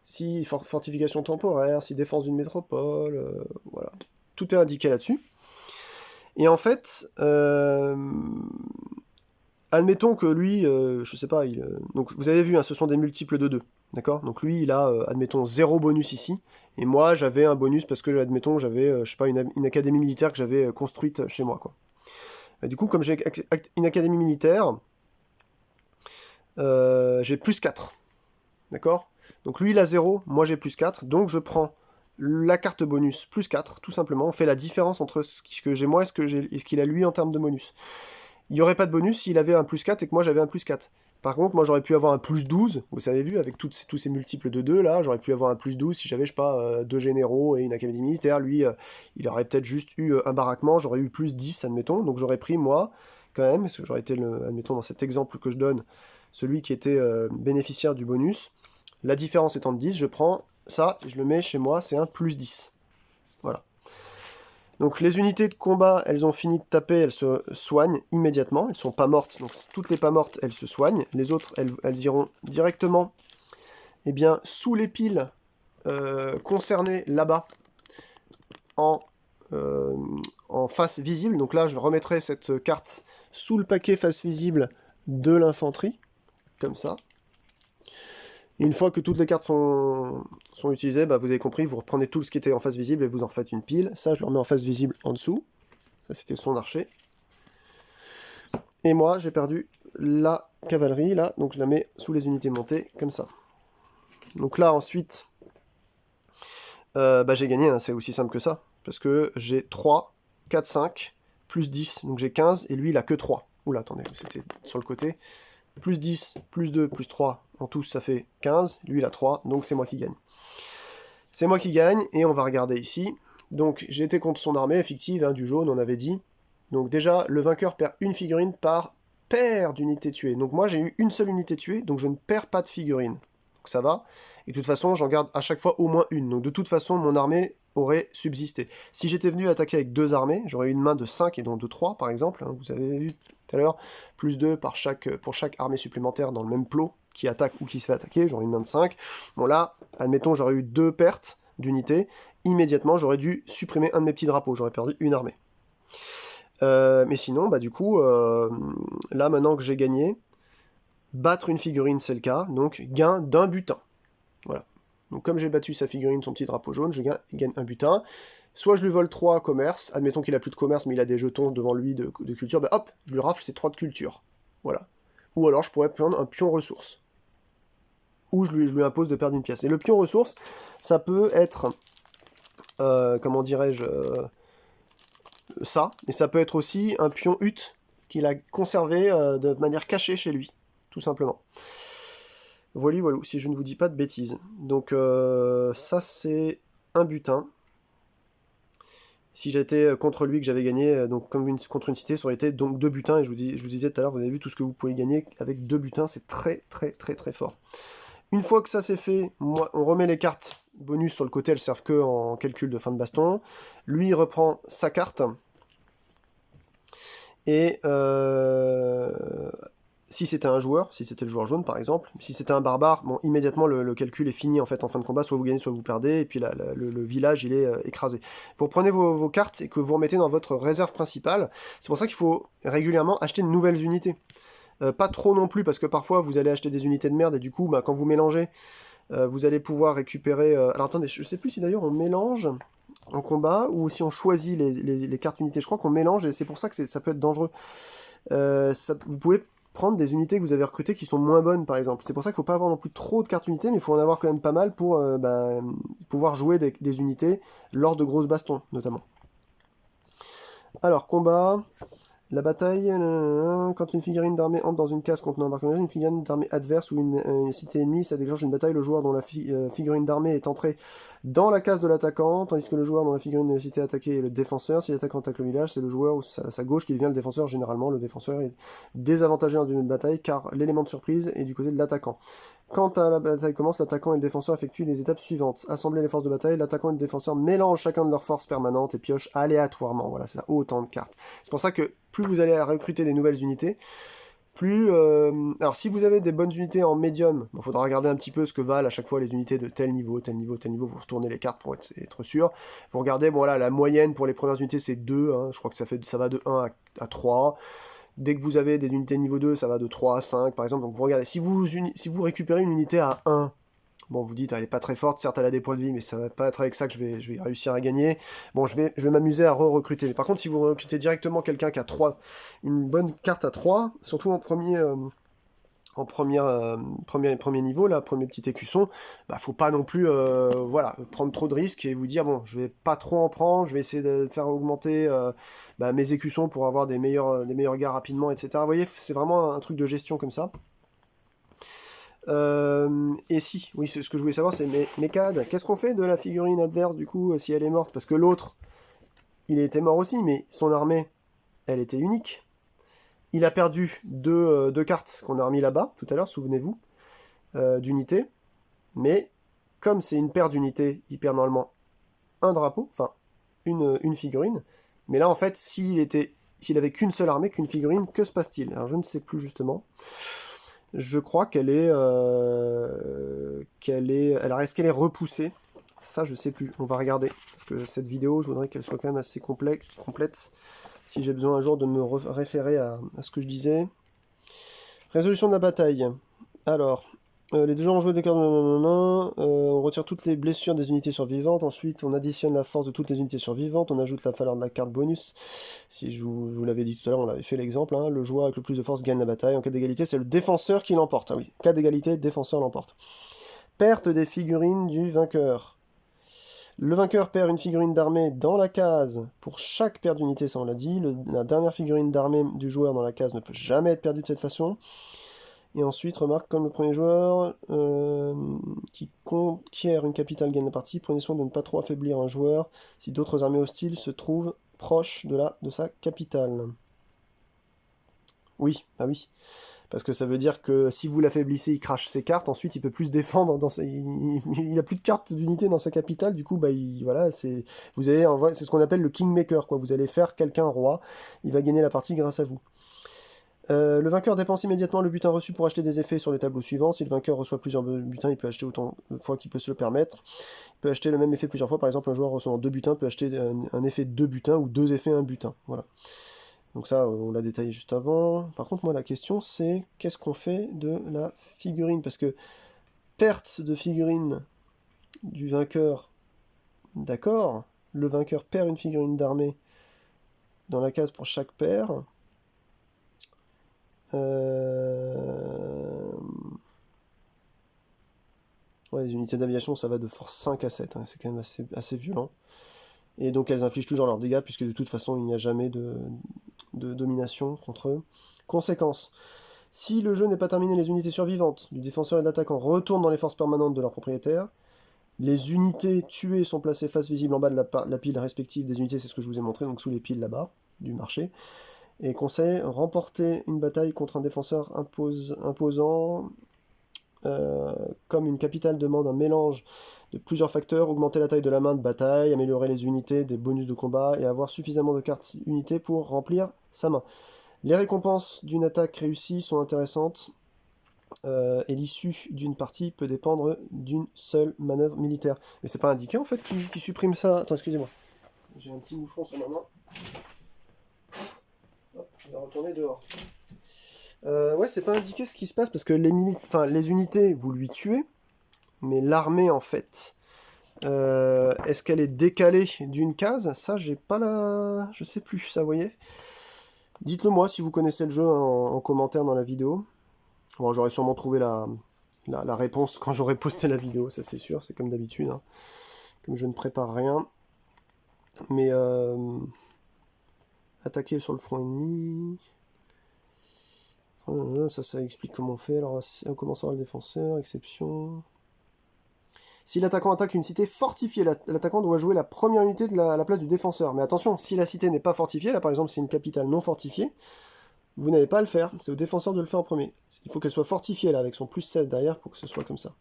Si fortification temporaire, si défense d'une métropole, voilà. Tout est indiqué là-dessus. Et en fait, admettons que lui, je sais pas, donc vous avez vu, hein, ce sont des multiples de 2, d'accord? Donc lui, il a, admettons, 0 bonus ici, et moi, j'avais un bonus parce que, admettons, j'avais, je sais pas, une académie militaire que j'avais construite chez moi, quoi. Et du coup, comme j'ai une académie militaire, j'ai plus 4, d'accord? Donc lui, il a 0, moi j'ai plus 4, donc je prends la carte bonus plus 4, tout simplement, on fait la différence entre ce que j'ai moi et ce qu'il a lui en termes de bonus. Il n'y aurait pas de bonus s'il avait un plus 4 et que moi j'avais un plus 4. Par contre, moi j'aurais pu avoir un plus 12, vous avez vu, avec tous ces multiples de 2 là, j'aurais pu avoir un plus 12 si j'avais, je sais pas, deux généraux et une académie militaire. Lui, il aurait peut-être juste eu un baraquement, j'aurais eu plus 10, admettons. Donc j'aurais pris, moi, quand même, parce que j'aurais été, admettons, dans cet exemple que je donne, celui qui était bénéficiaire du bonus. La différence étant de 10, je prends ça, je le mets chez moi, c'est un plus 10. Voilà. Donc les unités de combat, elles ont fini de taper, elles se soignent immédiatement, elles sont pas mortes, donc toutes les pas mortes, elles se soignent. Les autres, elles iront directement eh bien, sous les piles concernées là-bas, en face visible. Donc là, je remettrai cette carte sous le paquet face visible de l'infanterie, comme ça. Et une fois que toutes les cartes sont utilisées, bah vous avez compris, vous reprenez tout ce qui était en face visible et vous en faites une pile. Ça, je le remets en face visible en dessous. Ça, c'était son archer. Et moi, j'ai perdu la cavalerie, là, donc je la mets sous les unités montées, comme ça. Donc là, ensuite, j'ai gagné, hein, c'est aussi simple que ça. Parce que j'ai 3, 4, 5, plus 10, donc j'ai 15, et lui, il a que 3. Oula, attendez, c'était sur le côté. Plus 10, plus 2, plus 3, en tout, ça fait 15. Lui, il a 3, donc c'est moi qui gagne. C'est moi qui gagne, et on va regarder ici. Donc, j'ai été contre son armée effective, hein, du jaune, on avait dit. Donc déjà, le vainqueur perd une figurine par paire d'unités tuées. Donc moi, j'ai eu une seule unité tuée, donc je ne perds pas de figurine. Donc ça va. Et de toute façon, j'en garde à chaque fois au moins une. Donc de toute façon, mon armée aurait subsisté. Si j'étais venu attaquer avec 2 armées, j'aurais eu une main de 5 et donc de 3, par exemple. Hein, vous avez vu tout à l'heure, plus 2 pour chaque armée supplémentaire dans le même plot, qui attaque ou qui se fait attaquer, j'aurais une main de 5. Bon là, admettons, j'aurais eu 2 pertes d'unités. Immédiatement, j'aurais dû supprimer un de mes petits drapeaux. J'aurais perdu une armée. Mais sinon, du coup, là, maintenant que j'ai gagné, battre une figurine, c'est le cas, donc gain d'un butin. Voilà. Donc comme j'ai battu sa figurine, son petit drapeau jaune, je gagne un butin. Soit je lui vole 3 commerce, admettons qu'il a plus de commerce, mais il a des jetons devant lui de culture, hop, je lui rafle ses 3 de culture. Voilà. Ou alors je pourrais prendre un pion ressource. Ou je lui impose de perdre une pièce. Et le pion ressource, ça peut être, comment dirais-je, ça, et ça peut être aussi un pion hutte qu'il a conservé de manière cachée chez lui, tout simplement. Voilà, si je ne vous dis pas de bêtises. Donc ça c'est un butin. Si j'étais contre lui que j'avais gagné, donc comme contre une cité, ça aurait été donc 2 butins, et je vous disais tout à l'heure, vous avez vu tout ce que vous pouvez gagner avec 2 butins, c'est très très très très fort. Une fois que ça c'est fait, on remet les cartes bonus sur le côté, elles servent que en calcul de fin de baston. Lui il reprend sa carte. Et si c'était un joueur, si c'était le joueur jaune par exemple, si c'était un barbare, bon, immédiatement le calcul est fini en fait en fin de combat, soit vous gagnez, soit vous perdez, et puis le village il est écrasé. Vous reprenez vos cartes et que vous remettez dans votre réserve principale. C'est pour ça qu'il faut régulièrement acheter de nouvelles unités. Pas trop non plus, parce que parfois vous allez acheter des unités de merde, et du coup, quand vous mélangez, vous allez pouvoir récupérer... Alors attendez, je sais plus si d'ailleurs on mélange en combat, ou si on choisit les cartes unités. Je crois qu'on mélange, et c'est pour ça que ça peut être dangereux. Vous pouvez prendre des unités que vous avez recrutées qui sont moins bonnes, par exemple. C'est pour ça qu'il ne faut pas avoir non plus trop de cartes unités, mais il faut en avoir quand même pas mal pour pouvoir jouer des unités lors de grosses bastons, notamment. Alors, combat... La bataille, quand une figurine d'armée entre dans une case contenant un embarquement, une figurine d'armée adverse ou une cité ennemie, ça déclenche une bataille. Le joueur dont la figurine d'armée est entrée dans la case de l'attaquant, tandis que le joueur dont la figurine de la cité attaquée est le défenseur. Si l'attaquant attaque le village, c'est le joueur à sa gauche qui devient le défenseur. Généralement, le défenseur est désavantagé dans une bataille car l'élément de surprise est du côté de l'attaquant. Quand la bataille commence, l'attaquant et le défenseur effectuent les étapes suivantes. Assembler les forces de bataille, l'attaquant et le défenseur mélangent chacun de leurs forces permanentes et piochent aléatoirement. Voilà, c'est ça, autant de cartes. C'est pour ça que plus vous allez recruter des nouvelles unités, plus... Alors si vous avez des bonnes unités en médium, il faudra regarder un petit peu ce que valent à chaque fois les unités de tel niveau, tel niveau, tel niveau, vous retournez les cartes pour être sûr. Vous regardez, bon voilà, la moyenne pour les premières unités c'est 2, hein, je crois que ça va de 1 à 3. Dès que vous avez des unités niveau 2, ça va de 3 à 5 par exemple. Donc vous regardez, si vous récupérez une unité à 1, bon, vous dites, elle est pas très forte, certes elle a des points de vie, mais ça va pas être avec ça que je vais réussir à gagner. Bon, je vais m'amuser à re-recruter. Mais par contre, si vous recrutez directement quelqu'un qui a 3, une bonne carte à 3, surtout en premier niveau, là, premier petit écusson, faut pas non plus prendre trop de risques et vous dire, bon, je vais pas trop en prendre, je vais essayer de faire augmenter mes écussons pour avoir des meilleurs gars rapidement, etc. Vous voyez, c'est vraiment un truc de gestion comme ça. Et si, oui, ce que je voulais savoir, c'est Mekad, qu'est-ce qu'on fait de la figurine adverse, du coup, si elle est morte? Parce que l'autre, il était mort aussi, mais son armée, elle était unique. Il a perdu deux cartes qu'on a remis là-bas, tout à l'heure, souvenez-vous, d'unités. Mais, comme c'est une paire d'unités, il perd normalement un drapeau, enfin, une figurine. Mais là, en fait, s'il avait qu'une seule armée, qu'une figurine, que se passe-t-il? Alors, je ne sais plus, justement. Je crois alors est-ce qu'elle est repoussée? Ça, je sais plus. On va regarder parce que cette vidéo, je voudrais qu'elle soit quand même assez complète. Si j'ai besoin un jour de me référer à ce que je disais. Résolution de la bataille. Alors, les deux joueurs ont joué des cartes. On retire toutes les blessures des unités survivantes. Ensuite, on additionne la force de toutes les unités survivantes. On ajoute la valeur de la carte bonus. Si je vous l'avais dit tout à l'heure, on l'avait fait l'exemple. Hein. Le joueur avec le plus de force gagne la bataille. En cas d'égalité, c'est le défenseur qui l'emporte. Ah oui, cas d'égalité, défenseur l'emporte. Perte des figurines du vainqueur. Le vainqueur perd une figurine d'armée dans la case pour chaque paire d'unités, ça on l'a dit. La dernière figurine d'armée du joueur dans la case ne peut jamais être perdue de cette façon. Et ensuite, remarque, comme le premier joueur qui conquiert une capitale gagne la partie, prenez soin de ne pas trop affaiblir un joueur si d'autres armées hostiles se trouvent proches de sa capitale. Oui, ah oui. Parce que ça veut dire que si vous l'affaiblissez, il crache ses cartes, ensuite il peut plus se défendre, il a plus de cartes d'unité dans sa capitale, du coup, bah, voilà, c'est ce qu'on appelle le Kingmaker, quoi. Vous allez faire quelqu'un roi, il va gagner la partie grâce à vous. Le vainqueur dépense immédiatement le butin reçu pour acheter des effets sur les tableaux suivants. Si le vainqueur reçoit plusieurs butins, il peut acheter autant de fois qu'il peut se le permettre. Il peut acheter le même effet plusieurs fois. Par exemple, un joueur recevant 2 butins peut acheter un effet de 2 butins ou 2 effets 1 butin. Voilà. Donc ça, on l'a détaillé juste avant. Par contre, moi, la question, c'est qu'est-ce qu'on fait de la figurine? Parce que perte de figurine du vainqueur, d'accord. Le vainqueur perd une figurine d'armée dans la case pour chaque paire. Ouais, les unités d'aviation, ça va de force 5 à 7, hein, c'est quand même assez violent. Et donc elles infligent toujours leurs dégâts, puisque de toute façon, il n'y a jamais de domination contre eux. Conséquence. Si le jeu n'est pas terminé, les unités survivantes du défenseur et de l'attaquant retournent dans les forces permanentes de leur propriétaire. Les unités tuées sont placées face visible en bas de la pile respective des unités, c'est ce que je vous ai montré, donc sous les piles là-bas, du marché. Et conseil, remporter une bataille contre un défenseur imposant, comme une capitale demande un mélange de plusieurs facteurs, augmenter la taille de la main de bataille, améliorer les unités, des bonus de combat, et avoir suffisamment de cartes unités pour remplir sa main. Les récompenses d'une attaque réussie sont intéressantes, et l'issue d'une partie peut dépendre d'une seule manœuvre militaire. Mais c'est pas indiqué en fait qui supprime ça. Attends, excusez-moi. J'ai un petit moucheron sur ma main. Hop, je vais retourner dehors. Ouais, c'est pas indiqué ce qui se passe parce que les unités, vous lui tuez, mais l'armée en fait, est-ce qu'elle est décalée d'une case? Ça, j'ai pas la... Je sais plus, ça, vous voyez. Dites-le moi si vous connaissez le jeu en commentaire dans la vidéo. Bon, j'aurais sûrement trouvé la réponse quand j'aurais posté la vidéo, ça c'est sûr, c'est comme d'habitude. Hein. Comme je ne prépare rien. Mais attaquer sur le front ennemi... Ça explique comment on fait. Alors, on commence par le défenseur, exception... Si l'attaquant attaque une cité fortifiée, l'attaquant doit jouer la première unité à la place du défenseur. Mais attention, si la cité n'est pas fortifiée, là par exemple c'est une capitale non fortifiée, vous n'avez pas à le faire, c'est au défenseur de le faire en premier. Il faut qu'elle soit fortifiée là, avec son plus 16 derrière pour que ce soit comme ça.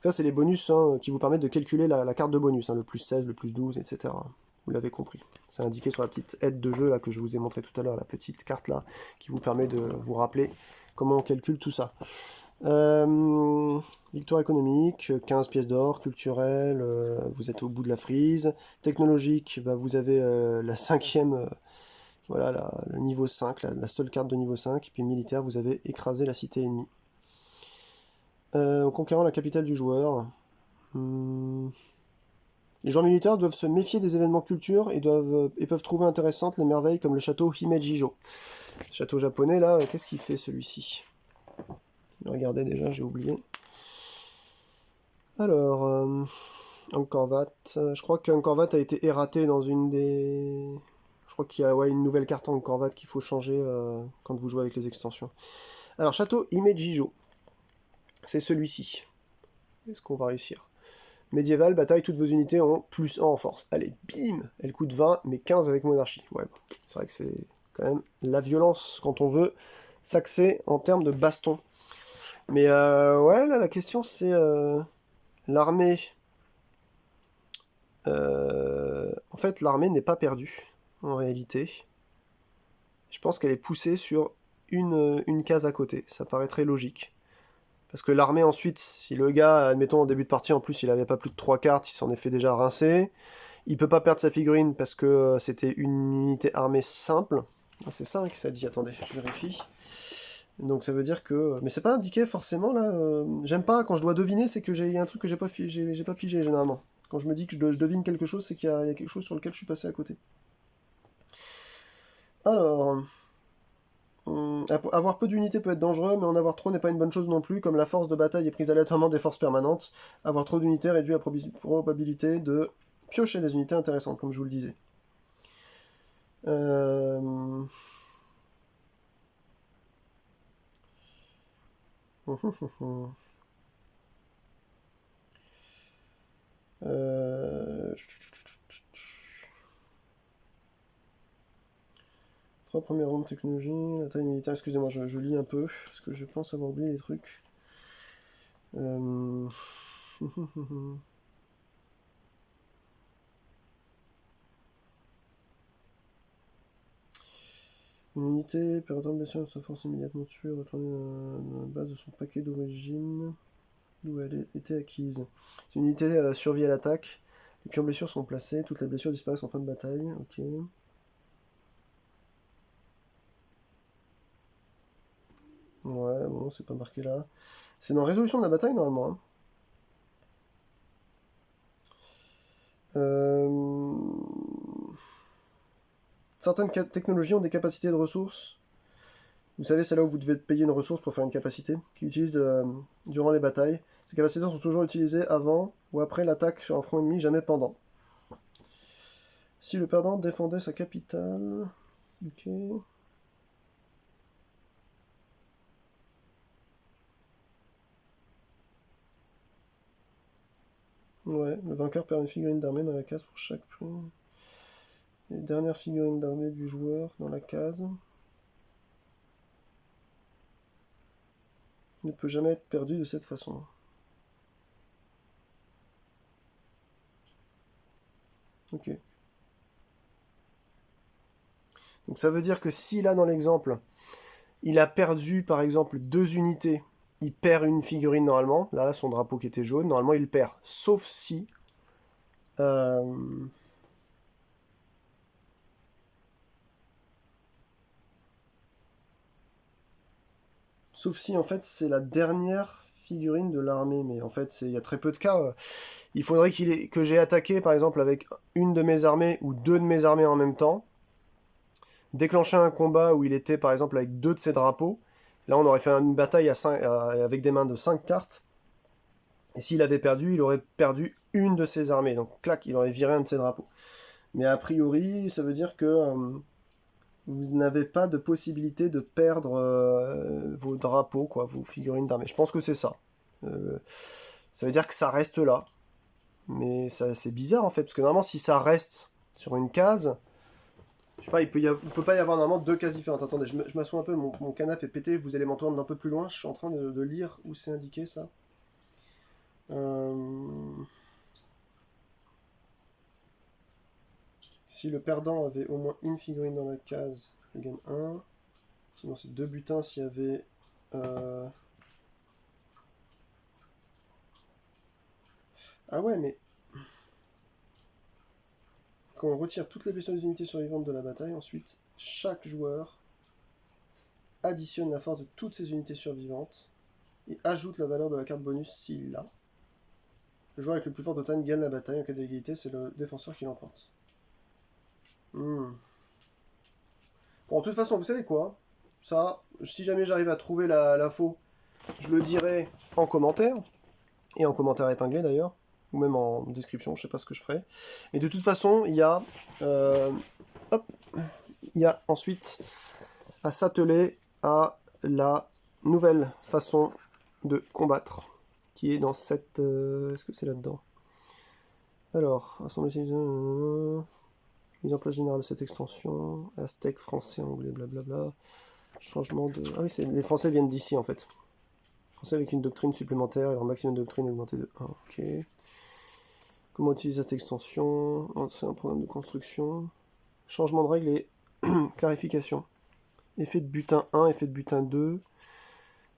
Ça c'est les bonus hein, qui vous permettent de calculer la carte de bonus, hein, le plus 16, le plus 12, etc. Vous l'avez compris. C'est indiqué sur la petite aide de jeu là, que je vous ai montré tout à l'heure, la petite carte là, qui vous permet de vous rappeler comment on calcule tout ça. Victoire économique, 15 pièces d'or, culturel, vous êtes au bout de la frise. Technologique, bah, vous avez la cinquième, voilà, le niveau 5, la seule carte de niveau 5. Et puis militaire, vous avez écrasé la cité ennemie. En conquérant la capitale du joueur. Les joueurs militaires doivent se méfier des événements culture et peuvent trouver intéressantes les merveilles comme le château Himejijo. Château japonais, là, qu'est-ce qu'il fait celui-ci? Regardez déjà, j'ai oublié. Alors, Angkor Wat. Je crois qu'Angkor Wat a été erraté dans une des... Je crois qu'il y a une nouvelle carte Angkor Wat qu'il faut changer quand vous jouez avec les extensions. Alors, château Himejijo. C'est celui-ci. Est-ce qu'on va réussir? Médiéval, bataille, toutes vos unités ont plus 1 en force. Allez, bim! Elle coûte 20, mais 15 avec monarchie. Ouais, bon, c'est vrai que c'est quand même la violence quand on veut s'axer en termes de baston. Mais ouais, là, la question c'est l'armée. En fait, l'armée n'est pas perdue, en réalité. Je pense qu'elle est poussée sur une case à côté. Ça paraîtrait logique. Parce que l'armée ensuite, si le gars, admettons en début de partie, en plus il avait pas plus de 3 cartes, il s'en est fait déjà rincer. Il peut pas perdre sa figurine parce que c'était une unité armée simple. Ah, c'est ça hein, que ça dit, attendez, je vérifie. Donc ça veut dire que... Mais c'est pas indiqué forcément là. J'aime pas, quand je dois deviner, c'est que j'ai un truc que j'ai pas pigé généralement. Quand je me dis que je devine quelque chose, c'est qu'il y a quelque chose sur lequel je suis passé à côté. Alors... avoir peu d'unités peut être dangereux, mais en avoir trop n'est pas une bonne chose non plus, comme la force de bataille est prise aléatoirement des forces permanentes. Avoir trop d'unités réduit la probabilité de piocher des unités intéressantes, comme je vous le disais. Euh... euh... 3 premières rondes de technologie, la taille militaire, excusez-moi, je lis un peu, parce que je pense avoir oublié des trucs. Euh... Une unité perdant blessure de sa force immédiatement tuée, retourner dans la base de son paquet d'origine, d'où elle était acquise. C'est une unité survie à l'attaque. Les pions blessures sont placés, toutes les blessures disparaissent en fin de bataille. Ok. Ouais, bon, c'est pas marqué là. C'est dans résolution de la bataille normalement. Hein. Certaines technologies ont des capacités de ressources. Vous savez, c'est là où vous devez payer une ressource pour faire une capacité, qui utilise durant les batailles. Ces capacités sont toujours utilisées avant ou après l'attaque sur un front ennemi, jamais pendant. Si le perdant défendait sa capitale... Ok... Ouais, le vainqueur perd une figurine d'armée dans la case pour chaque point. Les dernières figurines d'armée du joueur dans la case ne peut jamais être perdue de cette façon. Ok. Donc ça veut dire que si là dans l'exemple, il a perdu par exemple 2 unités, il perd une figurine normalement, là son drapeau qui était jaune, normalement il perd. Sauf si... Sauf si en fait c'est la dernière figurine de l'armée, mais en fait il y a très peu de cas. Il faudrait que j'ai attaqué par exemple avec une de mes armées ou 2 de mes armées en même temps, déclenché un combat où il était par exemple avec 2 de ses drapeaux. Là on aurait fait une bataille avec des mains de 5 cartes. Et s'il avait perdu, il aurait perdu une de ses armées. Donc clac, il aurait viré un de ses drapeaux. Mais a priori, ça veut dire que vous n'avez pas de possibilité de perdre vos drapeaux, quoi, vos figurines d'armée. Je pense que c'est ça. Ça veut dire que ça reste là. Mais c'est bizarre en fait, parce que normalement si ça reste sur une case, je sais pas, il peut pas y avoir normalement 2 cases différentes. Attendez, je m'assois un peu, mon canapé est pété, vous allez m'entendre d'un peu plus loin, je suis en train de lire où c'est indiqué ça. Si le perdant avait au moins une figurine dans la case, il gagne 1. Sinon c'est 2 butins s'il y avait... Ah ouais, mais... Quand on retire toutes les blessures des unités survivantes de la bataille, ensuite, chaque joueur additionne la force de toutes ces unités survivantes et ajoute la valeur de la carte bonus s'il l'a. Le joueur avec le plus fort total gagne la bataille. En cas d'égalité, c'est le défenseur qui l'emporte. Bon, de toute façon, vous savez quoi? Ça, si jamais j'arrive à trouver l'info, je le dirai en commentaire. Et en commentaire épinglé d'ailleurs. Ou même en description, je sais pas ce que je ferai. Mais de toute façon, il y a... il y a ensuite à s'atteler à la nouvelle façon de combattre, qui est dans cette... Est-ce que c'est là-dedans? Alors, assemblée mise en place générale de cette extension, aztèque, français, anglais, blablabla, changement de... Ah oui, les Français viennent d'ici en fait. Français avec une doctrine supplémentaire et leur maximum de doctrine augmenté de 1, ok. Comment utiliser cette extension? C'est un programme de construction. Changement de règle et clarification. Effet de butin 1, effet de butin 2.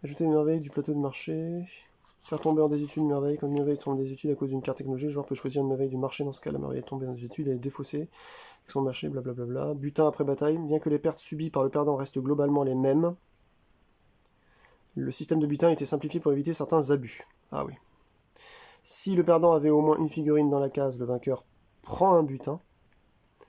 Ajouter une merveille du plateau de marché. Faire tomber en désuétude une merveille. Quand une merveille tombe en désuétude à cause d'une carte technologique, le joueur peut choisir une merveille du marché. Dans ce cas, la merveille est tombée en désuétude et est défaussée avec son marché, blablabla. Butin après bataille. Bien que les pertes subies par le perdant restent globalement les mêmes, le système de butin a été simplifié pour éviter certains abus. Ah oui. Si le perdant avait au moins une figurine dans la case, le vainqueur prend un butin.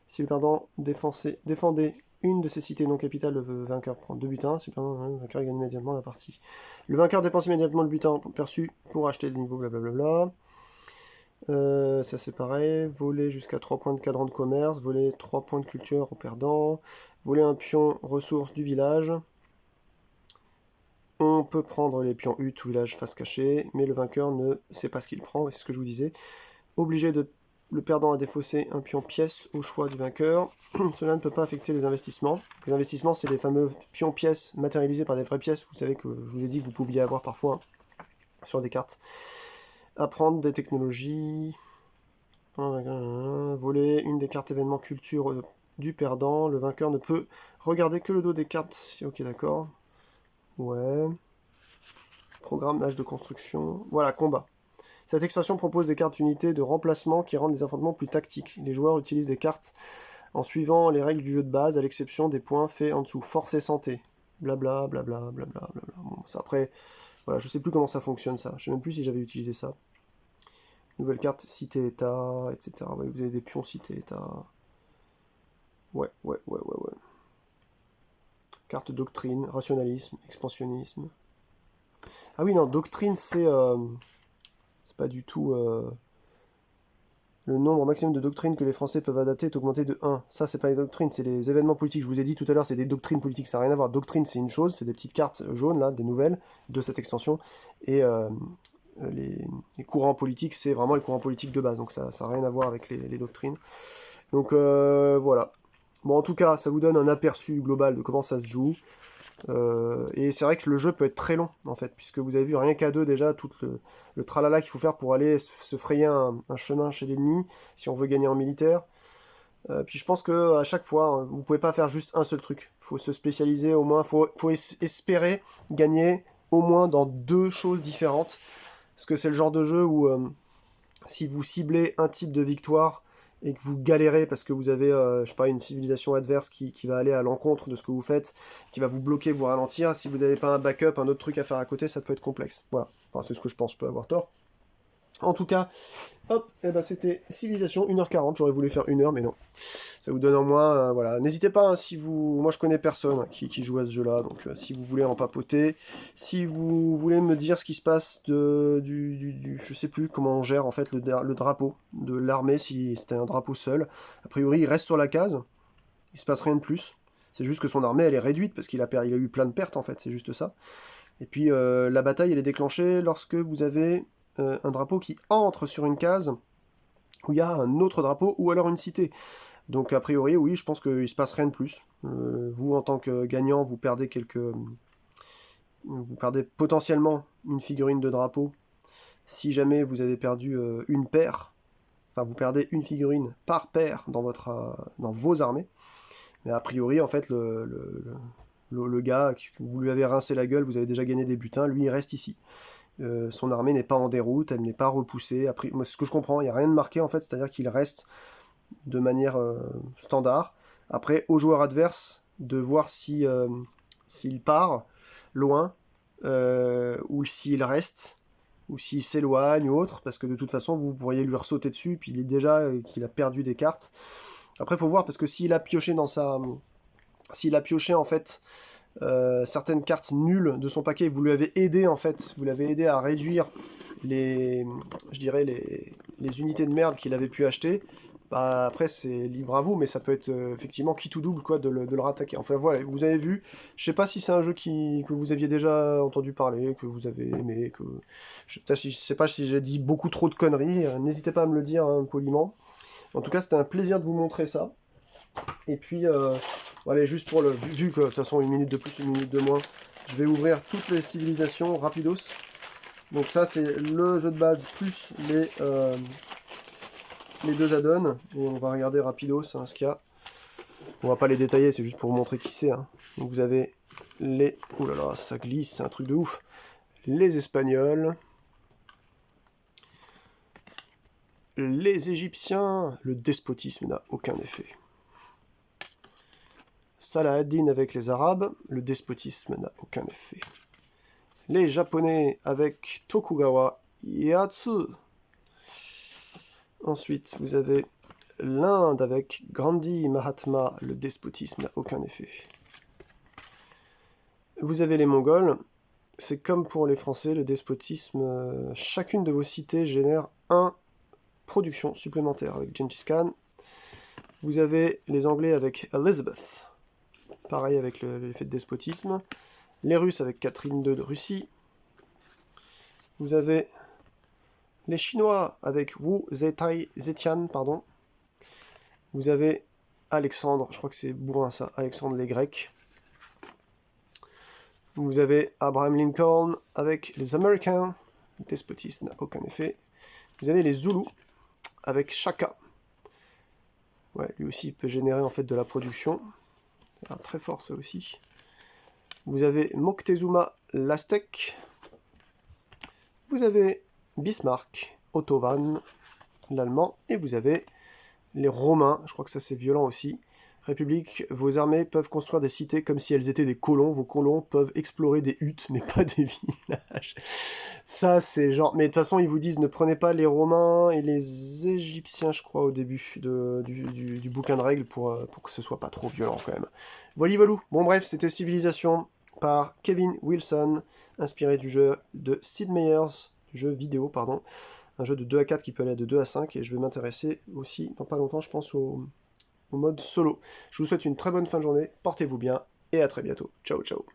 Si le perdant défendait une de ses cités non capitales, le vainqueur prend 2 butins. Si le vainqueur gagne immédiatement la partie. Le vainqueur dépense immédiatement le butin perçu pour acheter le niveau, blablabla. Ça c'est pareil. Voler jusqu'à 3 points de cadran de commerce. Voler 3 points de culture au perdant. Voler un pion ressources du village. On peut prendre les pions hutte ou village face cachée, mais le vainqueur ne sait pas ce qu'il prend, c'est ce que je vous disais. Obligé de le perdant à défausser un pion pièce au choix du vainqueur. Cela ne peut pas affecter les investissements. Les investissements, c'est les fameux pions pièces matérialisés par des vraies pièces. Vous savez que je vous ai dit que vous pouviez avoir parfois sur des cartes. Apprendre des technologies. Voler une des cartes événements culture du perdant. Le vainqueur ne peut regarder que le dos des cartes. Ok, d'accord. Ouais. Programme, âge de construction. Voilà, combat. Cette extension propose des cartes unités de remplacement qui rendent les affrontements plus tactiques. Les joueurs utilisent des cartes en suivant les règles du jeu de base, à l'exception des points faits en dessous. Force et santé. Blabla, blabla, blabla, blabla. Bon, ça, après, voilà, je sais plus comment ça fonctionne ça. Je sais même plus si j'avais utilisé ça. Nouvelle carte, cité-état, etc. Ouais, vous avez des pions cité-état. Ouais. Carte doctrine, rationalisme, expansionnisme. Ah oui, non, doctrine, c'est pas du tout... Le nombre maximum de doctrines que les Français peuvent adapter est augmenté de 1. Ça, c'est pas les doctrines, c'est les événements politiques. Je vous ai dit tout à l'heure, c'est des doctrines politiques, ça n'a rien à voir. Doctrine, c'est une chose, c'est des petites cartes jaunes, là, des nouvelles de cette extension. Et les courants politiques, c'est vraiment les courants politiques de base. Donc ça n'a rien à voir avec les doctrines. Donc voilà. Bon, en tout cas, ça vous donne un aperçu global de comment ça se joue. Et c'est vrai que le jeu peut être très long en fait, puisque vous avez vu rien qu'à deux déjà tout le tralala qu'il faut faire pour aller se frayer un chemin chez l'ennemi si on veut gagner en militaire. Puis je pense que à chaque fois, hein, vous pouvez pas faire juste un seul truc. Faut se spécialiser au moins, faut espérer gagner au moins dans deux choses différentes, parce que c'est le genre de jeu où si vous ciblez un type de victoire et que vous galérez parce que vous avez, je sais pas, une civilisation adverse qui va aller à l'encontre de ce que vous faites, qui va vous bloquer, vous ralentir, si vous n'avez pas un backup, un autre truc à faire à côté, ça peut être complexe. Voilà, enfin c'est ce que je pense, je peux avoir tort. En tout cas, hop, et ben c'était Civilisation, 1h40, j'aurais voulu faire 1h, mais non. Ça vous donne en moins, voilà. N'hésitez pas, hein, si vous... Moi je connais personne qui joue à ce jeu-là, donc si vous voulez en papoter, si vous voulez me dire ce qui se passe je sais plus comment on gère en fait le drapeau de l'armée, si c'était un drapeau seul. A priori il reste sur la case, il se passe rien de plus. C'est juste que son armée elle est réduite parce il a eu plein de pertes en fait, c'est juste ça. Et puis la bataille elle est déclenchée lorsque vous avez un drapeau qui entre sur une case où il y a un autre drapeau ou alors une cité. Donc a priori oui, je pense qu'il se passe rien de plus. Vous en tant que gagnant, vous perdez vous perdez potentiellement une figurine de drapeau. Si jamais vous avez perdu une paire, enfin vous perdez une figurine par paire dans vos armées. Mais a priori en fait le gars, vous lui avez rincé la gueule, vous avez déjà gagné des butins, lui il reste ici. Son armée n'est pas en déroute, elle n'est pas repoussée. Après, moi, ce que je comprends, il n'y a rien de marqué en fait, c'est-à-dire qu'il reste de manière standard. Après, au joueur adverse, de voir s'il part loin, ou s'il reste, ou s'il s'éloigne ou autre, parce que de toute façon, vous pourriez lui ressauter dessus, puis il est déjà qu'il a perdu des cartes. Après, il faut voir, parce que s'il a pioché s'il a pioché en fait certaines cartes nulles de son paquet, vous lui avez aidé en fait, vous l'avez aidé à réduire les unités de merde qu'il avait pu acheter, Bah, après, c'est libre à vous, mais ça peut être effectivement qui tout double, quoi, de le rattaquer. Enfin voilà, vous avez vu. Je sais pas si c'est un jeu que vous aviez déjà entendu parler, que vous avez aimé, que... Je sais pas si j'ai dit beaucoup trop de conneries, n'hésitez pas à me le dire hein, poliment. En tout cas, c'était un plaisir de vous montrer ça. Et puis, allez, juste pour vu que de toute façon, une minute de plus, une minute de moins, je vais ouvrir toutes les civilisations rapidos. Donc ça, c'est le jeu de base, plus les deux add-ons. Et on va regarder rapidos hein, ce qu'il y a. On va pas les détailler, c'est juste pour vous montrer qui c'est. Hein. Donc vous avez les... Ouh là là, ça glisse, c'est un truc de ouf. Les Espagnols. Les Égyptiens. Le despotisme n'a aucun effet. Salah ad-Din avec les Arabes. Le despotisme n'a aucun effet. Les Japonais avec Tokugawa Ieyasu. Ensuite, vous avez l'Inde avec Gandhi Mahatma. Le despotisme n'a aucun effet. Vous avez les Mongols. C'est comme pour les Français, le despotisme. Chacune de vos cités génère un production supplémentaire avec Gengis Khan. Vous avez les Anglais avec Elizabeth. Pareil avec l'effet de despotisme. Les Russes avec Catherine II de Russie. Vous avez les Chinois avec Wu Zetian, pardon. Vous avez Alexandre, je crois que c'est bourrin ça, Alexandre les Grecs. Vous avez Abraham Lincoln avec les Américains. Le despotisme n'a aucun effet. Vous avez les Zoulous avec Shaka. Ouais, lui aussi il peut générer en fait de la production. Ah, très fort ça aussi. Vous avez Moctezuma l'Aztèque. Vous avez Bismarck, Otto Van, l'Allemand. Et vous avez les Romains, je crois que ça c'est violent aussi. République, vos armées peuvent construire des cités comme si elles étaient des colons. Vos colons peuvent explorer des huttes, mais pas des villages. Ça, c'est genre... Mais de toute façon, ils vous disent, ne prenez pas les Romains et les Égyptiens, je crois, au début du bouquin de règles, pour que ce soit pas trop violent, quand même. Voilà, voilà. Bon, bref, c'était Civilisation par Kevin Wilson, inspiré du jeu de Sid Meier's, du jeu vidéo, pardon. Un jeu de 2 à 4 qui peut aller de 2 à 5, et je vais m'intéresser aussi, dans pas longtemps, je pense, au mode solo. Je vous souhaite une très bonne fin de journée, portez-vous bien, et à très bientôt. Ciao, ciao.